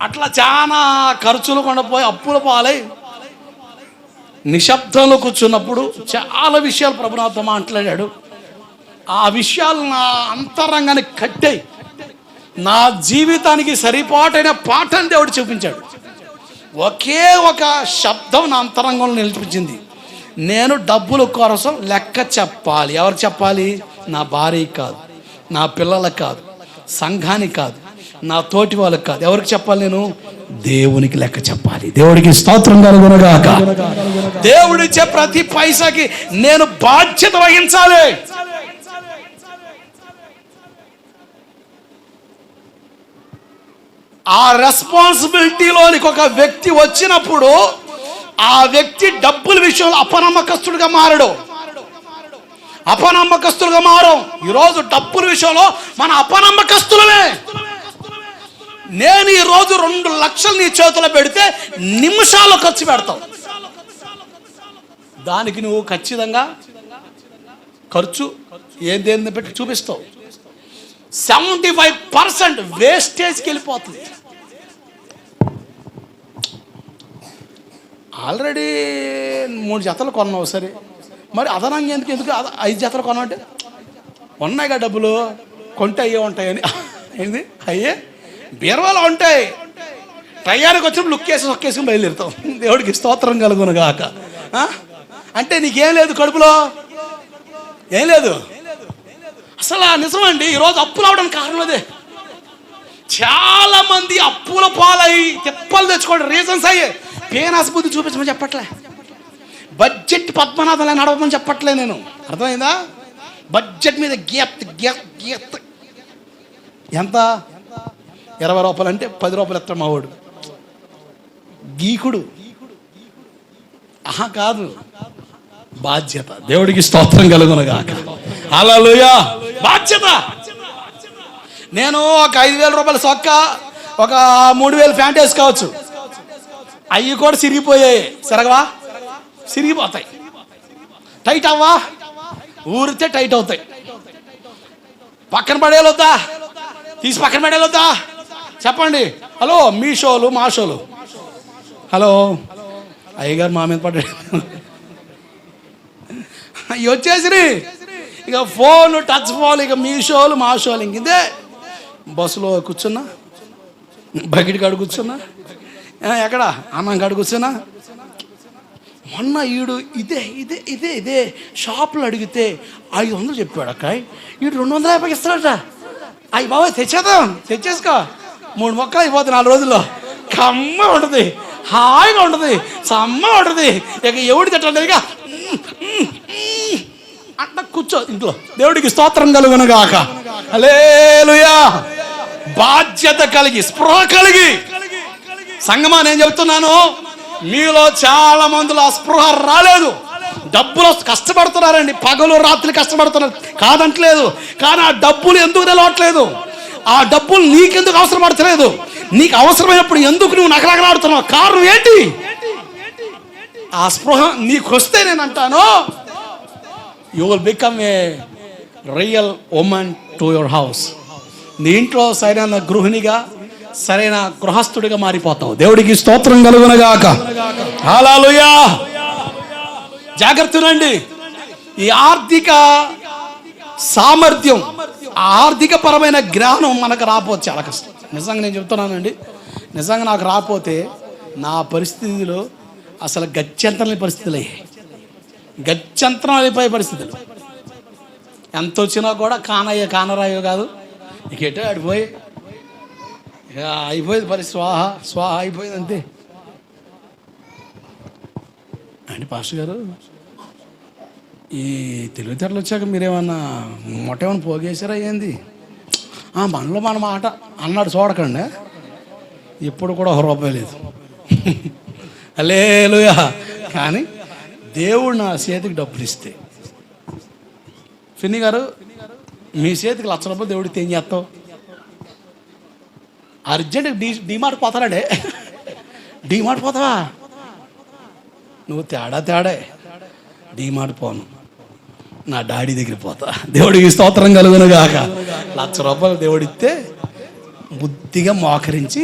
అట్లా చాలా ఖర్చులు కొండపోయి అప్పుల పాలై నిశ్శబ్దంలో కూర్చున్నప్పుడు చాలా విషయాలు ప్రభునాథతో మాట్లాడాడు. ఆ విషయాలు నా అంతరంగాన్ని కట్టాయి. నా జీవితానికి సరిపాటైన పాఠం దేవుడు చూపించాడు. ఒకే ఒక శబ్దం నా అంతరంగంలో నిలిపించింది. నేను డబ్బుల కోసం లెక్క చెప్పాలి. ఎవరికి చెప్పాలి? నా భార్యకి కాదు, నా పిల్లలకు కాదు, సంఘానికి కాదు, నా తోటి వాళ్ళకి కాదు. ఎవరికి చెప్పాలి? నేను దేవునికి లెక్క చెప్పాలి. దేవుడికి స్తోత్రం కలుగునుగాక. దేవుడిచ్చే ప్రతి పైసాకి నేను బాధ్యత వహించాలి. ఆ రెస్పాన్సిబిలిటీలోనికి ఒక వ్యక్తి వచ్చినప్పుడు ఆ వ్యక్తి డబ్బుల విషయంలో అపనమ్మకస్తుడిగా మారడు. అపనమ్మకస్తులుగా మారం. ఈరోజు డబ్బుల విషయంలో మన అపనమ్మకస్తులమే. నేను ఈరోజు 2 లక్షలు నీ చేతిలో పెడితే నిమిషాలు ఖర్చు పెడతావు. దానికి నువ్వు ఖచ్చితంగా ఖర్చు ఏందేంది పెట్టి చూపిస్తావు. 75% వేస్టేజ్కి వెళ్ళిపోతుంది. ఆల్రెడీ 3 జతలు కొన్నావు, సరే మరి అదనంగా ఎందుకు 5 జతలు కొన్నావు అంటే ఉన్నాయి కదా డబ్బులు, కొంటే అయ్యే ఉంటాయని. ఏంది అయ్యే బీరవాలో ఉంటాయి. టయానికి వచ్చినప్పుడు లుక్ వేసి సొక్కేసుకుని బయలుదేరుతాం. దేవుడికి స్తోత్రం కలుగునుగాక. అంటే నీకేం లేదు, కడుపులో ఏం లేదు. అసలు నిజమండి. ఈరోజు అప్పులు అవడానికి కారణం అదే. చాలా మంది అప్పుల పాలై తిప్పలు తెచ్చుకోవడం రీజన్స్ అయ్యే. పేనాస బుద్ధి చూపించమని చెప్పట్లే, బడ్జెట్ పద్మనాథాలని నడవమని చెప్పట్లే నేను. అర్థమైందా? బడ్జెట్ మీద గీత ఎంత 20 రూపాయలు అంటే 10 రూపాయలు ఎత్తాడు మావాడు. గీకుడు కాదు, బాధ్యత. దేవుడికి స్తోత్రం కలుగునుగాక. హల్లెలూయా. బాధ్యత. నేను ఒక 5,000 రూపాయల సొక్క, ఒక 3,000 ప్యాంట్ వేసుకోవచ్చు. అవి కూడా సిరిగిపోయాయి. సిరగవా? సిరిగిపోతాయి. టైట్ అవ్వా? ఊరితే టైట్ అవుతాయి. పక్కన పడేయలొద్దా? తీసి పక్కన పడేయలొద్దా? చెప్పండి. హలో, మీ షోలు మా షోలు. హలో, అయ్యగారు మా మీద పడ్డాడు. అవి వచ్చేసిరి. ఇక ఫోన్, టచ్ ఫోన్, ఇక మీ షోలు మా షోలు. ఇంక ఇదే. బస్సులో కూర్చున్నా, బకెట్ కాడు కూర్చున్నా, ఎక్కడ అన్నం కాడు కూర్చున్నా. మొన్న ఈడు ఇదే షాపులో అడిగితే 500 చెప్పాడు. అక్క ఈడు 250 ఇస్తాడట. అయ్యి బాబా తెచ్చేసుకో. 3 మొక్కలు అయిపోతుంది 4 రోజుల్లో. కమ్మ ఉంటుంది, హాయిగా ఉంటుంది, సమ్మ ఉంటుంది. ఇక ఎవడు తిట్టండి, ఇక అట్లా కూర్చో ఇంట్లో. దేవుడికి స్తోత్రం కలుగునుగాక. హల్లెలూయా. బాధ్యత కలిగి, స్పృహ కలిగి. సంగమా, నేను చెప్తున్నాను, మీలో చాలా మందిలో ఆ స్పృహ రాలేదు. డబ్బులు కష్టపడుతున్నారండి, పగలు రాత్రి కష్టపడుతున్నారు, కాదంటలేదు. కానీ ఆ డబ్బులు ఎందుకు నిలవట్లేదు? ఆ డబ్బులు నీకెందుకు అవసరం పడతలేదు? నీకు అవసరమైనప్పుడు ఎందుకు నువ్వు నగలగలాడుతున్నావు? కారణం ఏంటి? ఆ స్పృహ నీకు వస్తే నేను అంటాను, you will become a real women to your house. నీ ఇంట్లో సరైన గృహిణిగా, సరైన గృహస్థుడిగా మారిపోతావు. దేవుడికి స్తోత్రం కలుగునుగాక. హల్లెలూయా. జాగ్రత్తనండి. ఈ ఆర్థిక సామర్థ్యం, ఆర్థిక పరమైన జ్ఞానం మనకు రాకపోతే చాలా కష్టం. నిజంగా నేను చెప్తున్నానండి, నిజంగా నాకు రాకపోతే నా పరిస్థితిలో అసలు గత్యంతరం పరిస్థితులు అయ్యాయి. గత్యంతరం అయిపోయే పరిస్థితులు. ఎంత వచ్చినా కూడా కానరాయో కాదు, ఇక ఎటో ఆడిపోయి అయిపోయింది పరిస్థితి. స్వాహ అయిపోయింది అంతే. అండి పాస్టర్ గారు, ఈ తెలివితేటలు వచ్చాక మీరేమన్నా మొట్టేమన్నా పోగేశారా ఏంది? మనలో మన మాట అన్నాడు చూడకండి. ఇప్పుడు కూడా ₹1 లేదు. హల్లెలూయా. కానీ దేవుడు నా చేతికి డబ్బులు ఇస్తే, ఫిన్ని గారు మీ చేతికి ₹1,00,000 దేవుడికి ఏం చేస్తావు? అర్జెంట్ డీమార్ట్ పోతాడే. డీమార్ట్ పోతావా నువ్వు? తేడే. డీమార్ట్ పోను. నా డాడీ దగ్గరికి పోతా. దేవుడికి స్తోత్రం కలుగును గాక. ₹1,00,000 దేవుడిస్తే బుద్ధిగా మోకరించి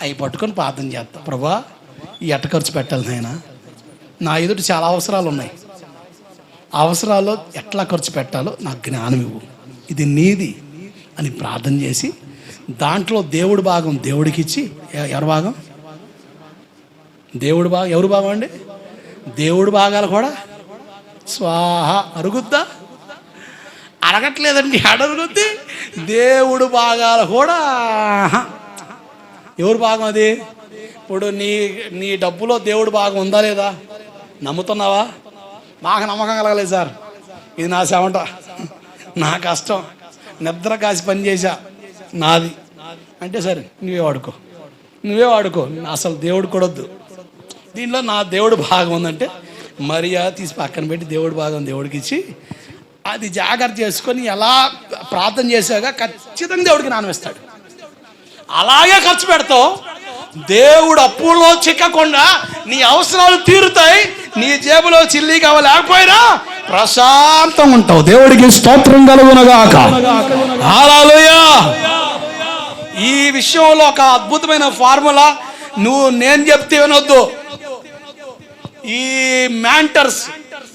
అవి పట్టుకొని ప్రార్థన చేస్తా. ప్రభా, ఈ ఎట్ట ఖర్చు పెట్టాలి నాయనా, నా ఎదుటి చాలా అవసరాలు ఉన్నాయి, అవసరాల్లో ఎట్లా ఖర్చు పెట్టాలో నాకు జ్ఞానం ఇవ్వు, ఇది నీది అని ప్రార్థన చేసి దాంట్లో దేవుడి భాగం దేవుడికి ఇచ్చి, ఎవరి భాగం? దేవుడి భాగం. ఎవరి భాగం అండి? దేవుడి భాగాలు కూడా స్వాహ. అరుగుద్దా? అరగట్లేదండి. అడరుగుద్ది. దేవుడు భాగాలు కూడా. ఎవరి భాగం అది? ఇప్పుడు నీ డబ్బులో దేవుడి భాగం ఉందా లేదా? నమ్ముతున్నావా? నాకు నమ్మకం కలగలేదు సార్, ఇది నా చెమట, నా కష్టం, నిద్ర కాసి పని చేశా, నాది అంటే సరే నువ్వే వాడుకో, అసలు దేవుడు కొడొద్దు. దీనిలో నా దేవుడు భాగం ఉందంటే మర్యాద తీసి పక్కన పెట్టి దేవుడి భాగం దేవుడికి ఇచ్చి అది జాగ్రత్త చేసుకొని ఎలా ప్రార్థన చేసాక ఖచ్చితంగా దేవుడికి నానవేస్తాడు. అలాగే ఖర్చు పెడతావు, దేవుడు అప్పుల్లో చిక్కకుండా నీ అవసరాలు తీరుతాయి, నీ జేబులో చిల్లి కావలేకపోయినా ప్రశాంతంగా ఉంటావు. దేవుడికి స్తోత్రం కలుగునుగాక. హల్లెలూయా. ఈ విషయంలో ఒక అద్భుతమైన ఫార్ములా, నేను చెప్తే వినొద్దు, ఈ మెంటర్స్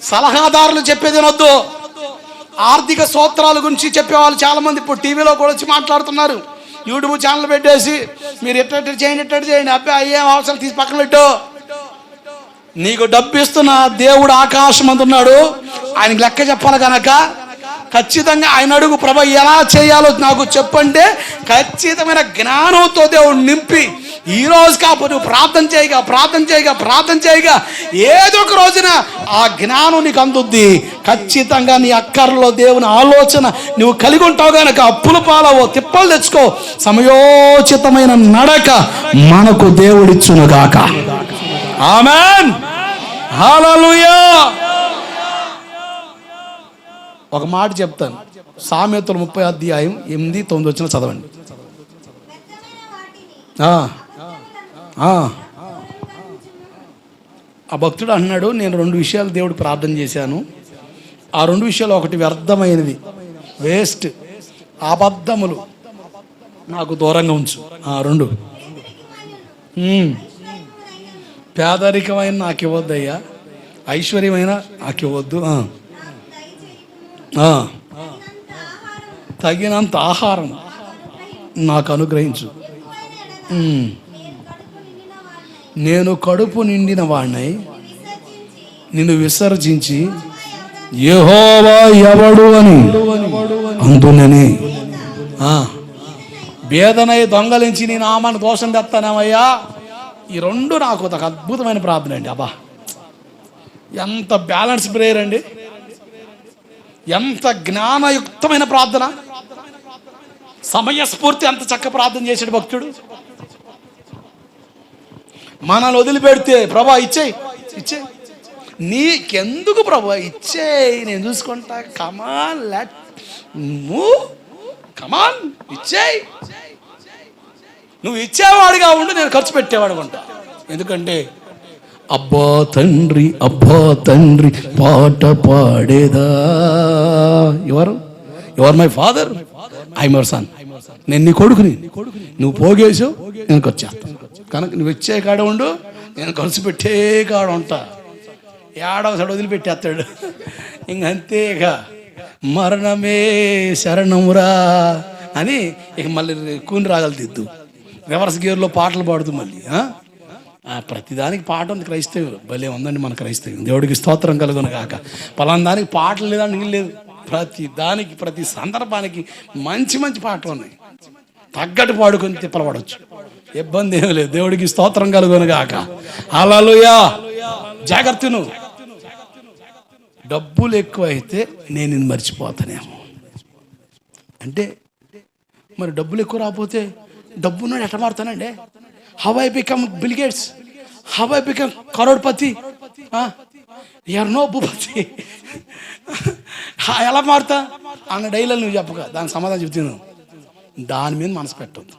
సలహాదారులు చెప్పేది వినొద్దు. ఆర్థిక సూత్రాల గురించి చెప్పేవాళ్ళు చాలామంది ఇప్పుడు టీవీలో కూడా వచ్చి మాట్లాడుతున్నారు. యూట్యూబ్ ఛానల్ పెట్టేసి మీరు ఎట్ట చేయండి, అబ్బాయి ఏం అవసరం తీసి పక్కన పెట్టు. నీకు డబ్బు ఇస్తున్న దేవుడు ఆకాశం అందున్నాడు, ఆయనకి లెక్క చెప్పాలి కనుక ఖచ్చితంగా ఆయన అడుగు, ప్రభా ఎలా చేయాలో నాకు చెప్పంటే ఖచ్చితమైన జ్ఞానంతో దేవుడు నింపి ఈ రోజు కాపు నువ్వు ప్రార్థన చేయగా ఏదో ఒక రోజున ఆ జ్ఞానం నీకు అందుద్ది. ఖచ్చితంగా నీ అక్కర్లో దేవుని ఆలోచన నువ్వు కలిగి ఉంటావు కనుక అప్పుల పాలవో, తిప్పలు తెచ్చుకో, సమయోచితమైన నడక మనకు దేవుడిచ్చునుగాక. ఆమేన్. హల్లెలూయా. ఒక మాట చెప్తాను, సామెతలు 30:8-9 చదవండి. ఆ భక్తుడు అన్నాడు, నేను 2 విషయాలు దేవుడు ప్రార్థన చేశాను, ఆ 2 విషయాలు ఒకటి వ్యర్థమైనది, వేస్ట్, అబద్ధములు నాకు దూరంగా ఉంచు. 2 పేదరికమైన నాకు ఇవ్వద్దయ్యా, ఐశ్వర్యమైన నాకు ఇవ్వద్దు, తగినంత ఆహారం నాకు అనుగ్రహించు. నేను కడుపు నిండిన వాడినై నిన్ను విసర్జించి యెహోవా ఎవడు అని అందునని బేదనై దొంగలించి నీ నామాన్ని దోషం తెస్తానేమయ్యా. ఈ 2 నాకు ఒక అద్భుతమైన ప్రార్థన అండి. అబ్బా, ఎంత బ్యాలెన్స్ ప్రేయర్ అండి, ఎంత జ్ఞానయుక్తమైన ప్రార్థన, సమయస్ఫూర్తి, అంత చక్క ప్రార్థన చేసాడు భక్తుడు. మనల్ని వదిలిపెడితే ప్రభా ఇచ్చేయి, నీకెందుకు ప్రభా ఇచ్చేయి, నేను చూసుకుంటా, కమాన్ ఇచ్చేయి, నువ్వు ఇచ్చేవాడిగా ఉండు, నేను ఖర్చు పెట్టేవాడుగా ఉంటా. ఎందుకంటే అబ్బా తండ్రి పాట పాడేదా, your my father, I your son, నేను నీ కొడుకుని, నువ్వు పోగేసావు, నేను ఖర్చు చేస్తాను కనుక నువ్వు ఇచ్చే కాడ ఉండు, నేను ఖర్చు పెట్టే కాడ ఉంటా. ఏడవసాడు వదిలిపెట్టేస్తాడు. ఇంకంతే, ఇక మరణమే శరణమురా అని ఇక మళ్ళీ కూని రాగలదిద్దు, రివర్స్ గేర్లో పాటలు పాడుతూ మళ్ళీ ప్రతిదానికి పాట ఉంది. క్రైస్తవ్యం భలే ఉందండి మన క్రైస్తవ్యం. దేవుడికి స్తోత్రం కలుగును గాక. పలానా దానికి పాటలు లేదని లేదు, ప్రతి దానికి ప్రతి సందర్భానికి మంచి పాటలు ఉన్నాయి, తగ్గట్టు పాడుకొని తిప్పలపడవచ్చు, ఇబ్బంది ఏమి లేదు. దేవుడికి స్తోత్రం కలుగును గాక. హల్లెలూయా. జాగ్రత్తను, డబ్బులు ఎక్కువ అయితే నేను నిన్ను మర్చిపోతానేమో అంటే, మరి డబ్బులు ఎక్కువ రాకపోతే డబ్బును ఎట్లా మారుతానండి? How I become Bill Gates, how I become crorepati, you are no Bhupathi, ఎలా మారుతా అన్న డైలాగ్ నువ్వు చెప్పక దానికి సమాధానం చెప్తున్నాను. దాని మీద మనసు పెట్టద్దు,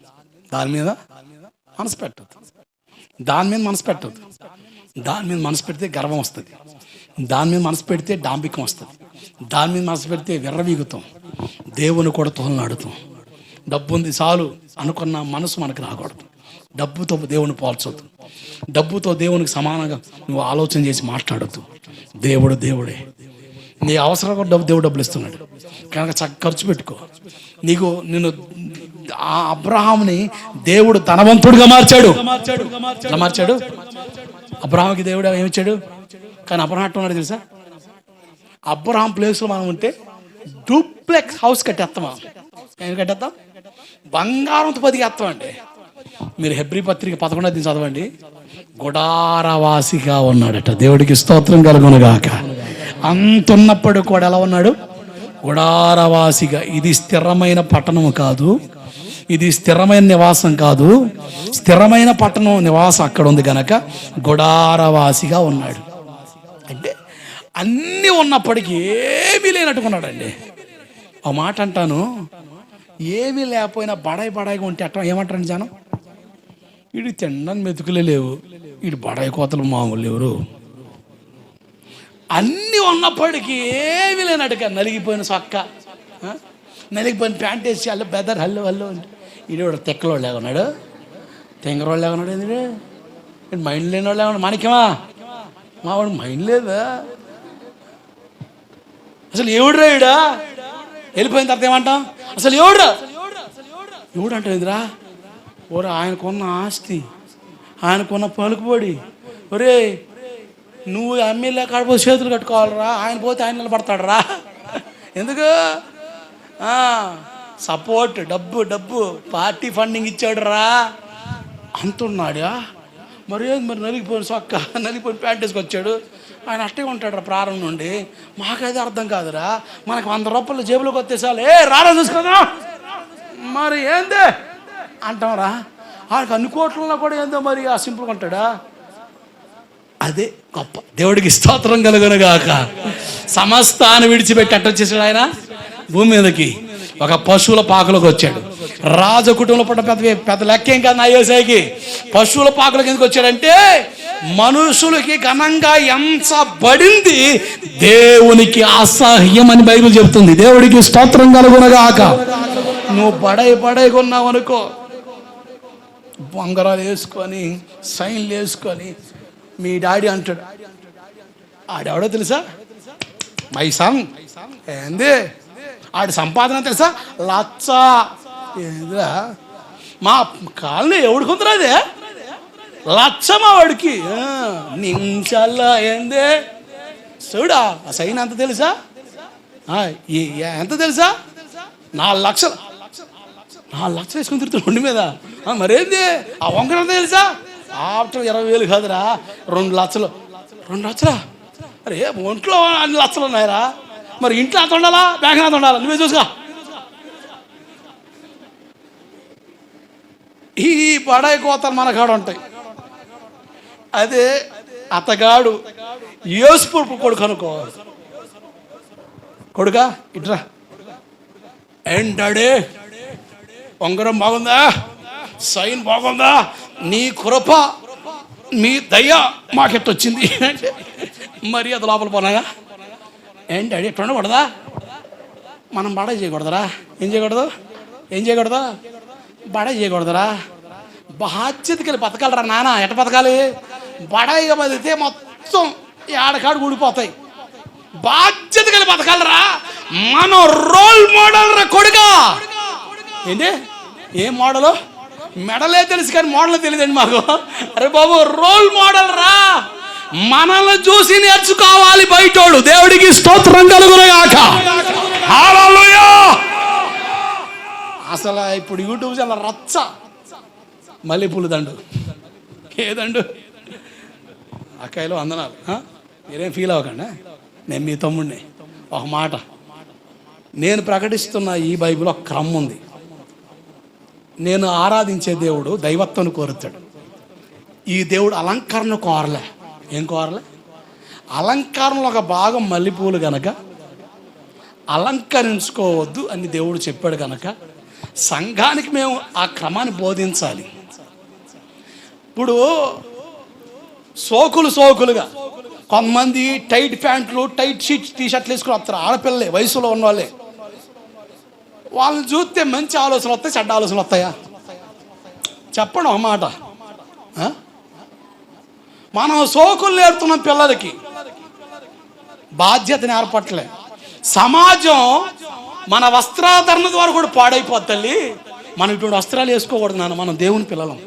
దాని మీద మనసు పెట్టద్దు. దాని మీద మనసు పెడితే గర్వం వస్తుంది, దాని మీద మనసు పెడితే డాంబికం వస్తుంది, దాని మీద మనసు పెడితే విర్రవీగుతాం, దేవుని కూడా తోలనాడుతాం. డబ్బు ఉంది చాలు అనుకున్న మనసు మనకు రాకూడదు. డబ్బుతో దేవుని పోల్చొద్దు, డబ్బుతో దేవునికి సమానంగా నువ్వు ఆలోచన చేసి మాట్లాడద్దు. దేవుడు దేవుడే, నీ అవసరం కూడా దేవుడు డబ్బులు ఇస్తున్నాడు కనుక ఖర్చు పెట్టుకో. నిన్ను ఆ అబ్రహాముని దేవుడు ధనవంతుడిగా మార్చాడు. ఎలా మార్చాడు? అబ్రహాంకి దేవుడు ఏమిచ్చాడు? కానీ అబ్రహాం ఉన్నాడు తెలుసా, అబ్రహాం ప్లేస్లో మనం ఉంటే డూప్లెక్స్ హౌస్ కట్టేస్తామా? ఏం కట్టేస్తాం? బంగారంతో బతికేస్తాం అండి. మీరు హెబ్రీ పత్రిక 11 చదవండి. గుడారవాసిగా ఉన్నాడట. దేవుడికి స్తోత్రం కలుగునుగాక. అంతున్నప్పుడు కూడా ఎలా ఉన్నాడు? గుడారవాసిగా. ఇది స్థిరమైన పట్టణం కాదు, ఇది స్థిరమైన నివాసం కాదు. స్థిరమైన పట్టణం నివాసం అక్కడ ఉంది కనుక గుడారవాసిగా ఉన్నాడు. అంటే అన్నీ ఉన్నప్పటికీ ఏమీ లేనట్టుకున్నాడండి. ఆ మాట అంటాను, ఏమీ లేకపోయినా బడాయిగా ఉంటే అట్లా ఏమంటారండి జనం? వీడు తినడానికి మెతుకులే లేవు, వీడు బడాయి కోతలు మామూలు ఎవరు. అన్నీ ఉన్నప్పటికీ ఏమీ లేనట్టుగా నలిగిపోయిన సొక్క, నలిగిపోయిన ప్యాంట్ వేసి అల్లు బెదర్ హల్లు అంటే వీడు తెక్కలోళ్ళు లేకున్నాడు, తెంగరోళ్ళు లేకున్నాడు. ఏంటి మైండ్ లేని వాళ్ళు లేకున్నాడు. మాణిక్యమా మావాడు మైండ్ లేదా? అసలు ఎవడురా ఈడా? వెళ్ళిపోయిన తర్వాత ఏమంటాం? అసలు ఎవడు అంటే ఏందిరా? ఓరే ఆయనకున్న ఆస్తి, ఆయనకున్న పలుకుబడి, ఒరే నువ్వు ఎమ్మెల్యే కాడిపోతే చేతులు కట్టుకోవాలరా, ఆయన పోతే ఆయన నిలబడతాడు రా. ఎందుకు? సపోర్ట్, డబ్బు పార్టీ ఫండింగ్ ఇచ్చాడు రా అంటున్నాడా? మరి నలిగిపోయిన సొక్క, నలిగిపోయిన ప్యాంట్ వేసుకొచ్చాడు. ఆయన అట్టే ఉంటాడు రా ప్రారంభం నుండి. మాకైతే అర్థం కాదురా. మనకు 100 రూపాయలు జేబులోకి వచ్చేసాలు, రారా చూసుకోదా మరి ఏందే అంటాం రా. ఆయనకు అన్ని కోట్లలో కూడా ఏందో మరి ఆ సింపుల్గా ఉంటాడా? అదే గొప్ప. దేవుడికి స్తోత్రం కలుగునుగాక. సమస్తాన్ని విడిచిపెట్టి అట్టొచ్చేసాడు ఆయన భూమి మీదకి. ఒక పశువుల పాకలోకి వచ్చాడు. రాజ కుటుంబంలో పుట్ట పెద్ద లెక్కేం కాదు నా యోసేకి. పశువుల పాకలోకి ఎందుకు వచ్చాడంటే మనుషులకి ఘనంగా ఎంచబడింది దేవునికి అసహ్యం అని బైబిల్ చెబుతుంది. దేవుడికి స్తోత్రం కలుగునుగాక. నువ్వు బడాయి కొన్నావు అనుకో, బంగారాలు వేసుకొని సైన్లు వేసుకొని మీ డాడీ అంటాడు, ఆడెవడో తెలుసా? మైసాంగ్ ఏంది ఆడి సంపాదన తెలుసా? లచ్చ. ఏందిరా మా కాలనీ ఎవడికుందరా? అదే లచ్చ మా వాడికి నించల్లా. ఏంది చూడా ఆ సైన్ ఎంత తెలుసా? ఎంత తెలుసా? 4 లక్షలు వేసుకుని తిరుగుతాడు ఒండి మీద. మరేంది ఆ వంకర తెలుసా? ఆఫ్టర్ 20,000 కాదురా, 2 లక్షలు. 2 లక్షలా? అరే ఒంట్లో అన్ని లక్షలు ఉన్నాయరా. మరి ఇంట్లో అంత ఉండాలా, బ్యాంక్ అంత ఉండాలా? నువ్వే చూసుకో. ఈ బడాయి కోతలు మన కాడ ఉంటాయి. అదే అతగాడు యేసుప్రభు కొడుకు అనుకో. కొడుకా ఇట్రా, ఏంటాడే ఉంగరం బాగుందా, సైన్ బాగుందా, నీ కృప మీ దయ మాకెట్టొచ్చింది అంటే మరి అది లోపల పోనాగా. ఏంటి అడి ఎట్లా ఉండకూడదా? మనం బడాయి చేయకూడదురా. ఏం చేయకూడదు? బడాయి చేయకూడదురా. బాధ్యతకి బతకాలరా నాన్న. ఎట్ట బతకాలి? బడాయిగా బతికితే మొత్తం ఏడకాడు ఊడిపోతాయి. బాధ్యతకి బతకాలరా. మన రోల్ మోడల్ రా కొడుకా. ఏంటి ఏం మోడలు? మెడలే తెలుసు కానీ మోడల్ తెలియదండి మాకు. అరే బాబు రోల్ మోడల్ రా. మనల్ని చూసి నేర్చుకోవాలి బయటోడు. దేవుడికి స్తోత్రం కలుగునుగాక. హల్లెలూయా. అసలు ఇప్పుడు యూట్యూబ్ చాలా రచ్చ. మల్లెపూలు దండు, ఏదండు అక్కాయిలో వందనాలు. మీరేం ఫీల్ అవ్వకండి, నేను మీ తమ్ముడిని. ఒక మాట, నేను ప్రకటిస్తున్న ఈ బైబిల్ ఒక క్రమం ఉంది. నేను ఆరాధించే దేవుడు దైవత్వాన్ని కోరుతాడు. ఈ దేవుడు అలంకరణ కోరలే. ఏం కోరలే? అలంకారంలో ఒక భాగం మల్లెపూలు కనుక అలంకరించుకోవద్దు అని దేవుడు చెప్పాడు కనుక సంఘానికి మేము ఆ క్రమాన్ని బోధించాలి. ఇప్పుడు సోకులుగా కొంతమంది టైట్ ప్యాంట్లు, టైట్ టీషర్ట్లు వేసుకుని వస్తారు. ఆడపిల్లలే, వయసులో ఉన్న వాళ్ళే. వాళ్ళని చూస్తే మంచి ఆలోచనలు వస్తాయి, చెడ్డ ఆలోచనలు వస్తాయా? చెప్పండి ఒక మాట. మనం సోకులు నేర్పుతున్నాం పిల్లలకి, బాధ్యత నేర్పట్లే. సమాజం మన వస్త్రాధరణ ద్వారా కూడా పాడైపోద్ది తల్లి. మనం ఇటువంటి వస్త్రాలు వేసుకోకూడదు నాన్న. మనం దేవుని పిల్లలం,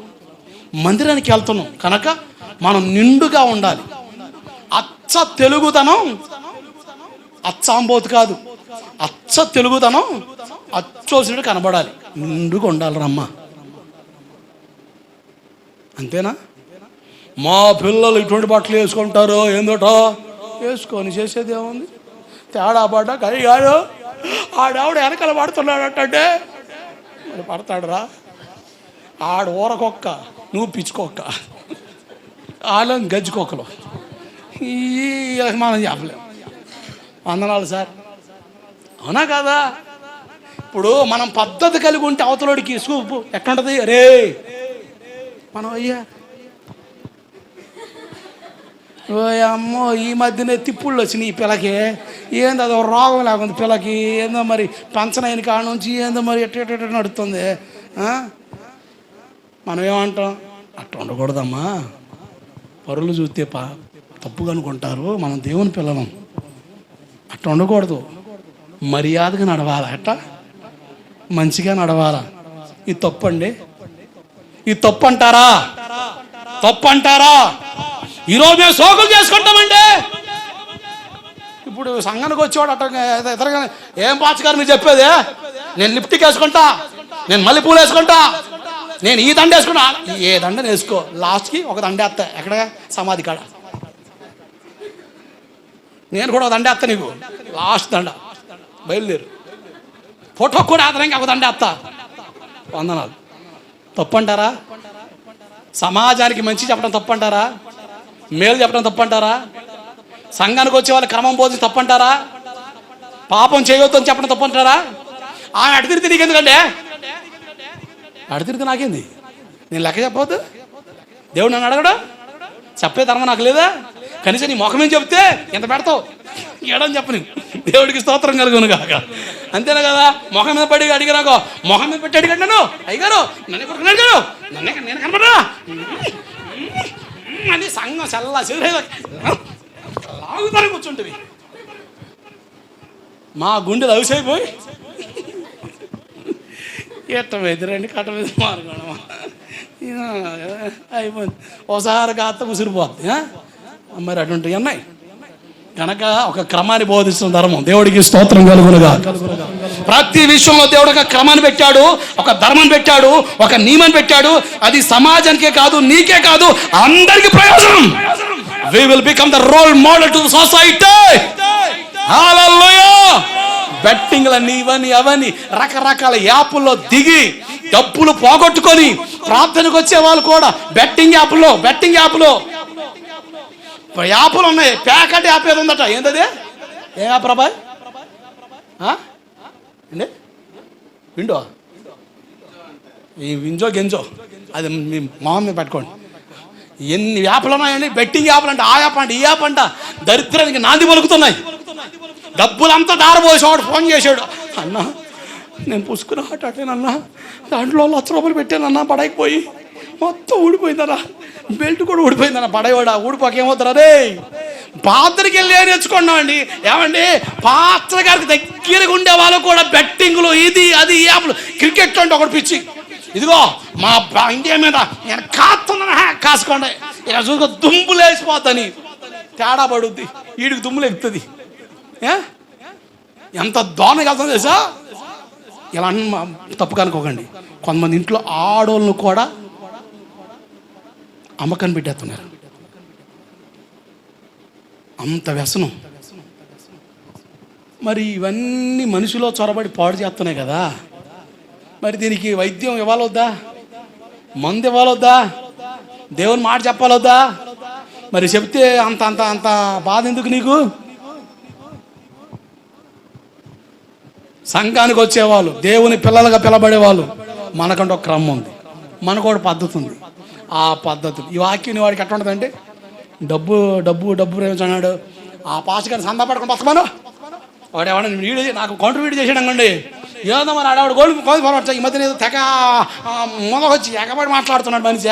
మందిరానికి వెళ్తున్నాం కనుక మనం నిండుగా ఉండాలి. అచ్చ తెలుగుదనం, అచ్చాంబోతు కాదు, అచ్చ తెలుగుదనం అచ్చోసినట్టు కనబడాలి. నిండుగా ఉండాలి రమ్మ, అంతేనా? మా పిల్లలు ఇటువంటి బట్టలు వేసుకుంటారు, ఏందోటో వేసుకొని చేసేది ఏముంది? తేడా పడ్డా కడిగాడు, ఆడావిడ వెనకాల పడుతున్నాడటంటే మరి పడతాడురా. ఆడు ఊరకొక్క, నువ్వు పిచ్చుకోక్క, వాళ్ళని గజ్జుకోకలు. ఈ మనం చెప్పలేము. వందనాలు సార్, అవునా కదా? ఇప్పుడు మనం పద్ధతి కలిగి ఉంటే అవతలోడికి సూపు ఎట్లుంటుంది? రే మనం అయ్యా ఓ అమ్మో, ఈ మధ్యనే తిప్పుళ్ళు వచ్చినాయి ఈ పిల్లకి. ఏందో అది రోగం లేకుండా పిల్లకి, ఏందో మరి పంచనైన కాడ నుంచి ఏందో మరి ఎట్ట నడుస్తుంది. మనం ఏమంటాం? అట్లా ఉండకూడదమ్మా, పరులు చూస్తే తప్పుగా అనుకుంటారు. మనం దేవుని పిల్లలం, అట్లా ఉండకూడదు. మర్యాదగా నడవాలా, ఎట్టా మంచిగా నడవాలా. ఇది తప్పండి, ఇది తప్పు అంటారా? తప్పు అంటారా? ఈరోజు మేము సోకులు చేసుకుంటామండి. ఇప్పుడు సంఘానికి వచ్చేవాడు అట్ట ఎదరగానే, ఏం పాచగారు మీరు చెప్పేది? నేను లిప్టిక్ వేసుకుంటా, నేను మల్లెపూలు వేసుకుంటా, నేను ఈ దండ వేసుకుంటా. ఏ దండ వేసుకో, లాస్ట్కి ఒక దండ వేస్తా. ఎక్కడ? సమాధి కాడ. నేను కూడా ఒక దండ వేస్తా నీకు, లాస్ట్ దండ. బయలుదేరు. ఫోటో కూడా ఆధారంగా ఒక దండ వేస్తా. వందనాలు. తప్పంటారా? సమాజానికి మంచి చెప్పడం తప్పంటారా? మేలు చెప్పడం తప్పంటారా? సంఘానికి వచ్చే వాళ్ళ క్రమం బోధించి తప్పంటారా? పాపం చేయవద్దు అని చెప్పడం తప్పంటారా? ఆమె అడితిరితే నీకెందుకంటే? అడితిరితే నాకేంది? నేను లెక్క చెప్పవద్దు? దేవుడు నన్ను అడగడు? చెప్పే ధర్మం నాకు లేదా? కనీసం నీ ముఖమేం చెప్తే ఎంత పెడతావు? ఏడని చెప్పని దేవుడికి స్తోత్రం కలుగును కాక. అంతేనా కదా? ముఖం మీద పడి అడిగినాకో, ముఖం మీద పెట్టి అడిగాడు నన్ను, అయ్యారు నన్ను కొడుకున్నాడు గారు, నేను కనపడా అని సంఘం చల్లా లాగుతారు కూర్చుంటుంది. మా గుండెలు అవిసైపోయి ఎట్టం ఎదురండి కట్ట మీద మారుకోవడం అయిపోయింది. ఒకసారి కాస్త ముసిరిపోద్ది. మరి అటువంటివి ఉన్నాయి కనుక ఒక క్రమాన్ని బోధిస్తున్న ధర్మం. దేవుడికి స్తోత్రం కలుగునుగా. ప్రతి విషయంలో దేవుడు ఒక క్రమాన్ని పెట్టాడు, ఒక ధర్మాన్ని పెట్టాడు, ఒక నియమాన్ని పెట్టాడు. అది సమాజానికే కాదు, నీకే కాదు, అందరికి ప్రయోజనం. We will become the role model to the society. Hallelujah. బెట్టింగ్లన్నీ ఇవన్నీ అవన్నీ రకరకాల యాపుల్లో దిగి డబ్బులు పోగొట్టుకొని ప్రార్థనకు వచ్చే వాళ్ళు కూడా బెట్టింగ్ యాప్లో యాపులు ఉన్నాయి. ప్యాకెట్ యాప్ ఏది ఉందట, ఏంటది? ఏ యాప్ రాబాయ్? విండో ఈ వింజో గెంజో అది మీ మామ మీద పెట్టుకోండి. ఎన్ని యాప్లు ఉన్నాయండి, బెట్టింగ్ యాప్లు అంటే, ఆ యాప్ అంటే, ఈ యాప్ అంట. దరిద్రానికి నాంది పలుకుతున్నాయి. డబ్బులంతా దారబోసేవాడు ఫోన్ చేశాడు, అన్న నేను పుసుకున్న అటేనన్నా, దాంట్లో 1,00,000 రూపాయలు పెట్టానన్నా, పడైపోయి మొత్తం ఊడిపోయిందన్నా, బెల్ట్ కూడా ఊడిపోయిందన్న. పడేవాడా ఊడిపోక ఏమవుతారా? అదే పాత్రకి వెళ్ళి నేర్చుకున్నామండి. ఏమండి, పాత్ర గారికి దగ్గరగా ఉండే వాళ్ళు కూడా బెట్టింగ్లు, ఇది అది యాప్లు. క్రికెట్ అంటే ఒకటి పిచ్చి, ఇదిగో మా ఇండియా మీద నేను కాస్తున్నా, కాసుకోండి ఇక చూసుకో, దుమ్ములు వేసిపోతాని తేడా పడుద్ది, వీడికి దుమ్ములు ఎక్కుతుంది. ఎంత దోణకి వెళ్తుంది తెలుసా? ఇలా తప్పు కనుకోకండి. కొంతమంది ఇంట్లో ఆడోళ్ళను కూడా అమ్మకాన్ని పెట్టేస్తున్నారు. అంత వ్యసనం. మరి ఇవన్నీ మనిషిలో చొరబడి పాడు చేస్తున్నాయి కదా. మరి దీనికి వైద్యం ఇవ్వాలొద్దా? మందు ఇవ్వాలొద్దా? దేవుని మాట చెప్పాలొద్దా? మరి చెప్తే అంత అంత అంత బాధ ఎందుకు నీకు? సంఘానికి వచ్చేవాళ్ళు, దేవుని పిల్లలుగా పిలబడేవాళ్ళు, మనకంటే ఒక క్రమం ఉంది, మనకు ఒక పద్ధతి ఉంది. ఆ పద్ధతులు ఈ వాక్యం వాడికి ఎట్లా ఉంటుందంటే, డబ్బు డబ్బు డబ్బు ప్రేమించాడు. ఆ పాస్ గారిని సందా పడుకుని బతకమాను. వాడు ఎవడన్నా వీడియో నాకు కౌంటర్ వీడియో చేసాడు అనుకోండి, ఏదో మరి ఆడవాడు గోల్డ్ పొరవచ్చు. ఈ మధ్యన ఏదో తెగ మొదకొచ్చి ఎగబడి మాట్లాడుతున్నాడు మనిషి.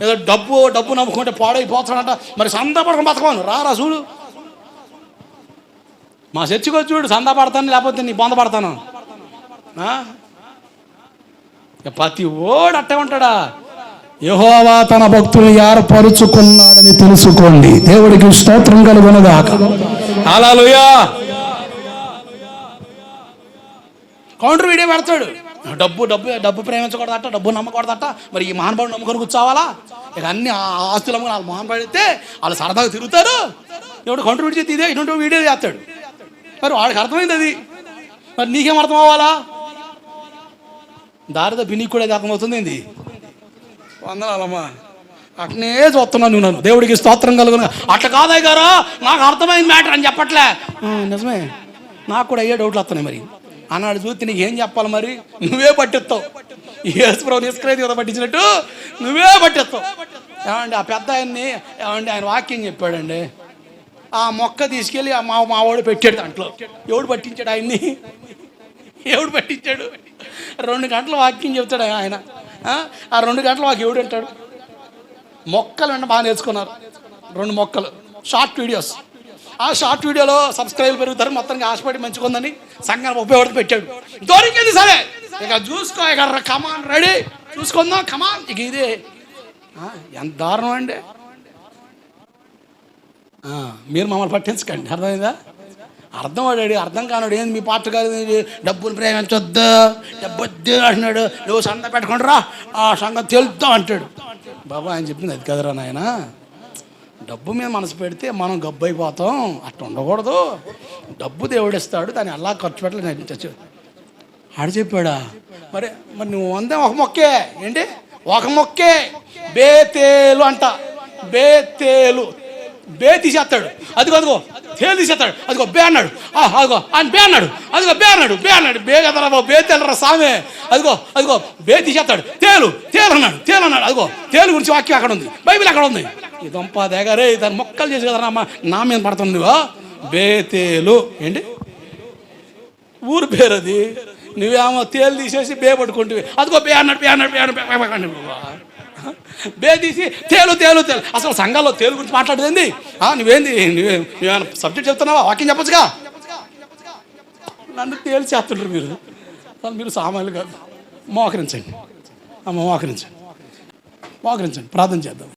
ఏదో డబ్బు డబ్బు నమ్ముకుంటే పాడైపోతాడంట. మరి సందా పడుకుని బతకమాను. రారా చూడు, మా చర్చికి వచ్చి చూడు, సందా పడతాను లేకపోతే నీ బొంద పడతాను. ప్రతి ఓడు అట్టే ఉంటాడా? యెహోవా తన భక్తులు ఏర్పరుచుకున్నాడని తెలుసుకోండి. దేవుడికి స్తోత్రం కలుగునుగాక. హల్లెలూయా. కౌంటర్ వీడియో పెడతాడు. డబ్బు డబ్బు డబ్బు ప్రేమించకూడదట, డబ్బు నమ్మకూడదట. మరి ఈ మహానుభావుడు నమ్ముకొని కూర్చోవాలా? ఇక అన్ని ఆస్తులు అమ్ముకుని వాళ్ళు మహానుభావుడు అయితే వాళ్ళు సరదాగా తిరుగుతారు. ఎవడు కౌంటర్ వీడియో తీదే ఇటువంటి వీడియో చేస్తాడు. మరి వాడికి అర్థమైంది అది, మరి నీకేం అర్థం అవ్వాలా? దారితో బినికి కూడా అర్థమవుతుంది. ఏంది వందనాలమ్మా, అట్నే చూస్తున్నాను నువ్వు. నన్ను దేవుడికి స్తోత్రం కలుగును. అట్లా కాదయ్య గారు, నాకు అర్థమైంది మ్యాటర్ అని చెప్పట్లే. నిజమే, నాకు కూడా అయ్యే డౌట్లు వస్తున్నాయి. మరి అన్నాడు చూస్తే నీకు ఏం చెప్పాలి? మరి నువ్వే పట్టిస్తావు. యేసుప్రభుని ఇస్కరియోతు కదా పట్టించినట్టు నువ్వే పట్టిస్తావు. ఏమండి ఆ పెద్ద ఆయన్ని, ఏమండి ఆయన వాక్యం చెప్పాడండి, ఆ మొక్క తీసుకెళ్ళి మా వాడు పెట్టాడు దాంట్లో. ఎవడు పట్టించాడు ఆయన్ని? ఎవడు పట్టించాడు? 2 గంటల వాక్యం చెప్తాడు ఆయన. ఆ 2 గంటల వాక్యం ఎవడు అంటాడు? మొక్కలు వెంట బాగా నేర్చుకున్నారు. 2 మొక్కలు షార్ట్ వీడియోస్. ఆ షార్ట్ వీడియోలో సబ్స్క్రైబ్ పెరుగుతారు. మొత్తానికి ఆశపడి మంచుకుందని సంఘానికి ఉపయోగపడి పెట్టాడు. దొరికింది సరే, ఇక చూసుకో, ఇక కమాన్ రెడీ, చూసుకుందాం కమాన్. ఇక ఇదే ఎంత దారుణం అండి. మీరు మమ్మల్ని పట్టించకండి, అర్థమైందా? అర్థం వాడాడు, అర్థం కానాడు. ఏంది మీ పాత్ర కాదు, డబ్బులు ప్రేమించొద్దు, డబ్బొద్దు అంటున్నాడు. నువ్వు సంద పెట్టుకుంటు రా, ఆ సంగతి తెలుద్దా అంటాడు. బాబా ఆయన చెప్పింది అది కదరా నాయన. డబ్బు మీద మనసు పెడితే మనం గబ్బు అయిపోతాం. అట్లా ఉండకూడదు. డబ్బు దేవుడిస్తాడు, దాన్ని అలా ఖర్చు పెట్టలేదు. ఆడు చెప్పాడా? మరి నువ్వు అందే ఒక మొక్కే ఏంటి? ఒక మొక్కే బేతేలు అంట. బేతేలు బే తీసేస్తాడు. అదిగో తేలు తీసేస్తాడు. అదిగో బే అన్నాడు. అదిగో ఆయన బే అన్నాడు. అదిగో బే అన్నాడు. బే అన్నాడు. బే కదరా బాబు, బే తేలరా సామే. అదిగో బే తీసేస్తాడు. తేలు అన్నాడు. అదిగో తేలు గురించి వాక్యం అక్కడ ఉంది, బైబిల్ అక్కడ ఉంది. ఈ దొంప దేగారే దాన్ని మొక్కలు చేసి కదరా నా మీద పడుతుంది. బేతేలు ఏంటి ఊరు పేరు అది. నువ్వేమో తేలు తీసేసి బే పట్టుకుంటువి. అదిగో బే అన్నాడు. బే తీసి తేలు. అసలు సంఘాల్లో తేలు గురించి మాట్లాడేది. నువ్వేమైనా సబ్జెక్ట్ చెప్తున్నావా? వాక్యం చెప్పచ్చుగా. నన్ను తేలు చేస్తుంటారు మీరు సామాన్లు కాదు. మోకరించండి అమ్మ, మోకరించండి, ప్రార్థన చేద్దాం.